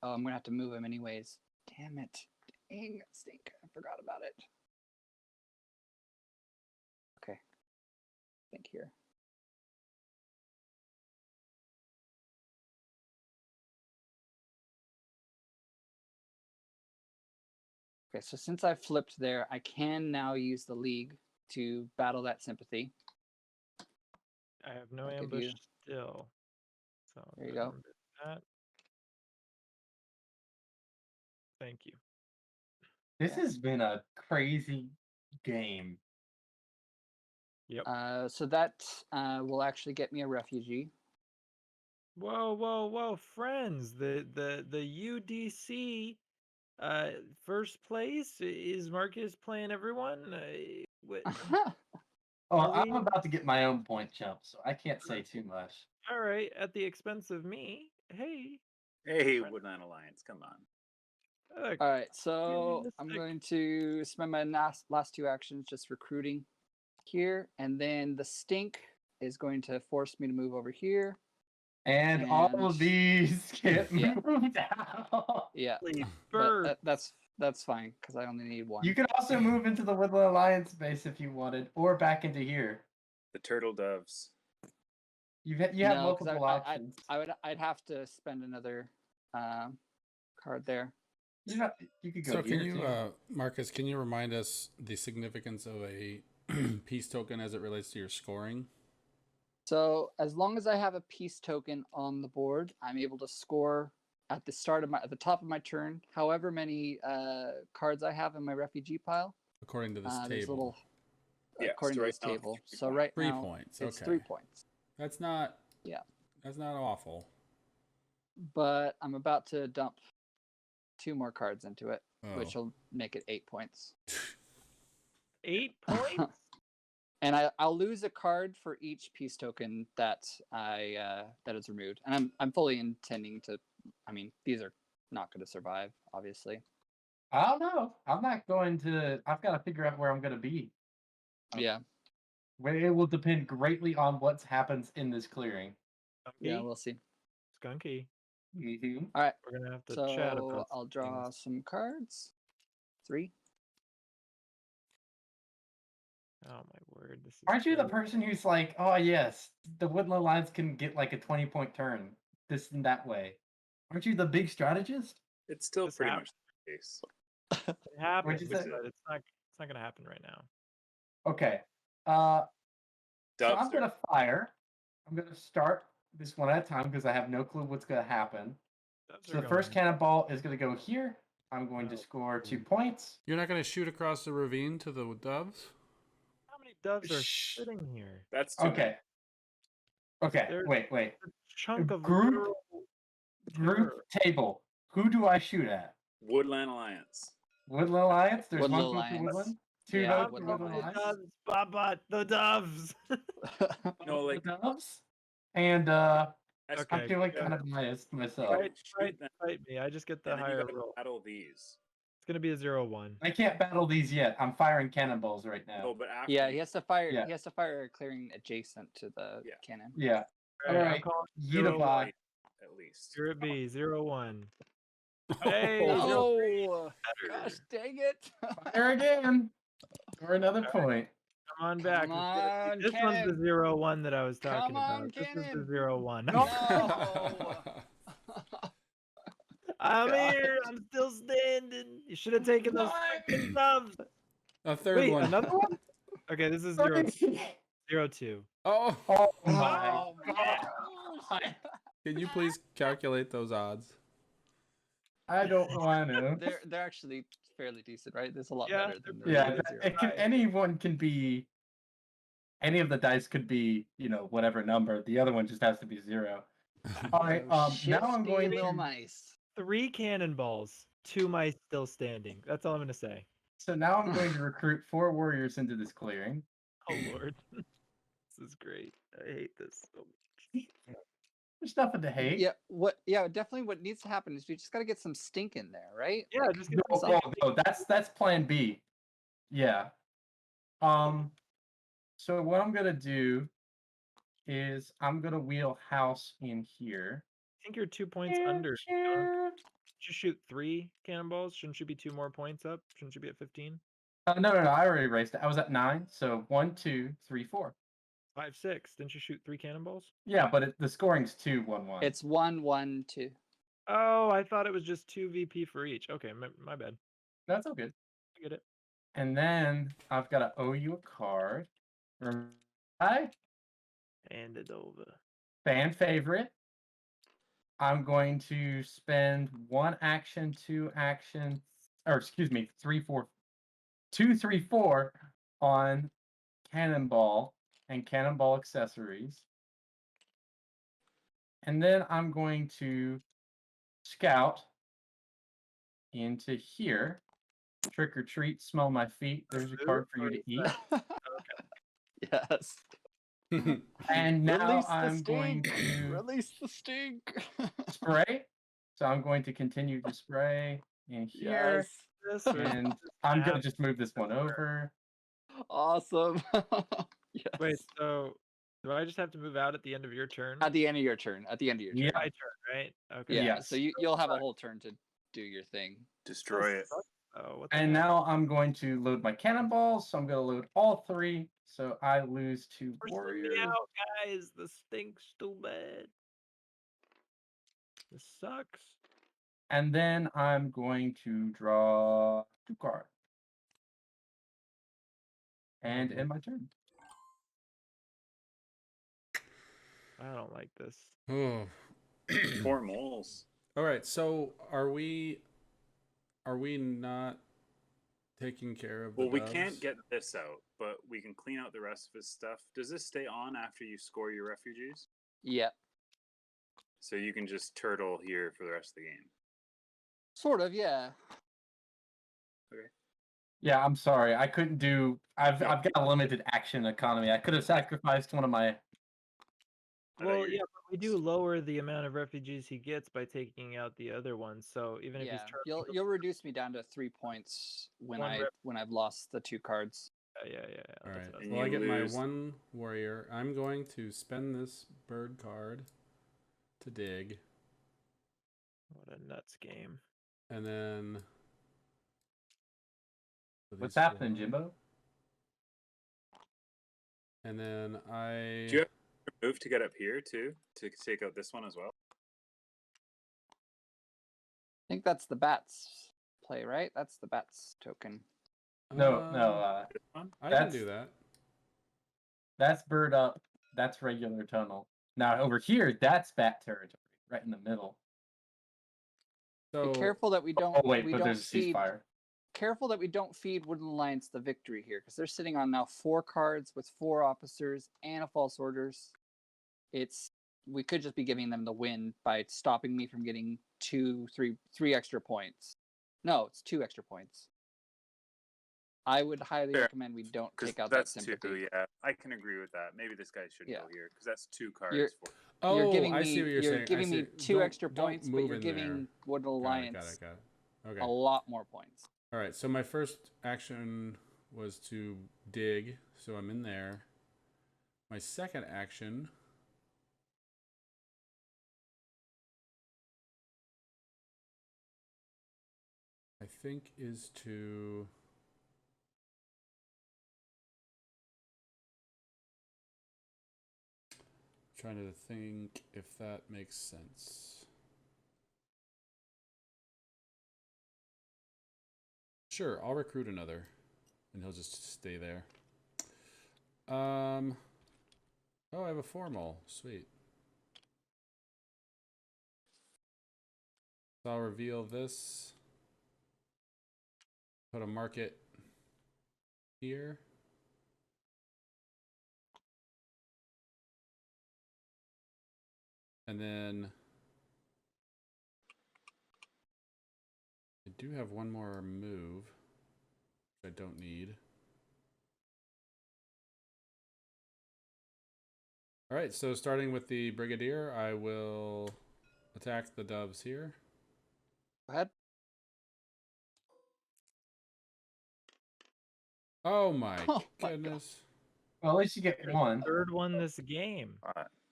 S4: Oh, I'm gonna have to move him anyways. Damn it. Dang, stink. I forgot about it. Okay. Think here. Okay, so since I flipped there, I can now use the League to battle that sympathy.
S5: I have no
S4: I'll give
S5: ambush
S4: you-
S5: still. So
S4: There you
S5: then
S4: go.
S5: remove that. Thank you.
S2: This has been a crazy game.
S5: Yep.
S4: So that will actually get me a refugee.
S5: Whoa, whoa, whoa, friends! The UDC first place is Marcus playing everyone.
S2: Oh,
S5: Are
S2: I'm
S5: we-
S2: about to get my own point jump, so I can't say too much.
S5: All right, at the expense of me. Hey.
S7: Hey, Woodland Alliance, come on.
S5: Look,
S4: All right, so
S5: this
S4: I'm
S5: thick.
S4: going to spend my last 2 actions just recruiting here, and then the stink is going to force me to move over here.
S2: And all of
S4: And-
S2: these get
S4: Yeah.
S2: moved out.
S4: Yeah,
S5: Bird.
S4: that's fine because I only need 1.
S2: You can also move into the Woodland Alliance base if you wanted, or back into here.
S7: The turtle doves.
S2: You have
S4: No, 'cause
S2: multiple options.
S4: I'd have to spend another card there.
S2: You could go
S1: So
S2: here
S1: can you,
S2: too.
S1: Marcus, can you remind us the significance of a peace token as it relates to your scoring?
S4: So as long as I have a peace token on the board, I'm able to score at the top of my turn, however many cards I have in my refugee pile.
S1: According to this
S4: There's
S1: table.
S4: little
S7: Yeah,
S4: according
S7: so
S4: to
S7: right
S4: this
S7: now it's
S4: table.
S7: 3
S4: So
S7: points.
S4: right
S1: 3
S4: now
S1: points.
S4: it's
S1: Okay.
S4: 3 points.
S1: That's not.
S4: Yeah.
S1: That's not awful.
S4: But I'm about to dump 2 more cards into it,
S1: Oh.
S4: which will make it 8 points.
S5: 8 points.
S4: And I'll lose a card for each peace token that that is removed. And I'm fully intending to. I mean, these are not going to survive, obviously.
S2: I don't know. I'm not going to. I've got to figure out where I'm going to be.
S4: Yeah,
S2: It will depend greatly on what happens in this clearing.
S4: yeah,
S5: Skunky.
S4: we'll see.
S5: Skunky.
S2: Mm-hmm.
S4: All right,
S5: We're gonna have to chat
S4: so
S5: about.
S4: I'll
S5: some
S4: draw
S5: things.
S4: some cards. 3.
S5: Oh my word! This is.
S2: Aren't you the
S5: so-
S2: person who's like, oh yes, the Woodland Alliance can get like a 20-point turn, this and that way? Aren't you the big strategist?
S7: It's still
S5: This
S7: pretty
S5: hap-
S7: much the case.
S5: It happens,
S2: you
S5: but
S2: say?
S5: it's not gonna happen right now.
S2: Okay. So
S7: Doves
S2: I'm gonna fire. I'm gonna start this one at a time because I have no clue what's gonna happen.
S5: Doves
S2: So
S5: are
S2: the first
S5: going-
S2: cannonball is gonna go here. I'm going to
S5: Oh.
S2: score 2 points.
S1: You're not going to shoot across the ravine to the doves?
S5: How many doves are
S2: Shh.
S5: sitting here?
S7: That's too many.
S2: Okay. Okay.
S5: There's-
S2: Wait.
S5: A chunk of
S2: Group-
S5: literal
S2: Group
S5: terror.
S2: table. Who do I shoot at?
S7: Woodland Alliance.
S2: Woodland Alliance. There's
S4: Woodland
S2: 1 vote for
S4: Alliance.
S2: Woodland. 2
S4: Yeah,
S2: votes for
S4: Woodland
S2: Woodland
S5: The
S2: Alliance.
S5: doves, Baba, the doves.
S7: No, like
S2: the doves. And
S7: I
S5: Okay.
S2: I'm feeling
S7: yeah,
S2: kind of biased myself.
S5: Fight,
S7: shoot
S5: fight,
S7: them,
S5: fight me. I just get the
S7: and then you
S5: higher
S7: gotta
S5: roll.
S7: battle these.
S5: It's gonna be a 0-1.
S2: I can't battle these yet. I'm firing cannonballs right now.
S7: No, but after
S4: Yeah,
S7: you-
S4: he has to fire.
S2: Yeah.
S4: He has to fire a clearing adjacent to the
S7: Yeah.
S4: cannon.
S2: Yeah.
S5: All
S2: Alright,
S5: I'm calling
S2: Unify.
S7: at least.
S5: Here it be 0-1. Hey,
S1: Oh,
S4: Oh, gosh, dang it!
S2: Fire again. Or another point.
S5: Come on back.
S4: Come on,
S5: This one's
S4: cannon.
S5: the 0-1 that I was talking
S4: Come on,
S5: about. This is
S4: cannon.
S5: the 0-1.
S2: No.
S5: I'm
S4: God.
S5: here. I'm still standing. You should have taken those freaking doves.
S1: A third
S5: Wait,
S1: one.
S5: another one? Okay, this is 0-2.
S1: Oh,
S2: Oh
S4: Oh
S2: my
S4: my
S2: god.
S1: can you please calculate those odds?
S2: I don't want to.
S4: They're actually fairly decent, right? There's a lot
S5: Yeah,
S4: better than
S5: they're
S4: the
S2: Yeah,
S5: pretty
S4: zero.
S2: it can, anyone can be. Any of the dice could be, whatever number. The other one just has to be 0. All right. Now I'm
S4: Shifty
S2: going
S4: little
S2: to.
S4: mice.
S5: 3 cannonballs, 2 mice still standing. That's all I'm gonna say.
S2: So now I'm going to recruit 4 warriors into this clearing.
S5: Oh lord. This is great. I hate this so much.
S2: There's nothing to hate.
S6: Yeah, definitely what needs to happen is we just got to get some stink in there, right?
S5: Yeah,
S6: Like,
S5: just get
S2: No,
S5: some
S2: no, that's plan B. Yeah. So what I'm gonna do is I'm gonna wheel house in here.
S5: I think you're 2 points under. Don't you shoot 3 cannonballs? Shouldn't you be 2 more points up? Shouldn't you be at 15?
S2: No, I already raised it. I was at 9, so 1, 2, 3, 4.
S5: 5, 6. Didn't you shoot 3 cannonballs?
S2: Yeah, but the scoring's 2, 1, 1.
S6: it's 1, 1, 2.
S5: Oh, I thought it was just 2 VP for each. Okay, my bad.
S2: That's all good.
S5: I get it.
S2: And then I've got to owe you a card. Hi,
S5: Hand it over.
S2: fan favorite. I'm going to spend 1 action, 2 action, or excuse me, 3, 4, 2, 3, 4 on cannonball and cannonball accessories. And then I'm going to scout into here. Trick or treat, smell my feet. There's a card for you to eat.
S6: Yes.
S2: And now
S6: Release the
S2: I'm going
S6: stink.
S2: to
S6: Release the stink.
S2: spray. So I'm going to continue to spray in here.
S6: Yes.
S5: This or
S2: And I'm going to just move this one over.
S6: Awesome. Yes.
S5: wait, so do I just have to move out at the end of your turn?
S6: At the end of your turn. At the end of your turn.
S2: Yeah.
S5: My turn, right? Okay.
S6: Yeah.
S2: Yes.
S6: So you'll have a whole turn to do your thing.
S7: Destroy it.
S5: Oh, what the
S2: And
S5: heck?
S2: now I'm going to load my cannonballs. So I'm going to load all 3. So I lose 2
S5: Forcing
S2: warriors.
S5: me out, guys. The stink's too bad. This sucks.
S2: And then I'm going to draw 2 cards. And end my turn.
S5: I don't like this.
S1: Oh.
S7: 4 moles.
S1: All right. So are we not taking care of the
S7: Well, we
S1: doves?
S7: can't get this out, but we can clean out the rest of his stuff. Does this stay on after you score your refugees?
S6: Yeah.
S7: So you can just turtle here for the rest of the game.
S6: Sort of, yeah.
S2: Yeah, I'm sorry. I couldn't do. I've got a limited action economy. I could have sacrificed one of my.
S7: I thought
S5: Well,
S7: you were-
S5: yeah, but we do lower the amount of refugees he gets by taking out the other ones. So even if he's
S6: Yeah.
S5: turning,
S6: You'll reduce me down to 3 points when I've lost the 2 cards.
S5: yeah.
S1: All
S5: that's
S1: right.
S5: what I was
S7: And
S1: Well, I
S7: you
S1: get my
S7: lose-
S1: 1 warrior. I'm going to spend this bird card to dig,
S5: What a nuts game.
S1: and then.
S2: What's happening, Jimbo?
S1: And then I.
S7: Do you have to move to get up here too to take out this one as well?
S6: I think that's the bats play, right? That's the bats token.
S2: No.
S7: This one?
S1: I can
S2: that's-
S1: do that.
S2: That's bird up. That's regular tunnel. Now over here, that's bat territory, right in the middle.
S1: So
S6: Be careful that we don't.
S2: Oh wait,
S6: we
S2: but
S6: don't
S2: there's a
S6: feed.
S2: ceasefire.
S6: Careful that we don't feed Wooden Alliance the victory here, because they're sitting on now 4 cards with 4 officers and a false orders. We could just be giving them the win by stopping me from getting 3 extra points. No, it's 2 extra points. I would highly
S7: Fair.
S6: recommend we don't
S7: Because
S6: take out that
S7: that's
S6: sympathy.
S7: 2. Yeah, I can agree with that. Maybe this guy should
S6: Yeah.
S7: go here because that's 2 cards.
S6: You're-
S7: For
S1: Oh,
S6: you're giving
S1: I
S6: me,
S1: see what you're saying. I
S6: giving
S1: see.
S6: me 2
S1: Don't-
S6: extra
S1: don't
S6: points, but
S1: move
S6: you're
S1: in there.
S6: giving Wooden
S1: Got it,
S6: Alliance
S1: got it. Okay.
S6: a lot more points.
S1: All right. So my first action was to dig, so I'm in there. My second action. I think is to. Trying to think if that makes sense. Sure, I'll recruit another, and he'll just stay there. Oh, I have a formal. Sweet. So I'll reveal this. Put a market here. And then I do have one more move, which I don't need. All right, so starting with the Brigadier, I will attack the doves here.
S4: Go ahead.
S1: Oh my
S4: Oh my
S1: goodness.
S2: Well, at least you get one.
S5: Third one this game.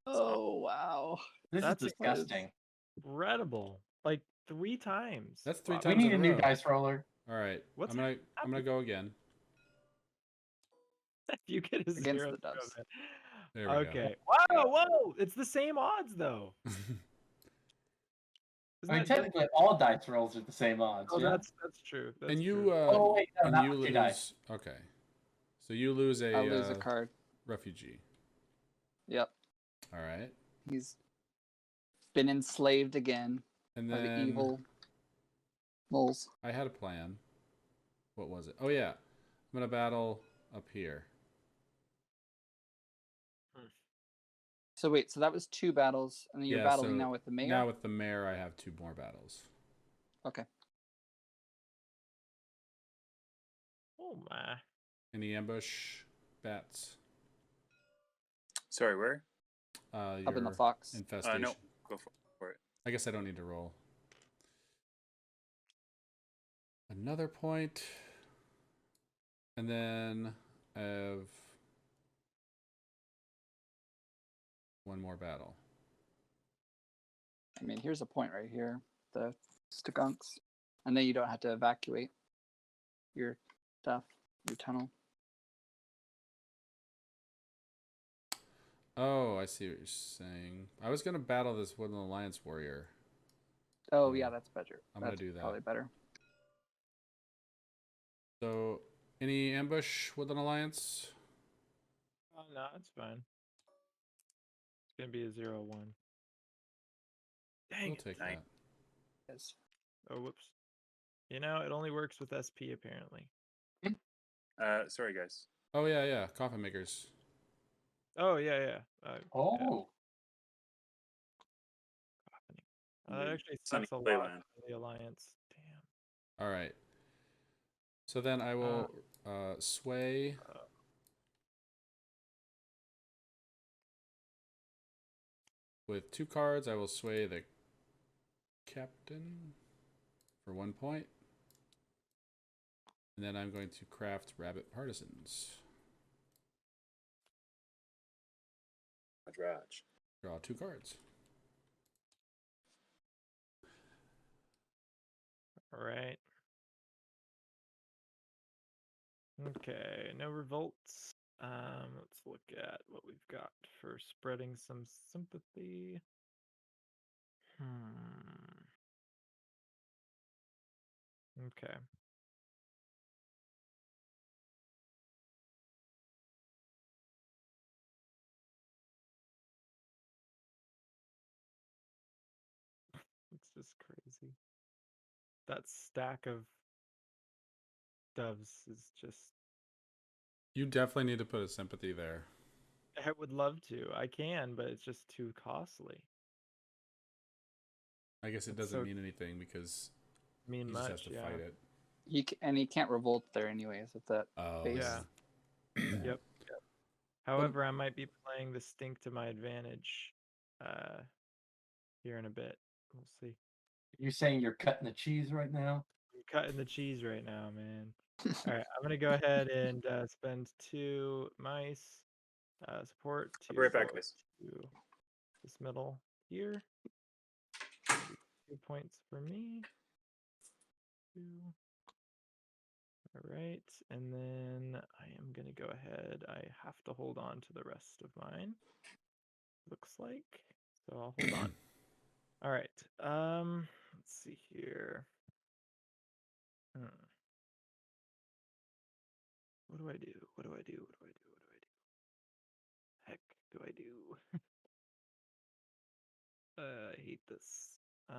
S4: Oh wow.
S2: This
S5: That's
S2: is disgusting.
S5: Incredible. Like 3 times.
S1: That's 3
S5: Wow.
S2: We
S1: times
S2: need
S1: in
S2: a
S1: a
S2: new
S1: row.
S2: dice roller.
S1: All right,
S5: What's
S1: I'm gonna go again.
S5: If you get a
S4: Against
S5: 0,
S4: the doves.
S1: There we
S5: okay. Wow, whoa! It's the same odds though.
S1: go.
S2: I mean,
S5: Isn't that-
S2: technically, all dice rolls are the same odds.
S5: Oh,
S2: yeah?
S5: that's true. That's
S1: And you,
S5: true.
S2: Oh, wait, no,
S1: and
S2: not
S1: you
S2: with
S1: lose.
S2: two dice.
S1: Okay, so you lose a,
S4: I'll lose a card.
S1: refugee.
S4: Yep.
S1: All right,
S4: He's been enslaved again
S1: and
S4: by the
S1: then
S4: evil moles.
S1: I had a plan. What was it? Oh yeah, I'm gonna battle up here.
S4: So wait, so that was 2 battles, and then you're
S1: Yeah,
S4: battling
S1: so
S4: now with the mayor?
S1: Now with the mayor, I have 2 more battles.
S4: Okay.
S5: Oh my.
S1: Any ambush bats?
S7: Sorry, where?
S4: Up in the
S1: Your
S4: fox.
S1: infestation.
S7: No, go for it.
S1: I guess I don't need to roll. Another point. And then I have 1 more battle.
S4: I mean, here's a point right here. The skunks. And then you don't have to evacuate your stuff, your tunnel.
S1: Oh, I see what you're saying. I was going to battle this Woodland Alliance warrior.
S4: Oh, yeah, that's better.
S1: I'm gonna
S4: That's
S1: do that.
S4: probably better.
S1: So, any ambush Woodland Alliance?
S5: Oh no, it's fine. It's gonna be a 0-1. Dang
S1: We'll
S5: it.
S1: take
S7: Nine.
S1: that.
S4: Yes.
S5: Oh whoops. You know, it only works with SP apparently.
S7: Sorry, guys.
S1: Oh, yeah, yeah. Coffin makers.
S5: Oh yeah.
S2: Oh.
S5: That actually
S7: Sunny
S5: sucks a lot
S7: Playland.
S5: for the alliance. Damn.
S1: All right. So then I will sway. With 2 cards, I will sway the captain for 1 point. And then I'm going to craft rabbit partisans.
S7: Raj.
S1: Draw 2 cards.
S5: All right. Okay, no revolts. Let's look at what we've got for spreading some sympathy. Okay. It's just crazy. That stack of doves is just.
S1: You definitely need to put a sympathy there.
S5: I would love to. I can, but it's just too costly.
S1: I guess it
S5: That's
S1: doesn't
S5: so-
S1: mean anything because
S5: Mean
S1: he
S5: much,
S1: just has to
S5: yeah.
S1: fight it.
S4: He can't revolt there anyways with that
S1: Oh,
S4: base.
S5: Yeah. Yep. However, I might be playing the stink to my advantage here in a bit. We'll see.
S2: You're saying you're cutting the cheese right now?
S5: I'm cutting the cheese right now, man. All right, I'm gonna go ahead and spend 2 mice support.
S7: I'll be right back,
S5: go
S7: guys.
S5: to this middle here. 2 points for me. 2. All right, and then I am gonna go ahead. I have to hold on to the rest of mine. Looks like, so I'll hold on. All right. Let's see here. What do I do? What do I do? What do I do? What do I do? Heck, do I do? I hate this. I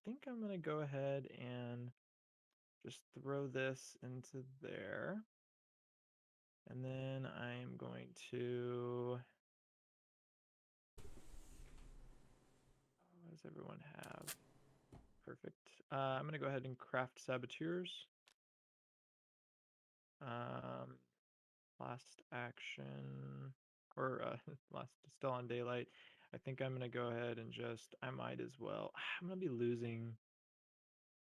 S5: think I'm gonna go ahead and just throw this into there. And then I'm going to. What does everyone have? Perfect. I'm gonna go ahead and craft saboteurs. Last action. or still on daylight. I think I'm gonna go ahead and I might as well. I'm gonna be losing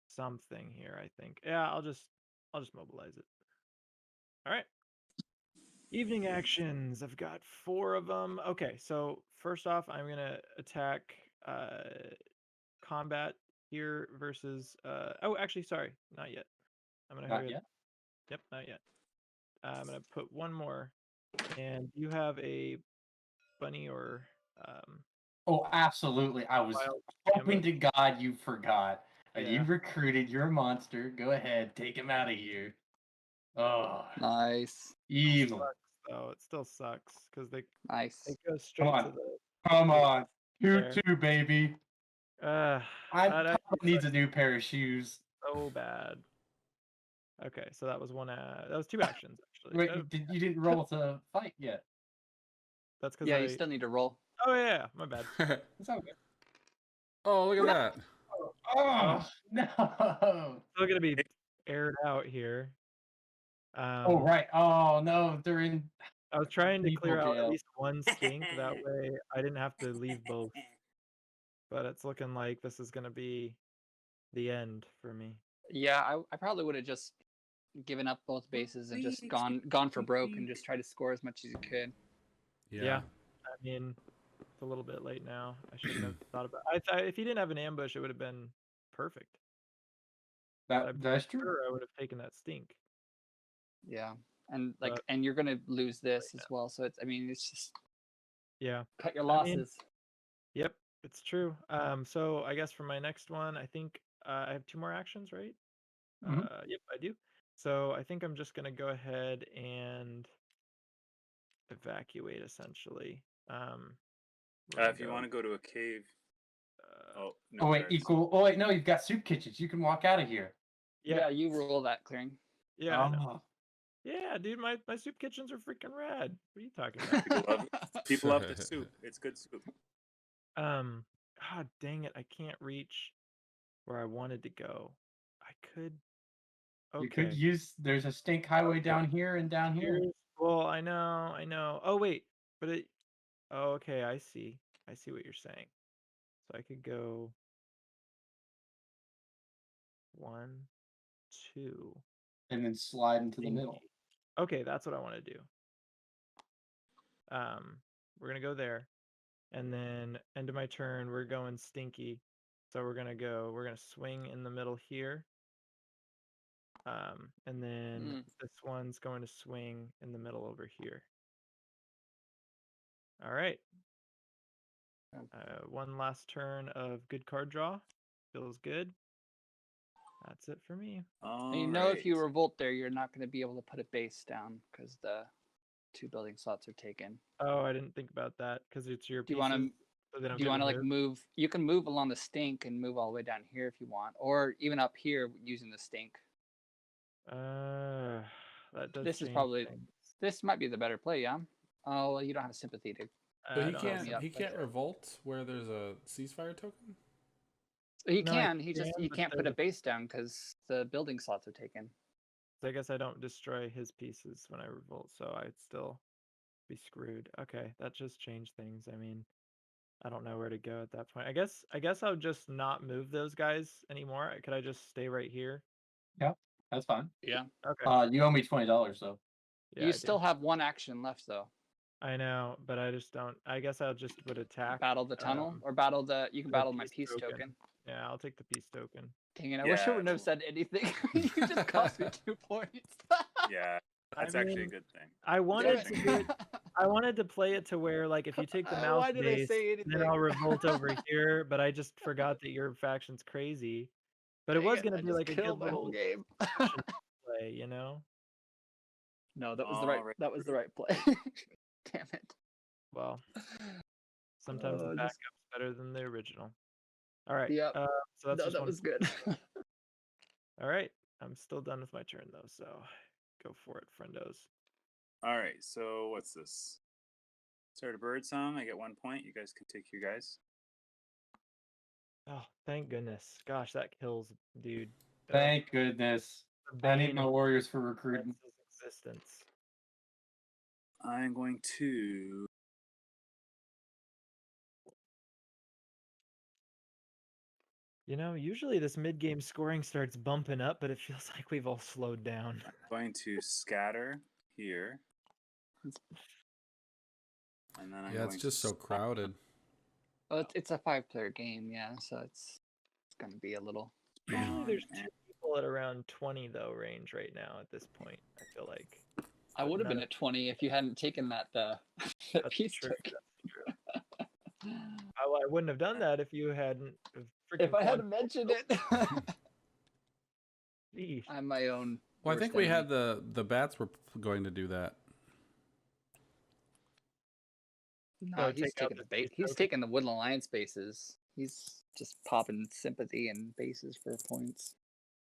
S5: something here. I think. Yeah, I'll just mobilize it. All right. Evening actions. I've got 4 of them. Okay, so first off, I'm gonna attack combat here versus. Oh, actually, sorry, not yet. I'm gonna
S2: Not yet.
S5: Yep, not yet. I'm gonna put one more, and you have a bunny or
S2: Oh, absolutely. I was
S5: wild
S2: hoping
S5: ambush.
S2: to God you forgot.
S5: Yeah.
S2: You recruited your monster. Go ahead, take him out of here. Oh,
S6: Nice.
S2: evil.
S5: Sucks, though. It still sucks because they
S6: Nice.
S5: go straight
S2: on.
S5: to the.
S2: Come on.
S5: There.
S2: 2-2, baby.
S5: That
S2: I
S5: actually
S2: needs a
S5: sucks
S2: new pair of shoes.
S5: so bad. Okay, so that was one. That was 2 actions actually.
S2: Wait,
S5: Oh,
S2: you didn't roll to fight yet.
S5: that's because
S6: Yeah, you still need to roll.
S5: Oh yeah, my bad.
S2: It's okay.
S1: Oh, look at that.
S2: Oh, no.
S5: Still gonna be aired out here.
S2: Oh, right. Oh, no. They're in.
S5: I was trying to
S2: People
S5: clear out at
S2: jail.
S5: least one stink. That way, I didn't have to leave both. But it's looking like this is gonna be the end for me.
S6: Yeah, I probably would have just given up both bases and just gone for broke and just try to score as much as you could.
S5: Yeah. I mean, it's a little bit late now. I shouldn't have thought about. If he didn't have an ambush, it would have been perfect.
S2: That's true.
S5: Sure, I would have taken that stink.
S6: Yeah, and
S5: But-
S6: and you're gonna lose this as well. So it's it's just
S5: Yeah.
S6: cut your
S5: I mean-
S6: losses.
S5: Yep, it's true. So I guess for my next one, I think I have 2 more actions, right?
S2: Mhm.
S5: Yep, I do. So I think I'm just gonna go ahead and evacuate essentially.
S7: If you want to go to a cave.
S5: Uh,
S7: No,
S2: Oh, wait,
S7: guards.
S2: equal. Oh, wait, no, you've got soup kitchens. You can walk out of here.
S6: Yeah, you roll that clearing.
S5: Yeah, I know.
S2: Oh.
S5: Yeah, dude, my soup kitchens are freaking rad. What are you talking about?
S7: People love the soup. It's good soup.
S5: God dang it, I can't reach where I wanted to go. I could. Okay.
S2: You could use. There's a stink highway down here and down here.
S5: Well, I know. Oh wait, but it. Oh, okay, I see. I see what you're saying. So I could go 1, 2.
S2: And then slide into the middle.
S5: Okay, that's what I want to do. We're gonna go there, and then end of my turn, we're going stinky. So we're gonna swing in the middle here. And then this one's going to swing in the middle over here. All right. One last turn of good card draw. Feels good. That's it for me.
S6: And you know, if you revolt there, you're not going to be able to put a base down because the 2 building slots are taken.
S5: Oh, I didn't think about that because it's your.
S6: Do you want to?
S5: So they don't
S6: Do you
S5: get
S6: want to like
S5: removed?
S6: move? You can move along the stink and move all the way down here if you want, or even up here using the stink.
S5: That does.
S6: This is
S5: change
S6: probably
S5: things.
S6: this might be the better play, yeah. Oh, well, you don't have sympathy to.
S1: But
S5: I
S1: he
S5: don't have
S1: can't.
S5: enough
S1: He can't
S5: budget.
S1: revolt where there's a ceasefire token.
S6: He
S5: No, I
S6: can. He
S5: can, but
S6: can't put a
S5: the-
S6: base down because the building slots are taken.
S5: So I guess I don't destroy his pieces when I revolt, so I'd still be screwed. Okay, that just changed things. I mean, I don't know where to go at that point. I guess I'll just not move those guys anymore. Could I just stay right here?
S2: That's fine.
S6: Yeah.
S5: Okay.
S2: You owe me $20 though.
S5: Yeah,
S6: You
S5: I
S6: still
S5: do.
S6: have 1 action left though.
S5: I know, but I just don't. I guess I just would attack.
S6: Battle the tunnel or battle the. You can
S5: the
S6: battle my
S5: peace
S6: peace token.
S5: Yeah, I'll take the peace token.
S6: Dang it! I wish I
S7: Yeah,
S6: wouldn't have said anything. You just cost me 2 points.
S7: Yeah, that's
S5: I
S7: actually a
S5: mean,
S7: good thing.
S5: I wanted
S7: Damn
S5: to
S7: it.
S5: do it. I wanted to play it to where, like, if you take the mouse
S6: Why did I
S5: base,
S6: say
S5: then
S6: anything?
S5: I'll revolt over here. But I just forgot that your faction's crazy. But it
S6: Dang
S5: was
S6: it,
S5: gonna
S6: I
S5: be
S6: just
S5: like a good
S6: killed my whole
S5: little
S6: game.
S5: play, you know.
S6: No, that was the right.
S7: Alright.
S6: That was the right play. Damn it.
S5: Well, sometimes the
S6: just-
S5: backup's better than the original. All right.
S6: Yep.
S5: So that's
S6: No,
S5: just
S6: that
S5: one.
S6: was good.
S5: All right. I'm still done with my turn though, so go for it, friendos.
S7: All right, so what's this? Start a bird song. I get 1 point. You guys can take your guys.
S5: Oh, thank goodness. Gosh, that kills, dude.
S2: Thank goodness.
S5: The
S2: I need
S5: bane
S2: my
S5: of
S2: warriors for recruiting.
S5: Prince's existence.
S7: I'm going to
S5: You know, usually this mid-game scoring starts bumping up, but it feels like we've all slowed down.
S7: I'm going to scatter here. And then I'm
S1: Yeah,
S7: going
S1: it's just
S7: to
S1: so crowded.
S6: Well, it's a 5-player game, yeah, so it's going to be a little.
S5: Usually there's
S7: and
S5: 2 people at around 20 though range right now at this point. I feel like.
S6: I would have been at 20 if you hadn't taken that that
S5: That's
S6: piece
S5: true.
S6: took.
S5: That's true. I wouldn't have done that if you hadn't.
S6: If I hadn't mentioned it.
S5: Sheesh.
S6: I'm my own.
S1: Well, I
S6: worst
S1: think we
S6: enemy.
S1: had the bats were going to do that.
S6: No,
S5: Oh,
S6: he's
S5: take out
S6: taking
S5: the
S6: the bait.
S5: base
S6: He's
S5: token?
S6: taking the Woodland Alliance bases. He's just popping sympathy and bases for points.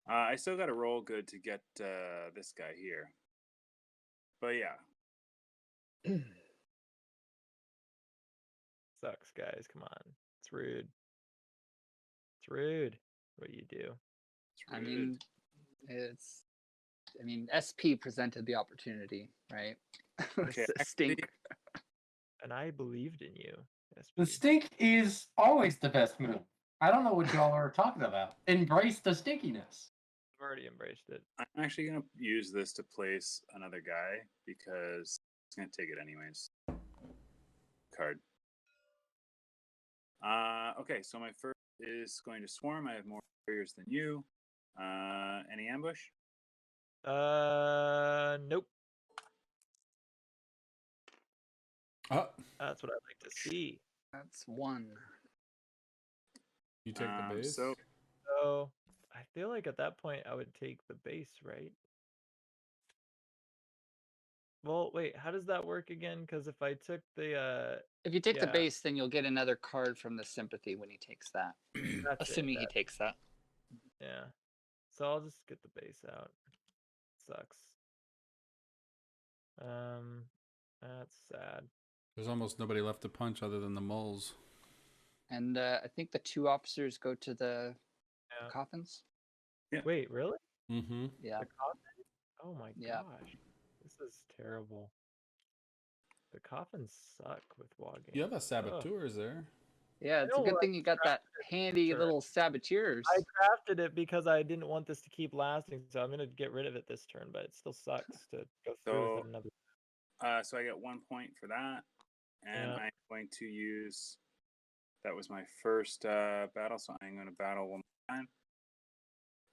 S7: I still got to roll good to get this guy here. But yeah.
S5: Sucks, guys. Come on. It's rude. It's rude. What do you do?
S7: It's
S6: I
S7: rude.
S6: mean, SP presented the opportunity, right?
S7: Okay,
S6: Stink.
S5: And I believed in you.
S2: The
S5: SP.
S2: stink is always the best move. I don't know what y'all are talking about. Embrace the stinkiness.
S5: I've already embraced it.
S7: I'm actually going to use this to place another guy because it's going to take it anyways. Card. Okay, so my first is going to swarm. I have more warriors than you. Any ambush?
S5: Nope.
S1: Oh,
S5: That's what I like to see.
S6: That's one.
S1: you take the base.
S7: So
S5: So I feel like at that point I would take the base, right? Well, wait, how does that work again? Because if I took the
S6: If you take the
S5: Yeah.
S6: base, then you'll get another card from the sympathy when he takes that.
S5: that's it,
S6: Assuming he takes that.
S5: yeah. So I'll just get the base out. Sucks. That's sad.
S1: There's almost nobody left to punch other than the moles.
S6: And I think the 2 officers go to the
S5: Yeah.
S6: coffins.
S5: Wait, really?
S1: Mm-hmm.
S6: Yeah.
S5: The coffin? Oh my
S6: Yeah.
S5: gosh. This is terrible. The coffins suck with Wargame.
S1: You have a saboteurs there.
S6: Yeah, it's a
S5: know,
S6: good
S5: I
S6: thing you got that handy
S5: Sure.
S6: little saboteurs.
S5: I crafted it because I didn't want this to keep lasting, so I'm gonna get rid of it this turn, but it still sucks to go through with it another.
S7: so I get 1 point for that. And
S5: Yeah.
S7: I'm going to use... That was my first battle, so I'm going to battle one more time.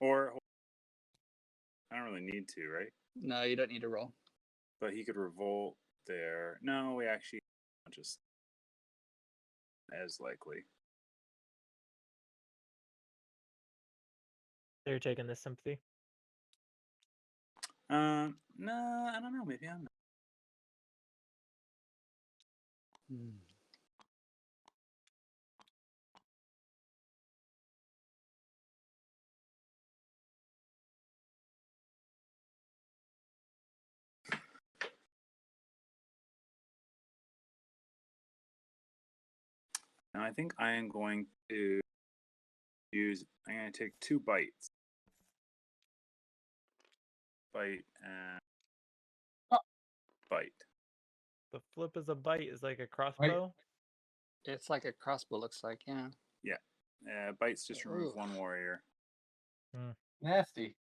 S7: Or... I don't really need to, right?
S6: No, you don't need to roll.
S7: But he could revolt there. No, we actually just... As likely.
S5: So you're taking this sympathy?
S7: No, I don't know. Maybe I'm not. Now I think I am going to use... I'm going to take 2 bites. Bite and... Bite.
S5: The flip is a bite is like a crossbow.
S6: It's like a crossbow, looks like, yeah.
S7: Bites just remove
S6: Ooh.
S7: 1 warrior.
S2: Nasty.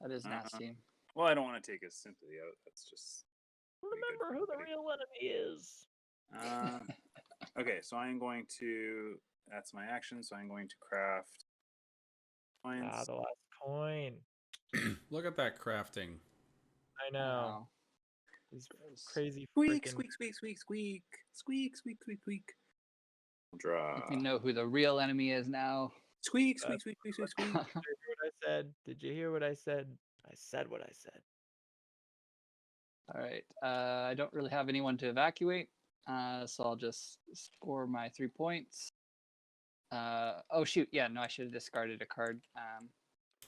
S6: That is nasty.
S7: Well, I don't want to take his sympathy out. That's just...
S5: Remember who the real enemy is.
S7: Okay, so I'm going to... That's my action, so I'm going to craft... coins.
S5: The last coin.
S1: Look at that crafting.
S5: I know.
S6: Wow.
S5: These crazy
S7: Squeak,
S5: freaking.
S7: squeak, squeak, squeak, squeak. Squeak, squeak, squeak, squeak. Draw.
S6: We know who the real enemy is now.
S7: Squeak, squeak, squeak, squeak, squeak, squeak.
S5: Did you hear what I said? Did you hear what I said? I said what I said.
S6: All right. I don't really have anyone to evacuate, so I'll just score my 3 points. Oh shoot! Yeah, no, I should have discarded a card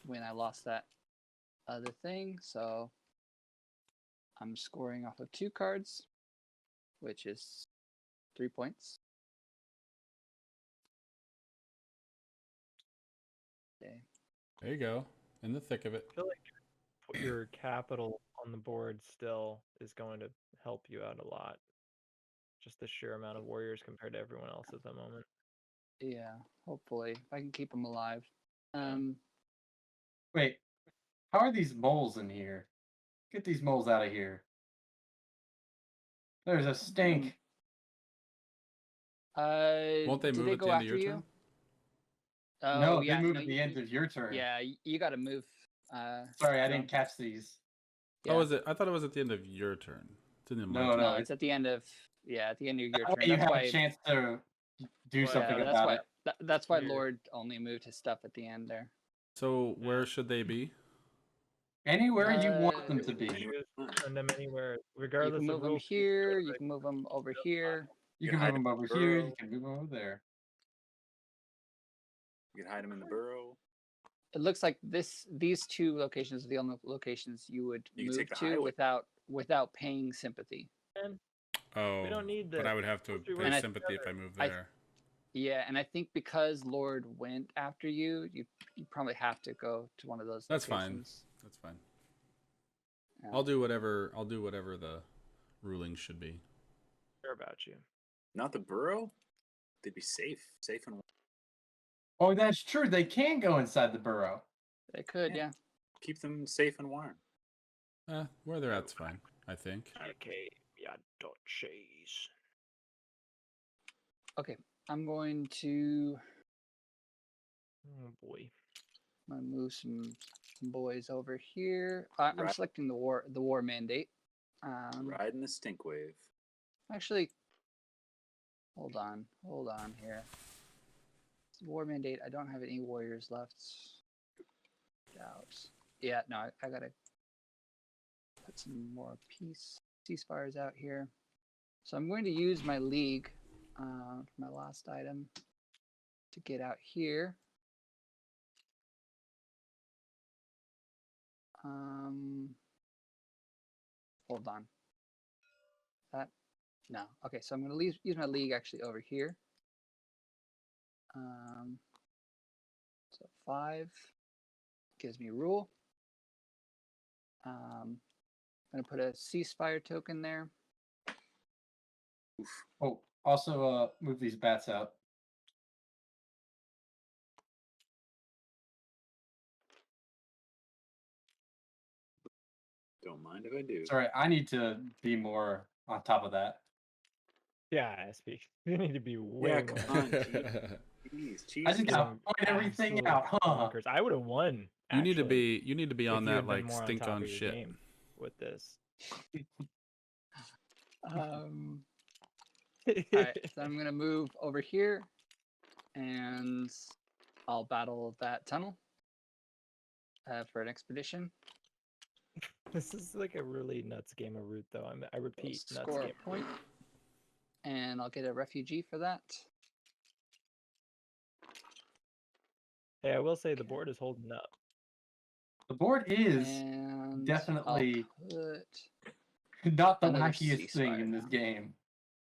S6: when I lost that other thing. So I'm scoring off of 2 cards, which is 3 points. Okay.
S1: There you go. In the thick of it.
S5: I feel like put your capital on the board still is going to help you out a lot. Just the sheer amount of warriors compared to everyone else at the moment.
S6: Yeah, hopefully if I can keep them alive.
S2: Wait, how are these moles in here? Get these moles out of here. There's a stink.
S1: Won't they
S6: did
S1: move
S6: they
S1: at
S6: go
S1: the end of
S6: after
S1: your
S6: you?
S1: turn?
S6: Oh,
S2: No,
S6: yeah,
S2: they move
S6: no,
S2: at the end of your turn.
S6: Yeah, you got to move.
S2: Sorry, I
S6: Drunk.
S2: didn't catch these.
S6: Yeah.
S1: Oh, is it? I thought it was at the end of your turn. It's in my
S2: No,
S1: turn.
S6: No,
S2: no,
S6: it's at the end of at the end of your
S2: That
S6: turn.
S2: way you
S6: That's
S2: have
S6: why.
S2: a chance to do
S5: Well,
S2: something
S6: Yeah, that's
S2: about
S6: why.
S2: it.
S6: That's why
S5: Here.
S6: Lord only moved his stuff at the end there.
S1: So where should they be?
S2: Anywhere you want them to be.
S5: You just send them anywhere,
S6: You
S5: regardless
S6: can move
S5: of
S6: them
S5: rules.
S6: here. You can move them over here.
S2: You
S7: You
S2: can
S7: can
S2: move
S7: hide
S2: them
S7: in
S2: over
S7: the
S2: here.
S7: burrow.
S2: You can move them over there.
S7: You can hide them in the burrow.
S6: It looks like these two locations are the only locations you would
S7: You can
S6: move
S7: take the
S6: to
S7: highway.
S6: without paying sympathy.
S1: Oh,
S5: don't need
S1: but
S5: the-
S1: I would have to
S5: Once we
S1: pay
S5: work
S1: sympathy if I move
S6: I-
S1: there.
S6: Yeah, and I think because Lord went after you, you probably have to go to one of those
S1: That's fine.
S6: locations.
S1: That's fine.
S6: Yeah.
S1: I'll do whatever the ruling should be.
S5: Care about you.
S7: Not the burrow. They'd be safe and warm.
S2: Oh, that's true. They can go inside the burrow.
S6: They could,
S7: Yeah.
S6: yeah.
S7: Keep them safe and warm.
S1: Where they're at's fine, I think.
S5: Okay, yeah, don't chase.
S6: Okay, I'm going to
S5: Oh boy.
S6: move some boys over here. I'm
S7: Right.
S6: selecting the war mandate.
S7: Riding the stink wave.
S6: Actually, hold on here. War mandate. I don't have any warriors left. Doubts. Yeah, no, I gotta put some more ceasefires out here. So I'm going to use my league, my last item, to get out here. Hold on. No. Okay, so I'm going to use my league actually over here. So 5 gives me rule. I'm going to put a ceasefire token there.
S2: Oh, also move these bats out.
S7: Don't mind if I do.
S2: Sorry, I need to be more on top of that.
S5: Yeah, SP. You need to be way
S7: Yeah,
S5: more.
S7: come on. Jeez, cheese.
S2: I just
S5: Getting
S2: gotta point everything
S5: absolute
S2: out, huh?
S5: bonkers. I would have won.
S1: You need to
S5: actually,
S1: be
S5: if
S1: on
S5: you
S1: that
S5: had been
S1: like
S5: more on
S1: stink
S5: top
S1: on
S5: of your
S1: shit.
S5: game with this.
S6: Alright, so I'm going to move over here, and I'll battle that tunnel for an expedition.
S5: This is like a really nuts game of Root, though. I repeat, nuts
S6: Score
S5: game.
S6: a point, and I'll get a refugee for that.
S5: Hey, I will say the board is holding up.
S2: The board is
S6: And
S2: definitely
S6: I'll put
S2: not the
S6: another
S2: wackiest thing
S6: ceasefire
S2: in this
S6: now.
S2: game.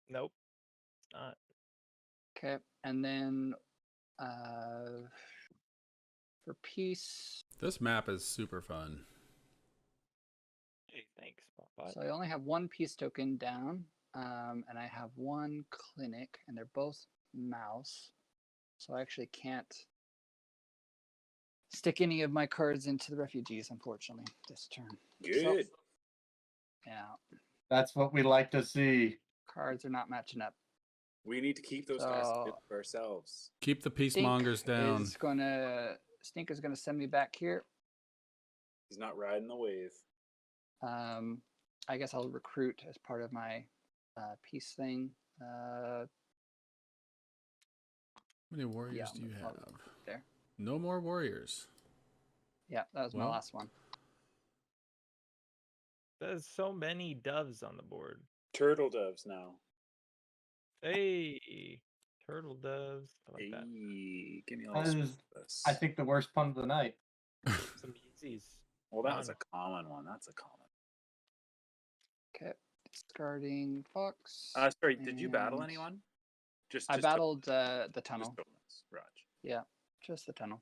S5: Nope, it's not.
S6: Okay, and then for peace,
S1: This map is super fun.
S5: Hey, thanks, Bot.
S6: so I only have one peace token down, and I have one clinic, and they're both mouse, so I actually can't stick any of my cards into the refugees, unfortunately, this turn.
S7: Good.
S6: Yeah,
S2: That's what we like to see.
S6: cards are not matching up.
S7: We need to keep those guys
S6: So-
S7: fit for ourselves.
S1: Keep the peacemongers down.
S6: Stink is gonna send me back here.
S7: He's not riding the wave.
S6: I guess I'll recruit as part of my peace thing.
S1: How many warriors
S6: yeah,
S1: do you
S6: I'll
S1: have?
S6: there.
S1: No more warriors.
S6: Yeah, that was my
S1: Well-
S6: last one.
S5: There's so many doves on the board.
S7: Turtle doves now.
S5: Hey, turtle doves. I like that.
S7: Hey, give me all
S2: That
S7: this.
S2: is, I think, the worst pun of the night.
S5: Some Yeezys.
S7: Well, that was a
S5: None.
S7: common one. That's a common.
S6: Okay, discarding fox.
S7: Sorry, did you battle
S6: and
S7: anyone?
S6: I
S7: just
S6: battled the
S7: Just
S6: tunnel.
S7: Totals. Raj.
S6: Yeah, just the tunnel.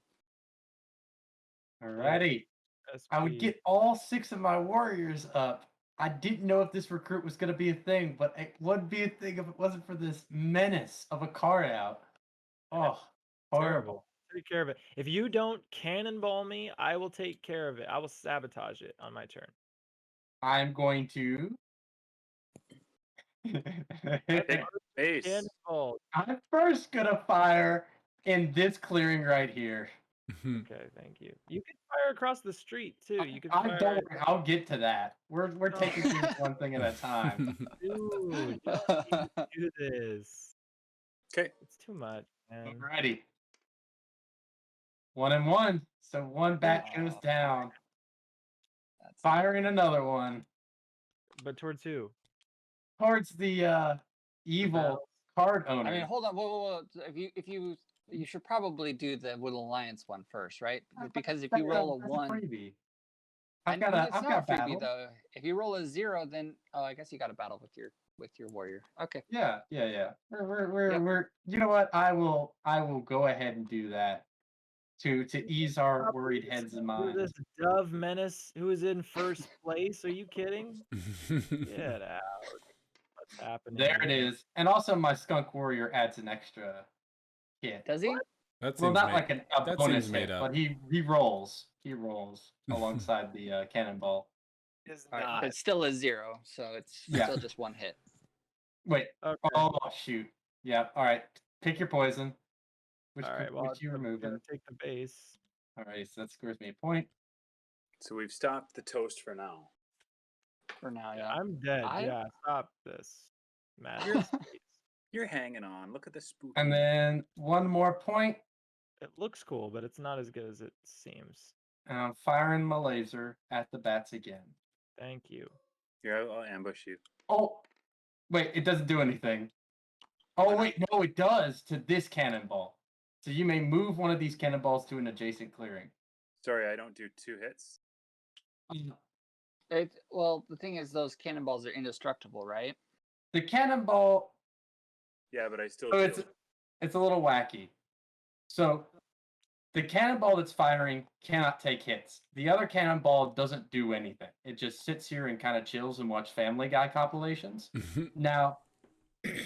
S2: Alrighty. I would
S5: SP.
S2: get all 6 of my warriors up. I didn't know if this recruit was going to be a thing, but it would be a thing if it wasn't for this menace of a card out. Oh,
S5: Terrible.
S2: horrible.
S5: Take care of it. If you don't cannonball me, I will take care of it. I will sabotage it on my turn.
S2: I'm going to.
S7: Take base.
S5: Cannonball.
S2: I'm first gonna fire in this clearing right here.
S5: Okay, thank you. You can fire across the street too. You can
S2: I
S5: fire.
S2: don't worry, I'll get to that. We're taking things one thing at a time.
S5: Dude, you don't need to do this.
S7: Okay.
S5: It's too much, man.
S2: Alrighty. 1 and 1. So one bat goes
S6: Aw,
S2: down.
S6: That's
S2: Firing another one
S5: But towards who?
S2: towards the evil
S5: battle.
S2: card owner.
S6: I mean, hold on. Whoa. If you should probably do the Wood Alliance one first, right? Because if you roll a
S2: That's
S6: one,
S2: freebie.
S6: I
S2: I've
S6: know
S2: got
S6: it's
S2: I've
S6: not
S2: got
S6: a freebie
S2: battle.
S6: though. If you roll a 0, then I guess you got to battle with your warrior. Okay.
S2: Yeah. We're
S6: Yep.
S2: we're you know what? I will go ahead and do that to ease our worried heads and
S5: Who
S2: minds.
S5: this Dove Menace who is in first place? Are you kidding? Get out. What's happening?
S2: There it
S5: here?
S2: is. And also my skunk warrior adds an extra hit.
S6: Does he?
S1: That seems
S2: Well, not
S1: made,
S2: like a
S1: that
S2: bonus
S1: seems made
S2: hit,
S1: up.
S2: but he rolls. He rolls alongside the cannonball.
S5: Is
S6: All right,
S5: not.
S6: but it's still a 0, so it's
S2: Yeah.
S6: still just one hit.
S2: Wait.
S5: Okay.
S2: Oh shoot. Yeah. All right. Pick your poison. Which
S5: All right. Well,
S2: which you
S5: I'm gonna
S2: removing?
S5: take the base.
S2: All right. So that scores me a point.
S7: So we've stopped the toast for now.
S6: For now, yeah.
S5: I'm dead.
S6: I-
S5: Yeah. Stop this. Madness.
S7: You're hanging on. Look at the spooky.
S2: And then one more point,
S5: It looks cool, but it's not as good as it seems.
S2: and I'm firing my laser at the bats again.
S5: Thank you.
S7: Here, I'll ambush you.
S2: Oh, wait, it doesn't do anything. Oh, wait, no, it does to this cannonball. So you may move one of these cannonballs to an adjacent clearing.
S7: Sorry, I don't do 2 hits.
S6: Well, the thing is, those cannonballs are indestructible, right?
S2: The cannonball,
S7: Yeah, but I still.
S2: so
S7: deal.
S2: it's a little wacky. So the cannonball that's firing cannot take hits. The other cannonball doesn't do anything. It just sits here and kind of chills and watch Family Guy compilations. Now,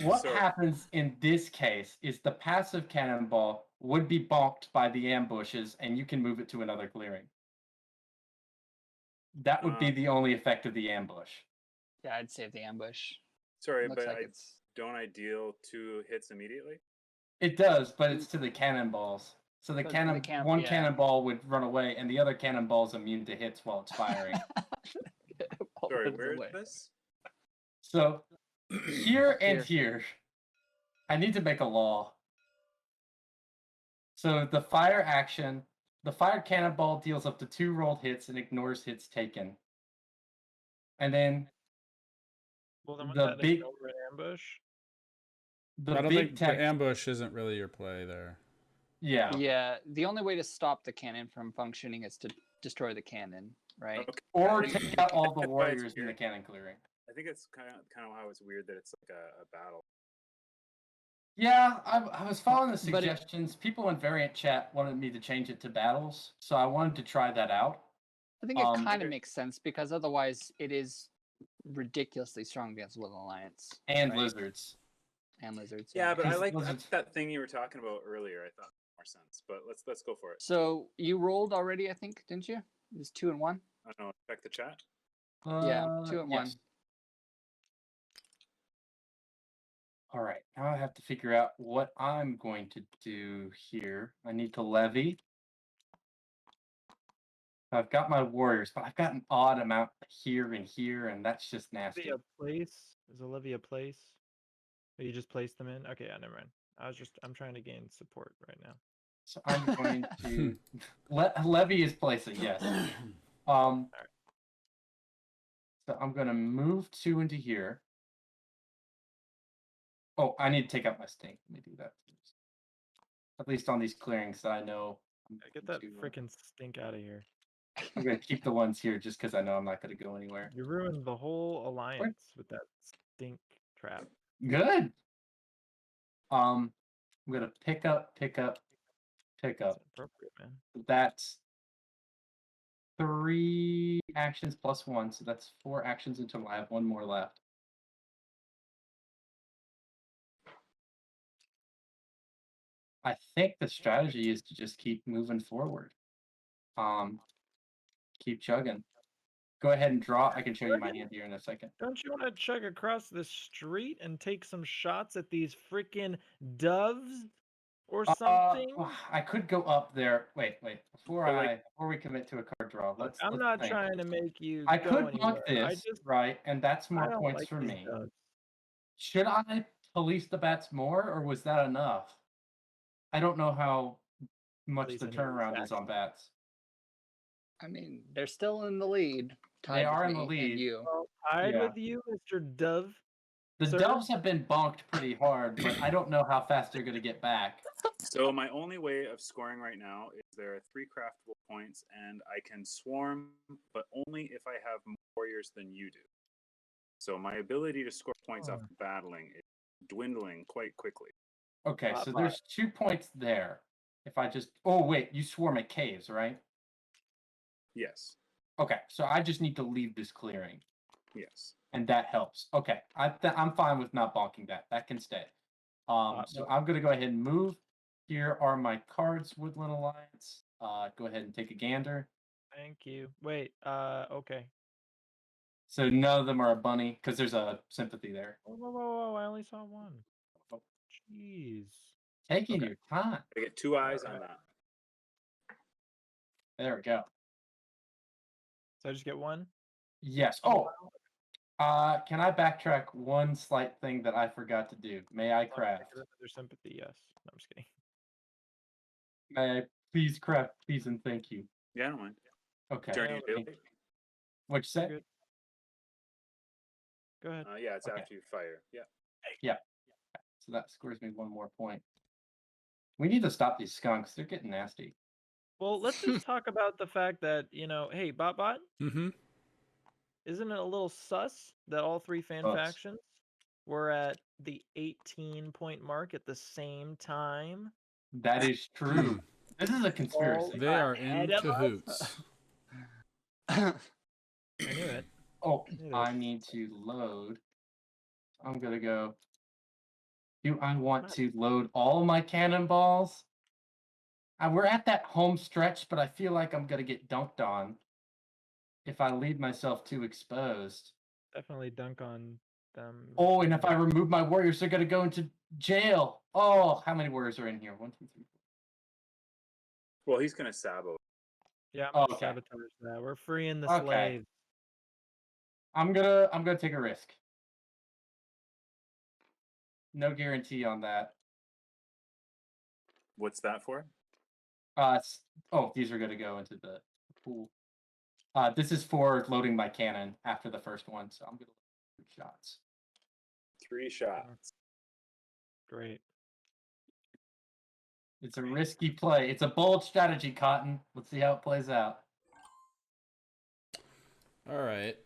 S2: what
S7: So-
S2: happens in this case is the passive cannonball would be bonked by the ambushes, and you can move it to another clearing. That would be the only effect of the ambush.
S6: Yeah, I'd save the ambush.
S7: Sorry,
S6: Looks
S7: but
S6: like it's
S7: don't I deal 2 hits immediately?
S2: It does, but it's to the cannonballs. So the
S6: But
S2: cannon, one
S6: yeah.
S2: cannonball would run away, and the other cannonball's immune to hits while it's firing.
S7: Sorry,
S6: Runs
S7: where is
S6: away.
S7: this?
S2: So here and here, I need to make a law. So the fire action, the fire cannonball deals up to 2 rolled hits and ignores hits taken. And then
S5: Well, then
S2: The
S5: wouldn't that
S2: big-
S5: ignore an ambush?
S2: the
S1: I don't
S2: big
S1: think
S2: tech,
S1: the ambush isn't really your play there.
S2: yeah,
S6: Yeah, the only way to stop the cannon from functioning is to destroy the cannon, right?
S7: Okay.
S2: or
S7: I think-
S2: take out all the
S7: that's why it's
S2: warriors in the
S7: weird.
S2: cannon clearing.
S7: I think it's kind of how it's weird that it's like a battle.
S2: Yeah, I was following the
S6: But
S2: suggestions. People in variant chat wanted me to change it to battles, so I wanted to try that out.
S6: I think it kind
S7: Okay.
S6: of makes sense because otherwise it is ridiculously strong against Will Alliance
S2: And
S6: right?
S2: lizards.
S6: and lizards.
S7: Yeah, but I
S2: Because
S7: like
S2: lizards-
S7: that thing you were talking about earlier. I thought made more sense, but let's go for it.
S6: So you rolled already, I think, didn't you? It was 2 and 1.
S7: I don't know. Check the chat.
S6: Yeah, 2 and 1.
S2: Yes. All right, now I have to figure out what I'm going to do here. I need to levy. I've got my warriors, but I've got an odd amount here and here, and that's just nasty.
S5: Levy a place? Is a levy a place? Or you just place them in? Okay, yeah, never mind. I'm trying to gain support right now.
S2: So I'm going to levy is placing, yes. So I'm going to move 2 into here. Oh, I need to take out my stink. Let me do that first. At least on these clearings, so I know. I'm
S5: Yeah, get
S2: going
S5: that
S2: to,
S5: freaking stink out of here.
S2: I'm going to keep the ones here just because I know I'm not going to go anywhere.
S5: You ruined the whole alliance with that stink trap.
S2: Good. I'm going to pick up.
S5: That's appropriate, man.
S2: That's 3 actions plus 1, so that's 4 actions in total. I have 1 more left. I think the strategy is to just keep moving forward. Keep chugging. Go ahead and draw. I can show you my hand here in a second.
S5: Don't you want to chug across the street and take some shots at these freaking doves or something?
S2: I could go up there. Wait. Before
S7: But,
S2: we commit to a card draw,
S5: Look,
S2: let's
S5: not
S2: think.
S5: trying to make you
S2: I
S5: go
S2: could
S5: anywhere.
S2: block this, right? And that's
S5: I
S2: more
S5: don't
S2: points
S5: like
S2: for
S5: these
S2: me.
S5: doves.
S2: Should I police the bats more, or was that enough? I don't know how much
S5: Police
S2: the
S5: any of these
S2: turnaround is on bats.
S6: I mean, they're still in the lead.
S2: They
S6: tied with
S2: are in the
S6: me and
S2: lead.
S6: You.
S5: Well, tied
S2: Yeah.
S5: with you, Mr. Dove.
S2: The
S5: Sir?
S2: doves have been bonked pretty hard, but I don't know how fast they're going to get back.
S7: So my only way of scoring right now is there are 3 craftable points, and I can swarm, but only if I have more warriors than you do. So my ability to score points off battling is dwindling quite quickly.
S2: Okay, so there's 2 points there. If I just... Oh, wait, you swarm at caves, right?
S7: Yes.
S2: Okay, so I just need to leave this clearing.
S7: Yes.
S2: And that helps. Okay, I'm fine with not bonking that. That can stay. So I'm going to go ahead and move. Here are my cards, Woodland Alliance. Go ahead and take a gander.
S5: Thank you. Wait, okay.
S2: So none of them are a bunny, because there's a sympathy there.
S5: Whoa, I only saw one. Jeez.
S2: Taking your time.
S7: I get 2 eyes on that.
S2: There we go.
S5: So I just get one?
S2: Yes. Oh, can I backtrack one slight thing that I forgot to do? May I craft?
S5: Another sympathy, yes. No, I'm just kidding.
S2: May I please craft, please and thank you.
S7: Yeah, I don't mind.
S2: Okay.
S7: Turn you do.
S2: What'd you say?
S5: Good. Go ahead.
S7: Yeah, it's
S2: Okay.
S7: after you fire. Yeah.
S2: Yeah. So that scores me 1 more point. We need to stop these skunks. They're getting nasty.
S5: Well, let's just talk about the fact that, hey, Bot,
S1: Mm-hmm.
S5: isn't it a little sus that all 3 fan
S2: Sus.
S5: factions were at the 18-point mark at the same time?
S2: That is true. This is a conspiracy.
S1: They are
S5: ahead
S1: in
S5: of us?
S1: cahoots.
S5: I knew it.
S2: Oh,
S5: Neither.
S2: I need to load. I'm gonna go. Do I want to load all my cannonballs? We're at that home stretch, but I feel like I'm gonna get dunked on if I leave myself too exposed.
S5: Definitely dunk on them.
S2: Oh, and if I remove my warriors, they're gonna go into jail. Oh, how many warriors are in here? 1, 2, 3, 4.
S7: Well, he's going to sabo.
S5: Yeah,
S2: Oh,
S5: I'm gonna
S2: okay.
S5: sabotage that. We're freeing the
S2: Okay.
S5: slaves.
S2: I'm gonna take a risk. No guarantee on that.
S7: What's that for?
S2: These are gonna go into the pool. This is for loading my cannon after the first one, so I'm gonna load 3 shots.
S7: 3 shots.
S5: Great.
S2: It's a risky play. It's a bold strategy, Cotton. Let's see how it plays out.
S1: All right.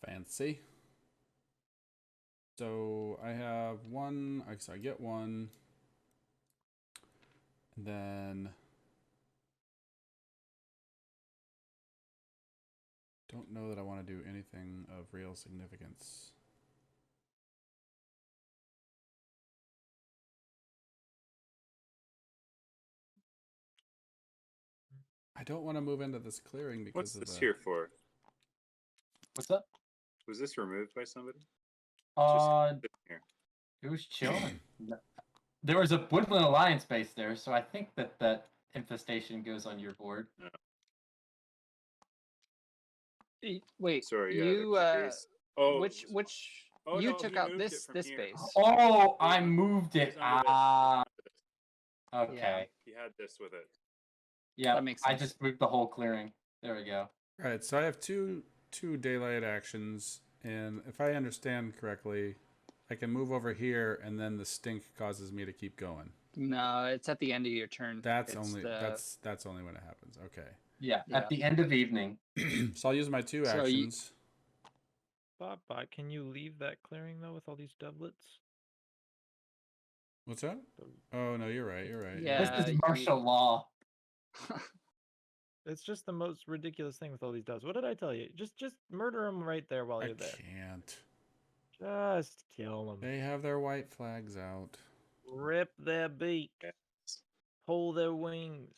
S1: Fancy. So I have 1. I get 1. And then don't know that I want to do anything of real significance. I don't want to move into this clearing because
S7: What's
S1: of
S7: this
S1: the...
S7: here for?
S2: What's up?
S7: Was this removed by somebody?
S2: Sitting
S7: Just here.
S2: it was chilling. There was a Woodland Alliance base there, so I think that infestation goes on your board.
S6: Wait,
S7: Sorry, yeah.
S6: you which
S7: Oh,
S6: you
S7: no,
S6: took
S7: he
S6: out
S7: moved it
S6: this
S7: from
S6: this
S7: here.
S6: base.
S2: Oh, I moved it.
S7: He's under this.
S2: Okay.
S7: He had this with it.
S2: Yeah,
S6: That makes
S2: I
S6: sense.
S2: just moved the whole clearing. There we go.
S1: All right, so I have two daylight actions, and if I understand correctly, I can move over here, and then the stink causes me to keep going.
S6: No, it's at the end of your turn.
S1: That's
S6: It's
S1: only
S6: the-
S1: that's only when it happens. Okay,
S2: Yeah,
S6: Yeah.
S2: at the end of evening.
S1: so I'll use my 2
S6: So you-
S1: actions.
S5: Bot, can you leave that clearing though with all these doublets?
S1: What's that? Oh no, you're right. You're right.
S6: Yeah.
S2: This is martial law.
S5: It's just the most ridiculous thing with all these doves. What did I tell you? Just murder them right there while
S1: I
S5: you're there.
S1: can't.
S5: Just kill them.
S1: They have their white flags out.
S5: Rip their beak, pull their wings,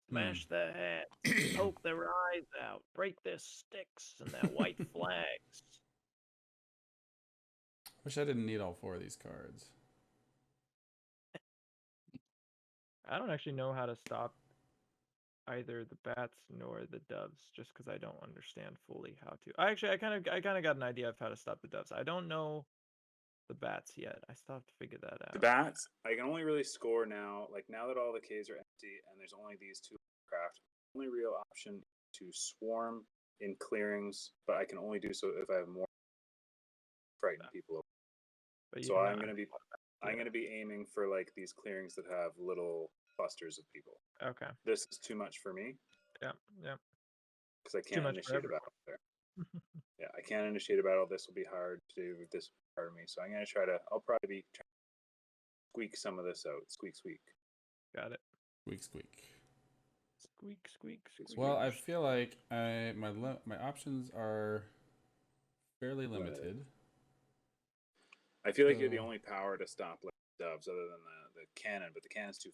S5: smash their heads, poke their eyes out, break their sticks and their white flags.
S1: Wish I didn't need all 4 of these cards.
S5: I don't actually know how to stop either the bats nor the doves, just because I don't understand fully how to. I kind of got an idea of how to stop the doves. I don't know the bats yet. I still have to figure that out.
S7: The bats, I can only really score now. Like now that all the caves are empty and there's only these 2 craft, only real option to swarm in clearings, but I can only do so if I have more frightened people.
S5: But you
S7: So
S5: do
S7: I'm
S5: not-
S7: gonna be aiming for like these clearings that have little clusters of people.
S5: Okay.
S7: This is too much for me
S5: Yeah.
S7: because I can't
S5: much for
S7: initiate a battle there. Yeah, I can't initiate a battle. This will be hard to do. This will be hard for me. So I'm gonna try to. I'll probably be trying to squeak some of this out. Squeak, squeak.
S5: Got it.
S1: Squeak, squeak.
S5: Squeak, squeak, squeak.
S1: Well, I feel like my options are fairly limited.
S7: I feel like you're the
S1: So-
S7: only power to stop like doves, other than the cannon. But the cannon's too.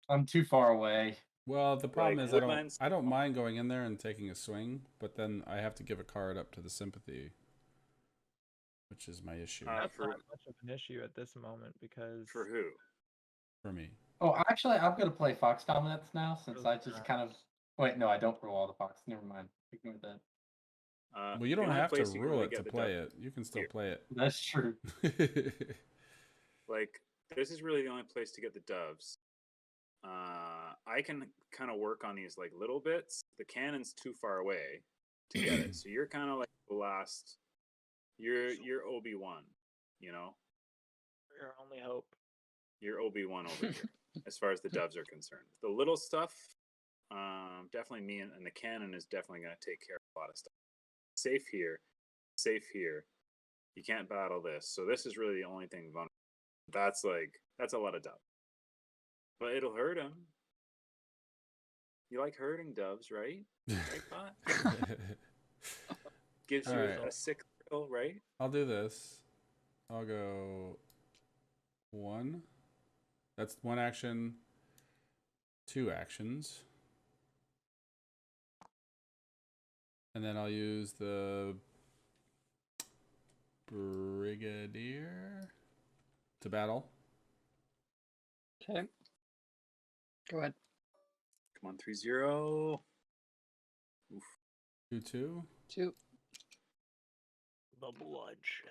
S2: I'm too far away.
S1: Well, the problem
S7: Like,
S1: is
S7: Woodlands-
S1: I don't mind going in there and taking a swing, but then I have to give a card up to the sympathy, which is my issue
S5: That's
S7: for-
S5: not much of an issue at this moment because
S7: For who?
S1: for me.
S2: Oh, actually, I'm gonna play Fox Dominance now since
S5: Oh,
S2: I just kind of. Wait, no, I don't roll all the Fox. Never mind. Ignore that.
S1: Well, you
S7: the
S1: don't
S7: only
S1: have to
S7: place you can
S1: rule
S7: really
S1: it
S7: get
S1: to
S7: the
S1: play
S7: dove-
S1: it. You can still
S7: Here.
S1: play
S2: That's true.
S1: it.
S7: Like this is really the only place to get the doves. I can kind of work on these like little bits. The cannon's too far away to get it, so you're kind of like the last. You're Obi-Wan, you know.
S5: your only hope.
S7: You're Obi-Wan over here, as far as the doves are concerned. The little stuff, definitely me and the cannon is definitely going to take care of a lot of stuff. Safe here, safe here. You can't battle this, so this is really the only thing vulnerable. That's a lot of doves, but it'll hurt him. You like hurting doves, right? Right, Bot? Gives you
S1: Alright.
S7: a sick thrill, right?
S1: I'll do this. I'll go 1. That's 1 action. 2 actions. And then I'll use the Brigadier to battle.
S6: Okay. Go ahead.
S7: Come on, 3-0.
S1: 2/2.
S6: 2.
S5: The bloodshed.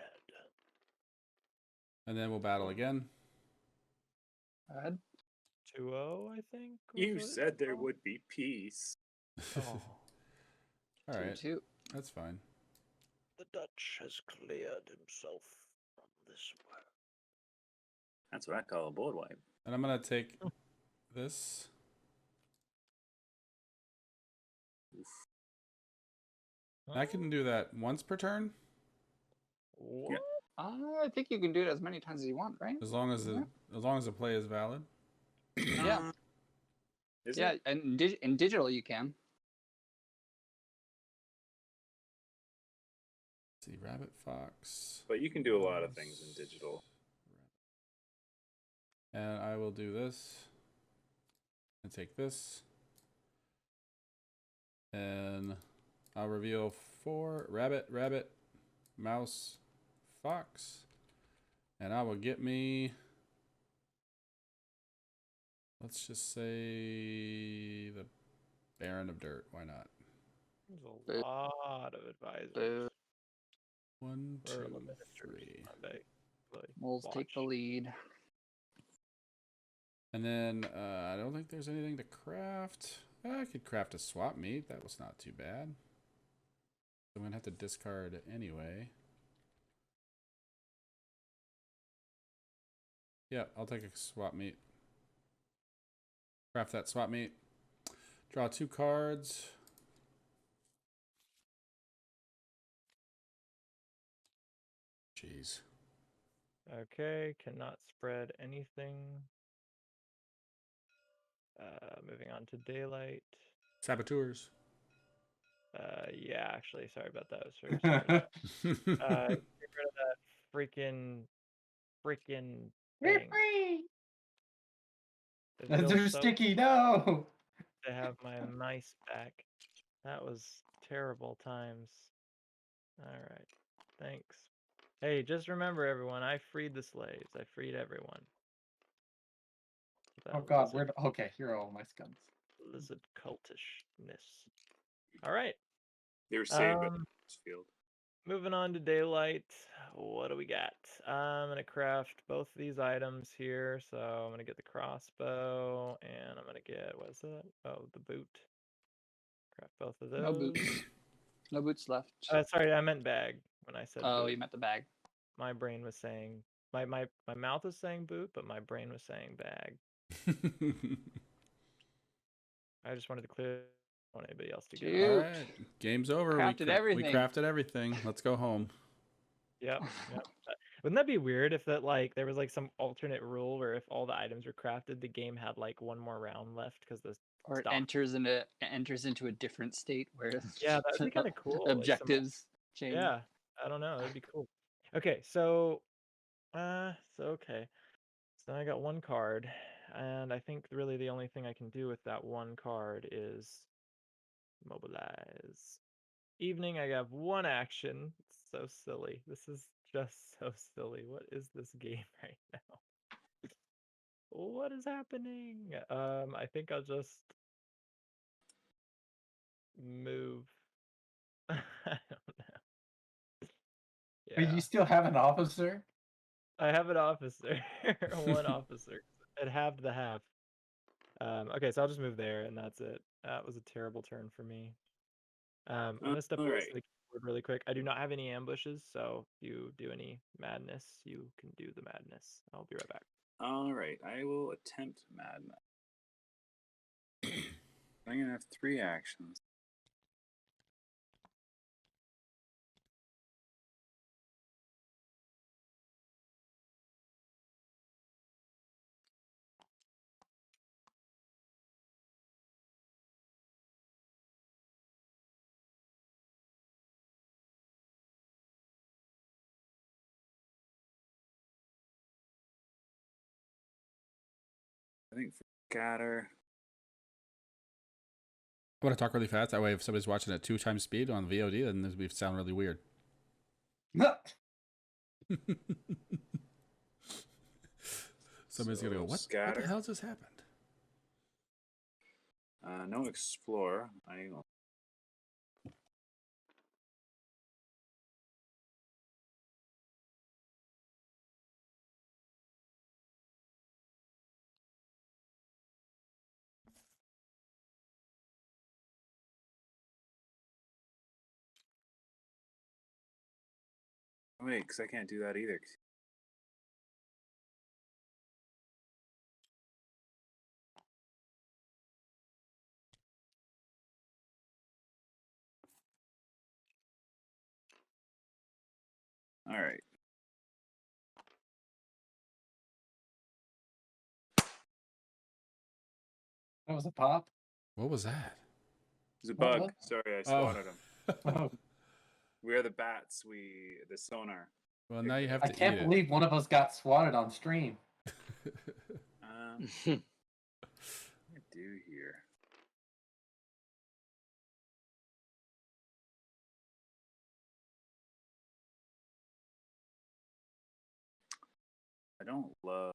S1: And then we'll battle again.
S6: Go ahead.
S5: 2-0, I think.
S7: You
S5: was it?
S7: said there would be peace.
S5: Oh,
S1: All right.
S6: 2.
S1: That's fine.
S5: the Dutch has cleared himself from this world.
S7: That's what I call a board wipe.
S1: And I'm going to take this. I can do that once per turn,
S5: What?
S6: I think you can do it as many times as you want, right?
S1: as long as the play is valid.
S6: Yeah.
S7: Is
S6: Yeah,
S7: it?
S6: and in digital you can.
S1: Let's see, rabbit, fox.
S7: But you can do a lot of things in digital.
S1: And I will do this. And take this. And I'll reveal 4 rabbit, rabbit, mouse, fox. And I will get me, let's just say, the Baron of Dirt. Why not?
S5: There's a
S6: Boo.
S5: lot of advisors.
S6: Boo.
S1: 1,
S5: for
S1: 2,
S5: eliminators
S1: 3.
S5: Monday. Like,
S6: Moles take the
S5: watch.
S6: lead.
S1: And then I don't think there's anything to craft. I could craft a swap meet. That was not too bad. I'm going to have to discard anyway. Yeah, I'll take a swap meet. Craft that swap meet. Draw 2 cards. Jeez.
S5: Okay, cannot spread anything. Moving on to daylight.
S1: Saboteurs.
S5: Yeah, actually, sorry about that. I was very sorry. Get rid of that freaking thing. It
S2: They're
S5: feels so
S2: sticky. No.
S5: to have my mice back. That was terrible times. All right. Thanks. Hey, just remember, everyone, I freed the slaves. I freed everyone. That
S2: Oh God,
S5: lizard,
S2: okay? Here are all my guns.
S5: lizard cultishness. All right.
S7: They were saved at
S5: Um,
S7: this field.
S5: moving on to daylight. What do we got? I'm gonna craft both of these items here. So I'm gonna get the crossbow, and I'm gonna get, what is that? Oh, the boot. Craft both of those.
S6: No boots. No boots left.
S5: Sorry, I meant bag when I said
S6: Oh,
S5: boot.
S6: you meant the bag.
S5: My brain was saying, my mouth was saying boot, but my brain was saying bag. I just wanted to clear. I don't want anybody else to get it.
S1: All
S6: Shoot.
S1: right, game's over.
S6: Crafted
S1: We
S6: everything.
S1: crafted everything. Let's go home.
S5: Yep. Wouldn't that be weird if that like there was like some alternate rule where if all the items were crafted, the game had like one more round left because the
S6: Or it
S5: stock.
S6: enters into a different state where
S5: Yeah, that'd be kind of cool. like some-
S6: objectives change.
S5: yeah, I don't know. That'd be cool. Okay, so okay. So I got one card, and I think really the only thing I can do with that one card is mobilize. Evening, I have one action. It's so silly. This is just so silly. What is this game right now? What is happening? I think I'll just move. I don't know.
S2: But
S5: Yeah,
S2: you still have an officer.
S5: I have an officer. One officer. It halved the half. Okay, so I'll just move there, and that's it. That was a terrible turn for me. I'm gonna step away
S7: alright.
S5: from the keyboard really quick. I do not have any ambushes, so if you do any madness, you can do the madness. I'll be right back.
S7: All right, I will attempt madness. I'm gonna have 3 actions. I think for scatter.
S1: I want to talk really fast. That way, if somebody's watching at 2 times speed on VOD, then this would sound really weird. Somebody's gonna go, what
S7: Scatter.
S1: the hell just happened?
S7: No explore. Wait, because I can't do that either. All right.
S2: That was a pop.
S1: What was that?
S7: There's a
S2: What,
S7: bug.
S2: what?
S7: Sorry, I
S1: Oh.
S7: swatted him.
S2: Oh,
S7: We are the bats. The sonar.
S1: Well, now you have
S2: I
S1: to
S2: can't
S1: eat
S2: believe one of us got swatted on stream.
S1: it.
S7: What do I do here? I don't love.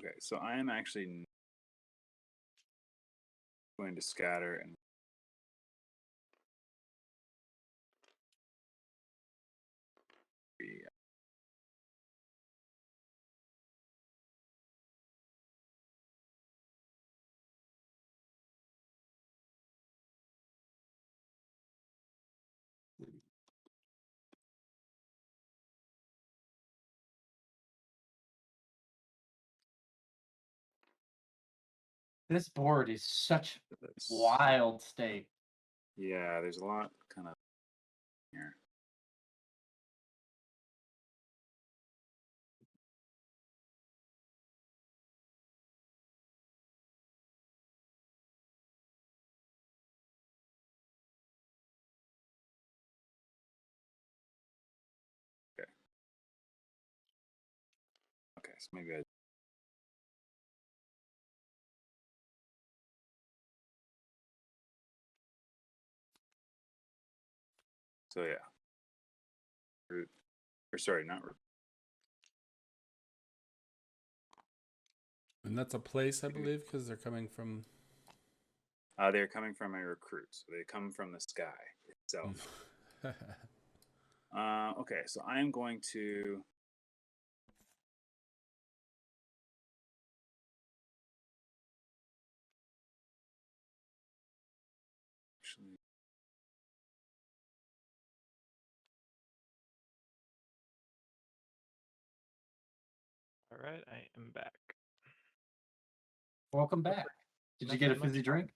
S7: Okay, so I am actually going to scatter and
S2: This board is such
S7: this.
S2: wild state.
S7: Yeah, there's a lot kind of here. so maybe I. So yeah. Root. Or sorry, not root.
S1: And that's a place, I believe, because they're coming from.
S7: They're coming from a recruit, so they come from the sky itself. Okay, so I'm going to. Actually,
S5: All right, I am back.
S2: Welcome back. Did you get a
S5: Nothing much
S2: fizzy drink?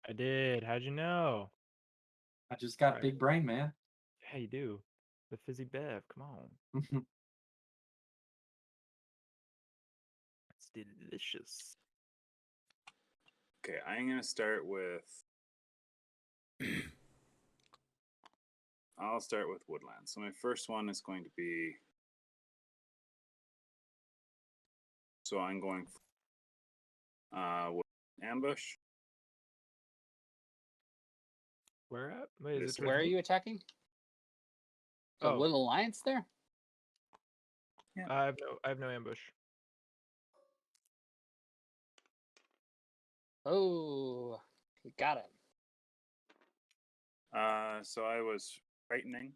S5: I did. How'd you know?
S2: I just got
S5: Right.
S2: big brain, man.
S5: Yeah, you do. The fizzy bev. Come on. It's delicious.
S7: okay, I'm gonna start with. I'll start with woodland. So my first one is going to be. So I'm going. With ambush.
S5: Where at? Wait, is
S7: This
S5: it
S7: way.
S6: Where are you attacking? The
S5: Oh.
S6: Little Alliance there?
S5: I have no ambush.
S6: Oh, you got it.
S7: So I was frightening.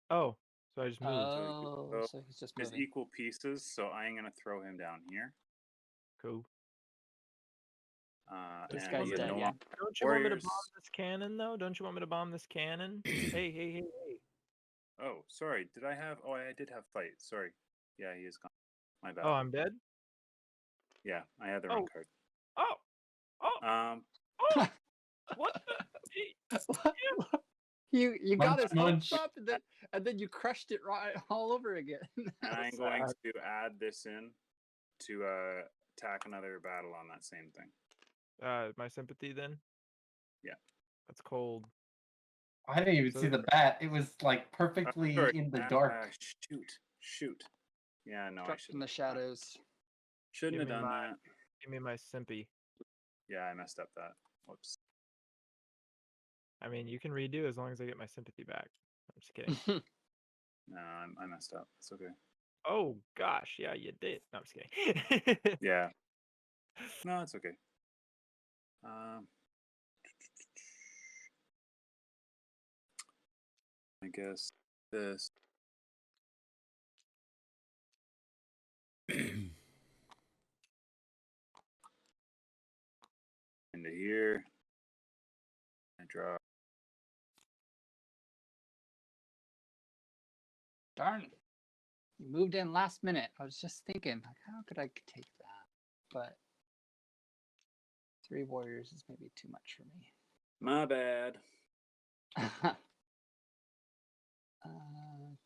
S5: Oh, so I just moved.
S6: Oh, so he's just
S7: There's
S6: moving.
S7: equal pieces, so I'm gonna throw him down here.
S5: Cool.
S6: This
S7: and
S6: guy's
S7: he
S6: dead,
S7: no
S6: yeah.
S7: longer-
S5: Don't you want me to
S7: Warriors-
S5: bomb this cannon though? Don't you want me to bomb this cannon? Hey.
S7: Oh, sorry. Did I have? Oh, I did have fight. Sorry. Yeah, he is gone. My bad.
S5: Oh, I'm dead.
S7: Yeah, I had the wrong
S5: Oh.
S7: card.
S5: Oh. What?
S6: You got his
S2: Munch,
S6: hopes up, and then you crushed it right all over again.
S7: And I'm going to add this in to attack another battle on that same thing.
S5: My sympathy then.
S7: Yeah.
S5: That's cold.
S2: I didn't even
S5: So-
S2: see the bat. It was like perfectly
S7: Sorry,
S2: in the dark.
S7: Shoot. Yeah, no, I
S6: Struck from the shadows.
S7: shouldn't have
S5: Give me
S7: done
S5: my-
S7: that.
S5: Give me my simpy.
S7: Yeah, I messed up that. Whoops.
S5: I mean, you can redo as long as I get my sympathy back. I'm just kidding.
S7: No, I messed up. It's okay.
S5: Oh gosh, yeah, you did. No, I'm just kidding.
S7: Yeah. No, it's okay. I guess this. Into here. I draw.
S6: Darn. You moved in last minute. I was just thinking, like, how could I take that? But 3 warriors is maybe too much for me.
S7: My bad.
S6: I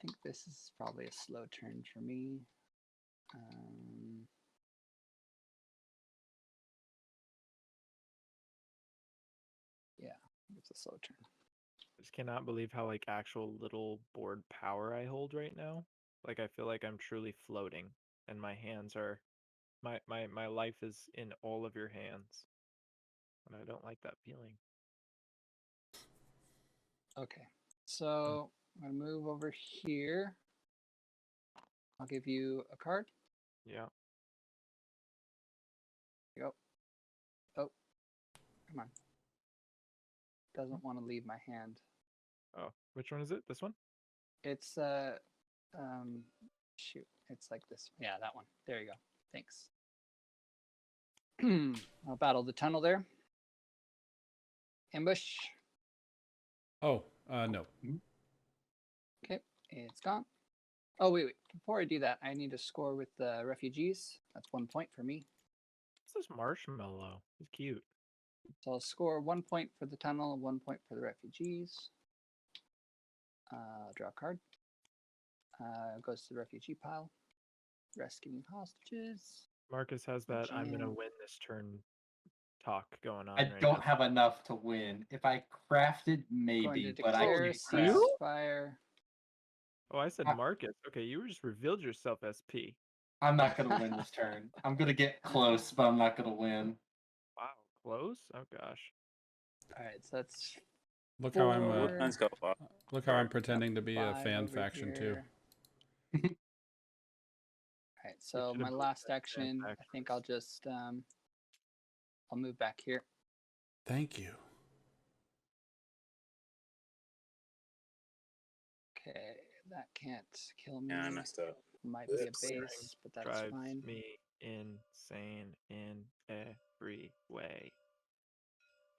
S6: think this is probably a slow turn for me. Yeah, it's a slow turn.
S5: I just cannot believe how like actual little board power I hold right now. Like I feel like I'm truly floating, and my hands are, my life is in all of your hands, and I don't like that feeling.
S6: Okay, so I'm gonna move over here. I'll give you a card.
S5: Yeah.
S6: Here you go. Oh, come on. Doesn't want to leave my hand.
S5: Oh, which one is it? This one?
S6: It's shoot, it's like this. Yeah, that one. There you go. Thanks. I'll battle the tunnel there. Ambush.
S1: Oh, no.
S6: Okay, it's gone. Oh wait. Before I do that, I need to score with the refugees. That's 1 point for me.
S5: What's this marshmallow? He's cute.
S6: So I'll score 1 point for the tunnel and 1 point for the refugees. Draw a card. Goes to the refugee pile. Rescuing hostages.
S5: Marcus has that I'm gonna
S6: Jam.
S5: win this turn talk going on
S2: I
S5: right
S2: don't
S5: now.
S2: have enough to win. If I crafted,
S6: Going
S2: maybe,
S6: to
S2: but I
S6: declare
S2: can't craft.
S5: You?
S6: ceasefire.
S5: Oh, I said
S2: Ah.
S5: Marcus. Okay, you just revealed yourself as P.
S2: I'm not gonna win this turn. I'm gonna get close, but I'm not gonna win.
S5: Wow, close. Oh gosh.
S6: All right, so that's
S1: Look how I'm
S6: Four.
S7: Let's go.
S1: look how I'm pretending to be a
S6: 5
S1: fan
S6: over
S1: faction too.
S6: here. All right, so
S5: should've
S6: my
S5: moved
S6: last
S5: that fan
S6: action, I
S5: faction
S6: think I'll just I'll move back here.
S1: Thank you.
S6: Okay, that can't kill me.
S7: Yeah, I messed up.
S6: Might be a
S7: Oops.
S6: base, but that's
S5: Drives
S6: fine.
S5: me insane in every way.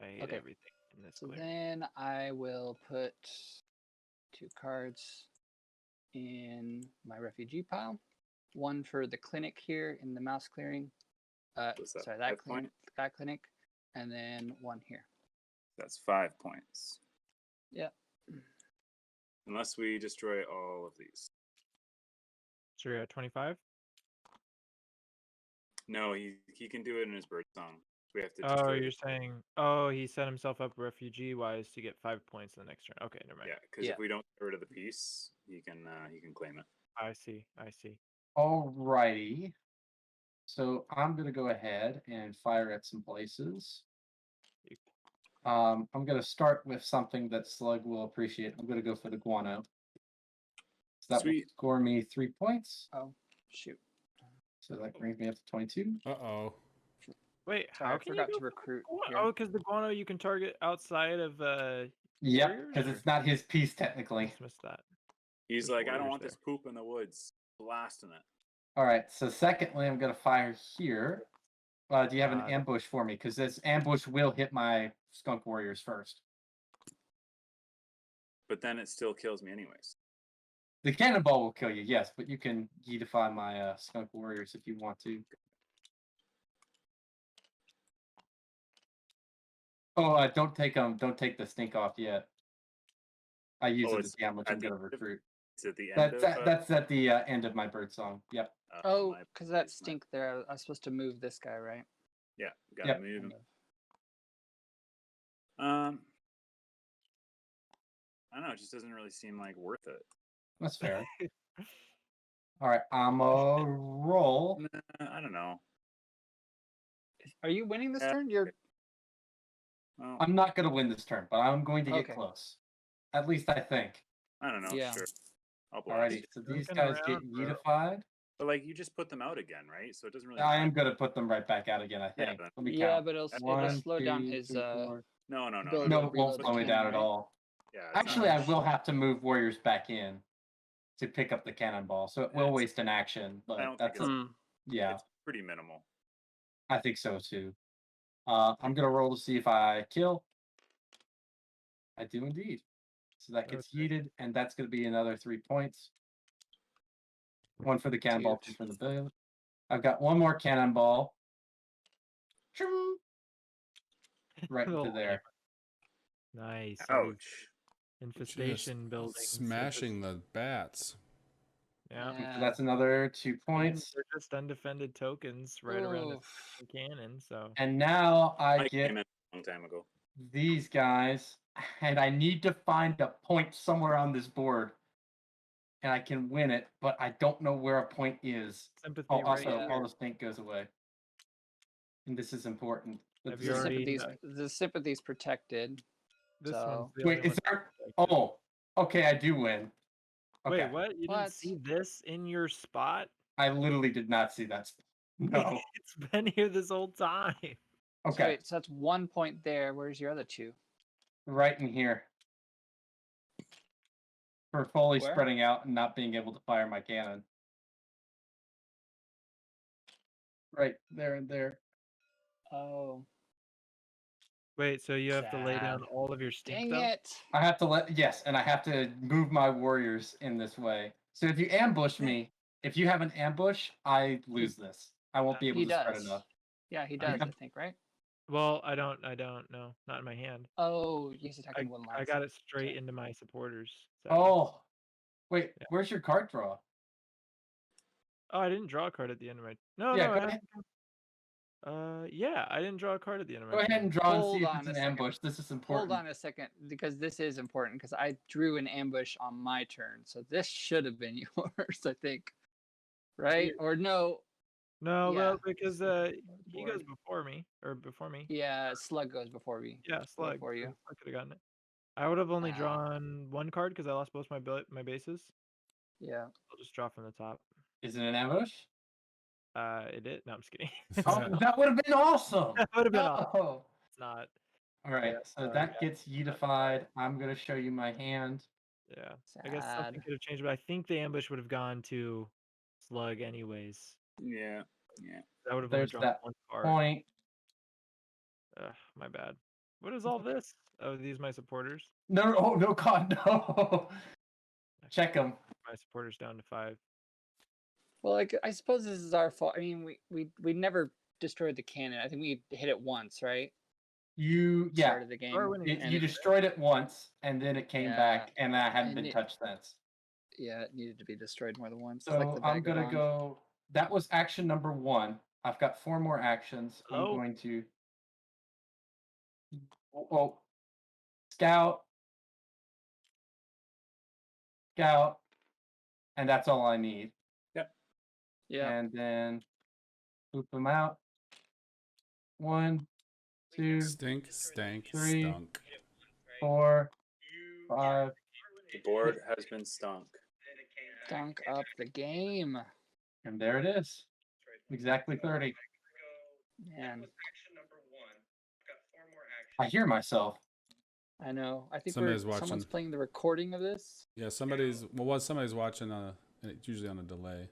S5: I hate
S6: Okay.
S5: everything in this
S6: So
S5: clear.
S6: then I will put 2 cards in my refugee pile. One for the clinic here in the mouse clearing.
S7: What's that,
S6: Sorry,
S7: 5
S6: that clinic, and then one here.
S7: That's 5 points.
S6: Yep.
S7: Unless we destroy all of these.
S5: So you're at 25?
S7: No, he can do it in his bird song. We have to
S5: Oh,
S7: destroy.
S5: you're saying, oh, he set himself up refugee wise to get 5 points the next turn. Okay, never mind.
S7: Yeah, because
S6: Yeah.
S7: if we don't get rid of the piece, he can claim it.
S5: I see. I see.
S2: Alrighty. So I'm gonna go ahead and fire at some places. I'm gonna start with something that Slug will appreciate. I'm gonna go for the guano. So that will
S7: Sweet.
S2: score me 3 points.
S6: Oh, shoot.
S2: So that brings me up to 22.
S1: Uh-oh.
S5: Wait,
S6: Sorry,
S5: how
S6: I
S5: can
S6: forgot
S5: you
S6: to
S5: go
S6: recruit
S5: for
S6: here.
S5: Oh, because the guano you can target outside of
S2: Yep,
S5: warriors,
S2: because
S5: or-
S2: it's not his piece
S5: I
S2: technically.
S5: just missed that.
S7: He's
S5: There's
S7: like, I don't
S5: warriors
S7: want
S5: there.
S7: this poop in the woods. Blasting it.
S2: All right. So secondly, I'm gonna fire here. Do you have an
S5: Got it.
S2: ambush for me? Because this ambush will hit my skunk warriors first.
S7: But then it still kills me anyways.
S2: The cannonball will kill you, yes, but you can yeetify my skunk warriors if you want to. Oh, don't take the stink off yet. I use
S7: Oh,
S2: it at
S7: it's
S2: the ambush.
S7: at
S2: I'm
S7: the
S2: gonna
S7: end of-
S2: recruit.
S7: It's at the end
S2: That's at the end of my bird song. Yep.
S6: Oh,
S7: my
S6: because that
S7: apologies, my-
S6: stink there. I was supposed to move this guy, right?
S7: Yeah, gotta
S2: Yep.
S7: move him.
S6: Kind of.
S7: I don't know. It just doesn't really seem like worth it.
S2: That's fair. All right, I'm a roll.
S7: Nah, I don't know.
S6: Are you winning this
S7: Yeah.
S6: turn? You're
S7: Well,
S2: I'm not gonna win this turn, but I'm going to get
S6: Okay.
S2: close. At least I think.
S7: I don't know.
S6: Yeah.
S7: Sure. I'll blast.
S2: Alrighty, so these
S5: Joking
S2: guys get
S5: around, bro.
S2: yeetified.
S7: But like, you just put them out again, right? So it doesn't really.
S2: I am
S7: matter.
S2: gonna put them right back out again. I
S7: Yeah,
S2: think.
S7: then-
S2: Let me
S6: yeah,
S2: count.
S6: but it'll
S2: One,
S6: slow down
S2: two,
S6: his
S2: three, four.
S7: No.
S6: ability
S2: No,
S6: to
S2: it won't
S6: reload
S2: slow
S6: the
S2: me down
S6: cannon,
S2: at
S6: right?
S2: all.
S7: Yeah. it's
S2: Actually,
S7: not-
S2: I will have to move warriors back in to pick up the cannonball, so it will
S7: It's-
S2: waste an action.
S7: I
S2: But
S7: don't think
S2: that's
S7: it's-
S6: Hmm.
S2: yeah,
S7: It's pretty minimal.
S2: I think so too. I'm gonna roll to see if I kill. I do indeed. So that gets yeeted, and that's gonna be another 3 points. One for the cannonball, two
S6: Huge.
S2: for the bill. I've got one more cannonball. Ching! Right into
S5: Little
S2: there.
S5: Nice. All these
S7: Ouch.
S5: infestation building.
S1: Smashing the bats.
S5: Yeah.
S6: Yeah.
S2: So that's another 2
S5: And
S2: points.
S5: they're just undefended tokens right around
S6: Oof.
S5: the cannon. So
S2: And now I
S7: I
S2: get
S7: came in a long time ago.
S2: these guys, and I need to find a point somewhere on this board. And I can win it, but I don't know where a point is.
S5: sympathy.
S2: Oh,
S5: right
S2: also,
S5: here.
S2: all the stink goes away. And this is important.
S5: Have
S2: This
S5: you
S6: The
S2: is-
S5: already-
S6: sympathy's protected.
S5: This
S6: So-
S5: one's the
S2: Wait,
S5: only
S2: is
S5: one
S2: there?
S5: protected.
S2: Oh, okay, I do win. Okay.
S5: Wait, what? You
S6: What?
S5: didn't see this in your spot?
S2: I literally did not see that. No.
S5: It's been here this whole time.
S6: So
S2: Okay,
S6: wait, so that's 1 point there. Where's your other 2?
S2: right in here. For fully
S6: Where?
S2: spreading out and not being able to fire my cannon. Right there and there.
S6: Oh,
S5: Wait, so you have to lay down
S6: Sad.
S5: all of your stink
S6: dang
S5: though?
S6: it!
S2: I have to yes, and I have to move my warriors in this way. So if you ambush me, if you have an ambush, I lose this. I won't be able
S6: He
S2: to spread
S6: does.
S2: enough.
S6: Yeah, he does. I
S2: have-
S6: think, right?
S5: Well, I don't know. Not in my hand.
S6: Oh, he's attacking one line.
S5: I got it straight into my supporters. So.
S2: Oh, wait,
S5: Yeah.
S2: where's your card draw?
S5: Oh, I didn't draw a card at the end of my. No,
S2: Yeah,
S5: no.
S2: go
S5: I
S2: ahead.
S5: yeah, I didn't draw a card at the end of my.
S2: Go ahead
S5: turn.
S2: and draw and
S6: Hold
S2: see if
S6: on
S2: it's
S6: a
S2: an
S6: second.
S2: ambush. This is important.
S6: Hold on a second, because this is important. Because I drew an ambush on my turn, so this should have been yours. I think. right? Or no?
S5: No,
S6: Yeah,
S5: well, because he
S6: board.
S5: goes before me, or before me.
S6: Yeah, Slug goes before me.
S5: Yeah, Slug.
S6: Before you.
S5: So I could have gotten it. I would have only
S6: Ah.
S5: drawn one card because I lost both my bases.
S6: Yeah.
S5: I'll just draw from the top.
S2: Is it an ambush?
S5: It did. No, I'm just kidding.
S2: Oh, that would have been awesome.
S5: That would have been
S2: No.
S5: awesome. It's not.
S2: All right,
S5: Yeah,
S2: so
S5: sorry,
S2: that
S5: guys.
S2: gets unified. I'm gonna show you my hand.
S5: Yeah. I guess something
S6: Sad.
S5: could have changed, but I think the ambush would have gone to Slug anyways.
S7: Yeah.
S5: That would have only
S2: There's
S5: drawn
S2: that
S5: one card.
S2: point.
S5: Ugh, my bad. What is all this? Oh, these my supporters.
S2: No, oh no, God, no. Check them.
S5: My supporters down to 5.
S6: Well, like I suppose this is our fault. I mean, we never destroyed the cannon. I think we hit it once, right?
S2: You,
S6: Started the game.
S2: you destroyed it once, and then it came back, and I hadn't
S6: and
S2: been touched since.
S6: Yeah, it needed to be destroyed more than once.
S2: So
S6: It's like the
S2: I'm gonna
S6: vagabond.
S2: go. That was action number 1. I've got 4 more actions. I'm
S5: Oh.
S2: going to. Oh, scout, and that's all I need.
S6: Yeah.
S2: And then poop them out. 1, 2,
S1: Stink, stank,
S2: 3,
S1: stunk.
S2: 4, 5.
S7: The board has been stunk.
S6: Dunk up the game.
S2: And there it is. Exactly 30.
S6: Man,
S2: I hear myself.
S6: I know. I think
S1: Somebody's
S6: someone's
S1: watching.
S6: playing the recording of this.
S1: Yeah, somebody's watching and it's usually on a delay.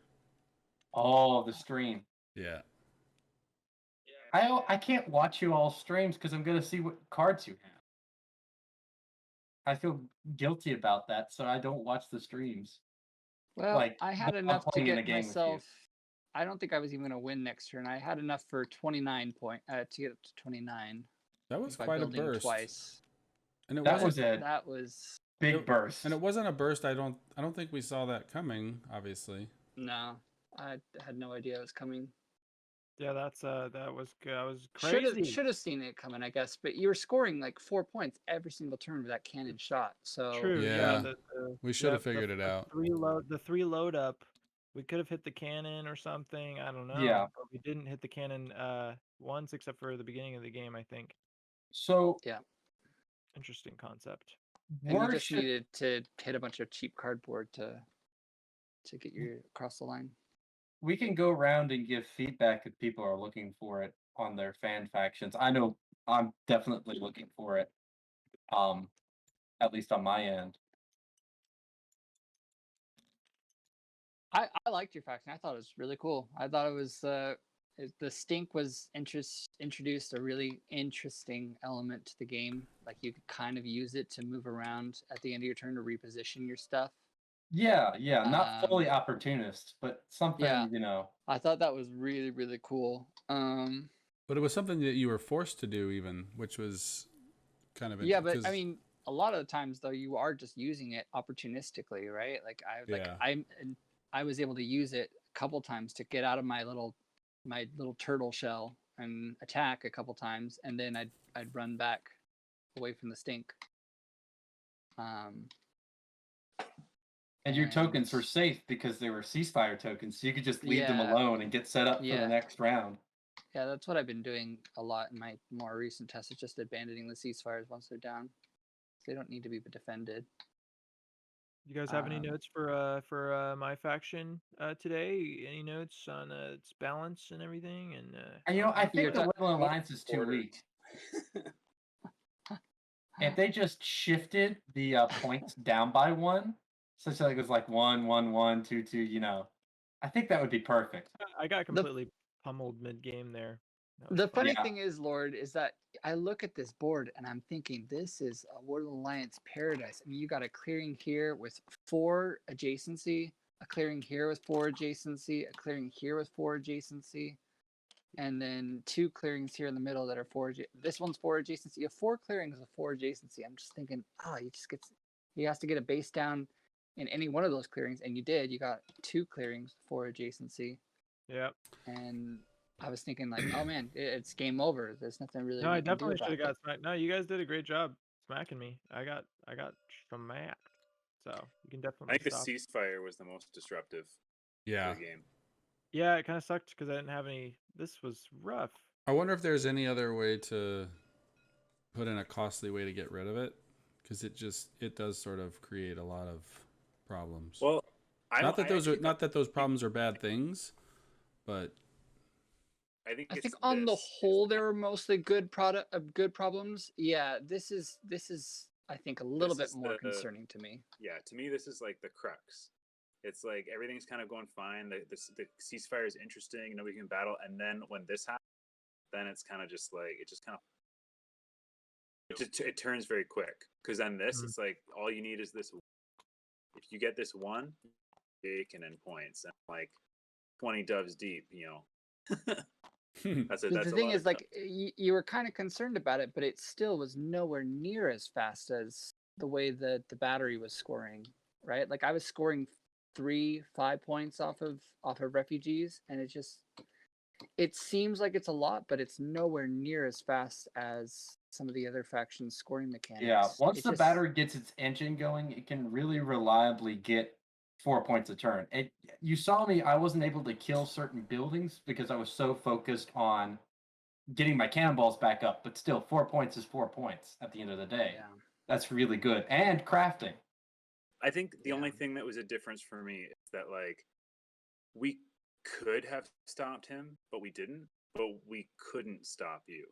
S2: Oh, the stream.
S1: Yeah.
S2: I can't watch you all streams because I'm gonna see what cards you have. I feel guilty about that, so I don't watch the streams.
S6: Well,
S2: Like,
S6: I had
S2: I'm
S6: enough to
S2: playing in a
S6: get
S2: game with you.
S6: myself. I don't think I was even gonna win next turn. I had enough for 29 to get up to 29
S1: That was
S6: by
S1: quite a
S6: building
S1: burst.
S6: twice.
S1: And it
S2: That
S1: wasn't,
S2: was a
S6: That was
S2: big burst.
S1: and it wasn't a burst. I don't think we saw that coming, obviously.
S6: no. I had no idea it was coming.
S5: Yeah, that was good. I was crazy.
S6: Should have seen it coming, I guess. But you were scoring like 4 points every single turn with that cannon shot. So
S5: True.
S1: Yeah.
S5: Yeah.
S1: We should have figured it out.
S5: The 3 load up. We could have hit the cannon or something. I don't know.
S2: Yeah.
S5: But we didn't hit the cannon once, except for the beginning of the game, I think.
S2: So
S5: Interesting concept.
S6: and you
S2: where
S6: just
S2: should-
S6: needed to hit a bunch of cheap cardboard to get you across the line.
S2: we can go around and give feedback if people are looking for it on their fan factions. I know I'm definitely looking for it. At least on my end.
S6: I liked your faction. I thought it was really cool. I thought it was the stink was introduced a really interesting element to the game. Like you could kind of use it to move around at the end of your turn to reposition your stuff.
S2: Yeah, not fully opportunist, but something,
S6: yeah. I thought that was really, really cool.
S1: But it was something that you were forced to do, even, which was kind of
S6: yeah. But I mean, a lot of the times though, you are just using it opportunistically, right? Like I was able to use it a couple times to get out of my little turtle shell and attack a couple times, and then I'd run back away from the stink.
S2: And your tokens were safe because they were ceasefire tokens, so you could just leave them alone and get set up for the next round.
S6: Yeah, that's what I've been doing a lot in my more recent tests. It's just abandoning the ceasefires once they're down. They don't need to be defended.
S5: You guys have any notes for my faction today? Any notes on its balance and everything? And
S2: I think the Little Alliance is too weak. If they just shifted the points down by 1, such that it was like 1, 1, 1, 2, 2, I think that would be perfect.
S5: I got completely pummeled mid-game there.
S6: The funny thing is, Lord, is that I look at this board and I'm thinking this is a World Alliance paradise. I mean, you got a clearing here with 4 adjacency, a clearing here with 4 adjacency, a clearing here with 4 adjacency, and then 2 clearings here in the middle that are 4. This one's 4 adjacency. You have 4 clearings with 4 adjacency. I'm just thinking, he has to get a base down in any one of those clearings, and you did. You got 2 clearings, 4 adjacency.
S5: Yep.
S6: And I was thinking like, oh man, it's game over. There's nothing really.
S5: No, I definitely should have got smacked. No, you guys did a great job smacking me. I got smacked. So you can definitely.
S7: I think the ceasefire was the most disruptive.
S1: Yeah.
S7: To the game.
S5: Yeah, it kind of sucked because I didn't have any. This was rough.
S1: I wonder if there's any other way to put in a costly way to get rid of it, because it does sort of create a lot of problems.
S7: Well,
S1: not that those are
S7: actually
S1: not that those problems are bad things, but
S7: I think
S6: I
S7: it's
S6: think on the
S7: this, is
S6: whole
S7: that
S6: there are mostly good problems. Yeah, this is I think a little
S7: This
S6: bit
S7: is
S6: more
S7: the-
S6: concerning to me.
S7: yeah, to me, this is like the crux. It's like everything's kind of going fine. The ceasefire is interesting. Nobody can battle, and then when this happens, then it's kind of just like it turns very quick. Because then this, it's like all you need is this. If you get this one, you can end points and like 20 doves deep. That's it.
S6: The
S7: That's a
S6: thing
S7: lot
S6: is,
S7: of
S6: like, you were kind of concerned about it, but it still was nowhere near as fast as the way that the battery was scoring, right? Like, I was scoring 3-5 points off of refugees, and it seems like it's a lot, but it's nowhere near as fast as some of the other factions scoring mechanics.
S2: Yeah, once
S6: It
S2: the
S6: just-
S2: battery gets its engine going, it can really reliably get 4 points a turn. You saw me, I wasn't able to kill certain buildings because I was so focused on getting my cannonballs back up, but still 4 points is 4 points at the end of the day.
S6: Yeah.
S2: That's really good. And crafting.
S7: I think the only
S6: Yeah.
S7: thing that was a difference for me is that like we could have stopped him, but we didn't. But we couldn't stop you.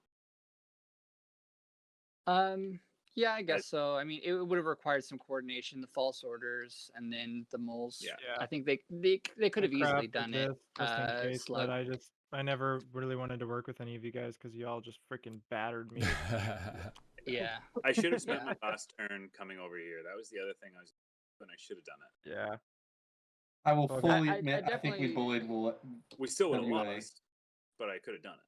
S6: Yeah, I guess so. I mean, it would have required some coordination, the false orders, and then the moles.
S7: Yeah.
S5: Yeah.
S6: I think they could have easily
S5: crafted
S6: done it.
S5: this just in case,
S6: Slug.
S5: but I never really wanted to work with any of you guys because you all just freaking battered me.
S6: Yeah.
S7: I should have spent
S6: Yeah.
S7: my last turn coming over here. That was the other thing I was when I should have done it.
S5: Yeah.
S2: I will
S5: Okay.
S2: fully
S6: I
S2: admit, I think we
S6: definitely-
S2: bullied
S7: We still would have
S2: WA.
S7: lost, but I could have done it.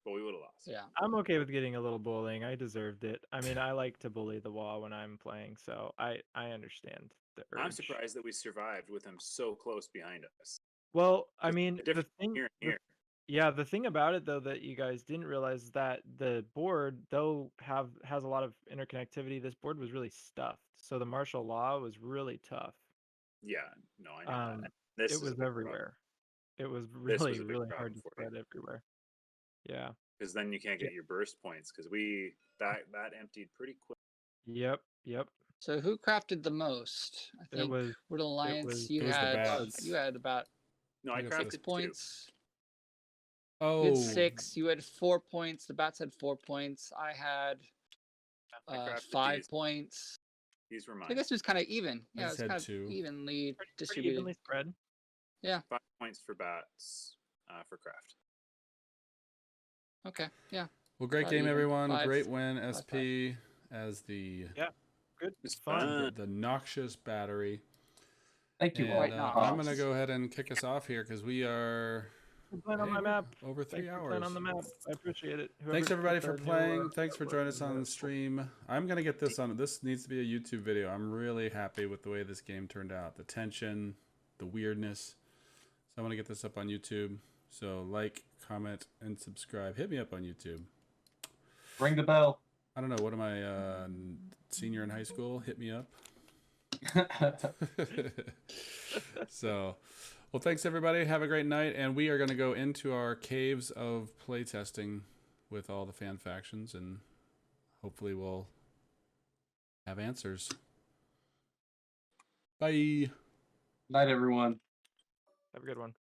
S7: But we would have lost.
S6: Yeah.
S5: I'm okay with getting a little bullying. I deserved it. I mean, I like to bully the wall when I'm playing, so I understand the urge.
S7: I'm surprised that we survived with him so close behind us.
S5: Well, I
S7: Just
S5: mean,
S7: the
S5: the
S7: difference
S5: thing,
S7: here and here.
S5: yeah, the thing about it though that you guys didn't realize is that the board though has a lot of interconnectivity. This board was really stuffed, so the martial law was really tough.
S7: Yeah, no, I know
S5: Um,
S7: that. This
S5: it
S7: is a
S5: was
S7: big problem.
S5: everywhere. It was
S7: This
S5: really
S7: was a big
S5: really
S7: problem
S5: hard to
S7: for you.
S5: spread everywhere. Yeah.
S7: Because then you can't get your burst points because that emptied pretty quick.
S5: Yep. Yep.
S6: So who crafted the most? I
S5: It
S6: think
S5: was
S6: Woodland Alliance.
S5: was-
S6: You
S1: it was the
S6: had
S1: bats.
S6: you had about
S7: No, I
S1: I guess
S7: crafted
S6: 6
S7: two.
S6: points.
S1: Oh,
S6: You had 6. You had 4 points. The bats had 4 points. I had
S7: I crafted
S6: 5
S7: these.
S6: points.
S7: These were
S6: So I
S7: mine.
S6: guess it was kind of even.
S1: I
S6: Yeah, it
S1: just
S6: was
S1: had
S6: kind of
S1: 2.
S6: evenly
S5: pretty
S6: distributed.
S5: evenly spread.
S7: 5 points for bats for craft.
S6: Okay. Yeah.
S1: well, great
S6: Not
S1: game,
S6: even.
S1: everyone.
S6: 5.
S1: Great win,
S6: 5.
S1: SP as the
S5: Good.
S7: It's
S5: fun.
S7: fun.
S1: the Noxious battery.
S2: Thank you
S1: And,
S2: all.
S6: Right,
S1: I'm
S6: Nox.
S1: gonna go ahead and kick us off here because we are
S5: You're playing on
S1: hey,
S5: my
S1: we're
S5: map.
S1: over 3
S5: Thanks for
S1: hours.
S5: playing on the map. I appreciate it.
S1: Thanks
S5: Whoever
S1: everybody
S5: put
S1: for
S5: the new,
S1: playing. Thanks for
S5: artwork
S1: joining
S5: in
S1: us on
S5: there.
S1: the stream. I'm gonna get this on. This needs to be a YouTube video. I'm really happy with the way this game turned out. The tension, the weirdness. So I'm gonna get this up on YouTube. So like, comment, and subscribe. Hit me up on YouTube.
S2: Ring the bell.
S1: I don't know. What am I? Senior in high school? Hit me up. So, well, thanks everybody. Have a great night, and we are going to go into our caves of playtesting with all the fan factions, and hopefully we'll have answers. Bye.
S2: Night, everyone.
S5: Have a good one.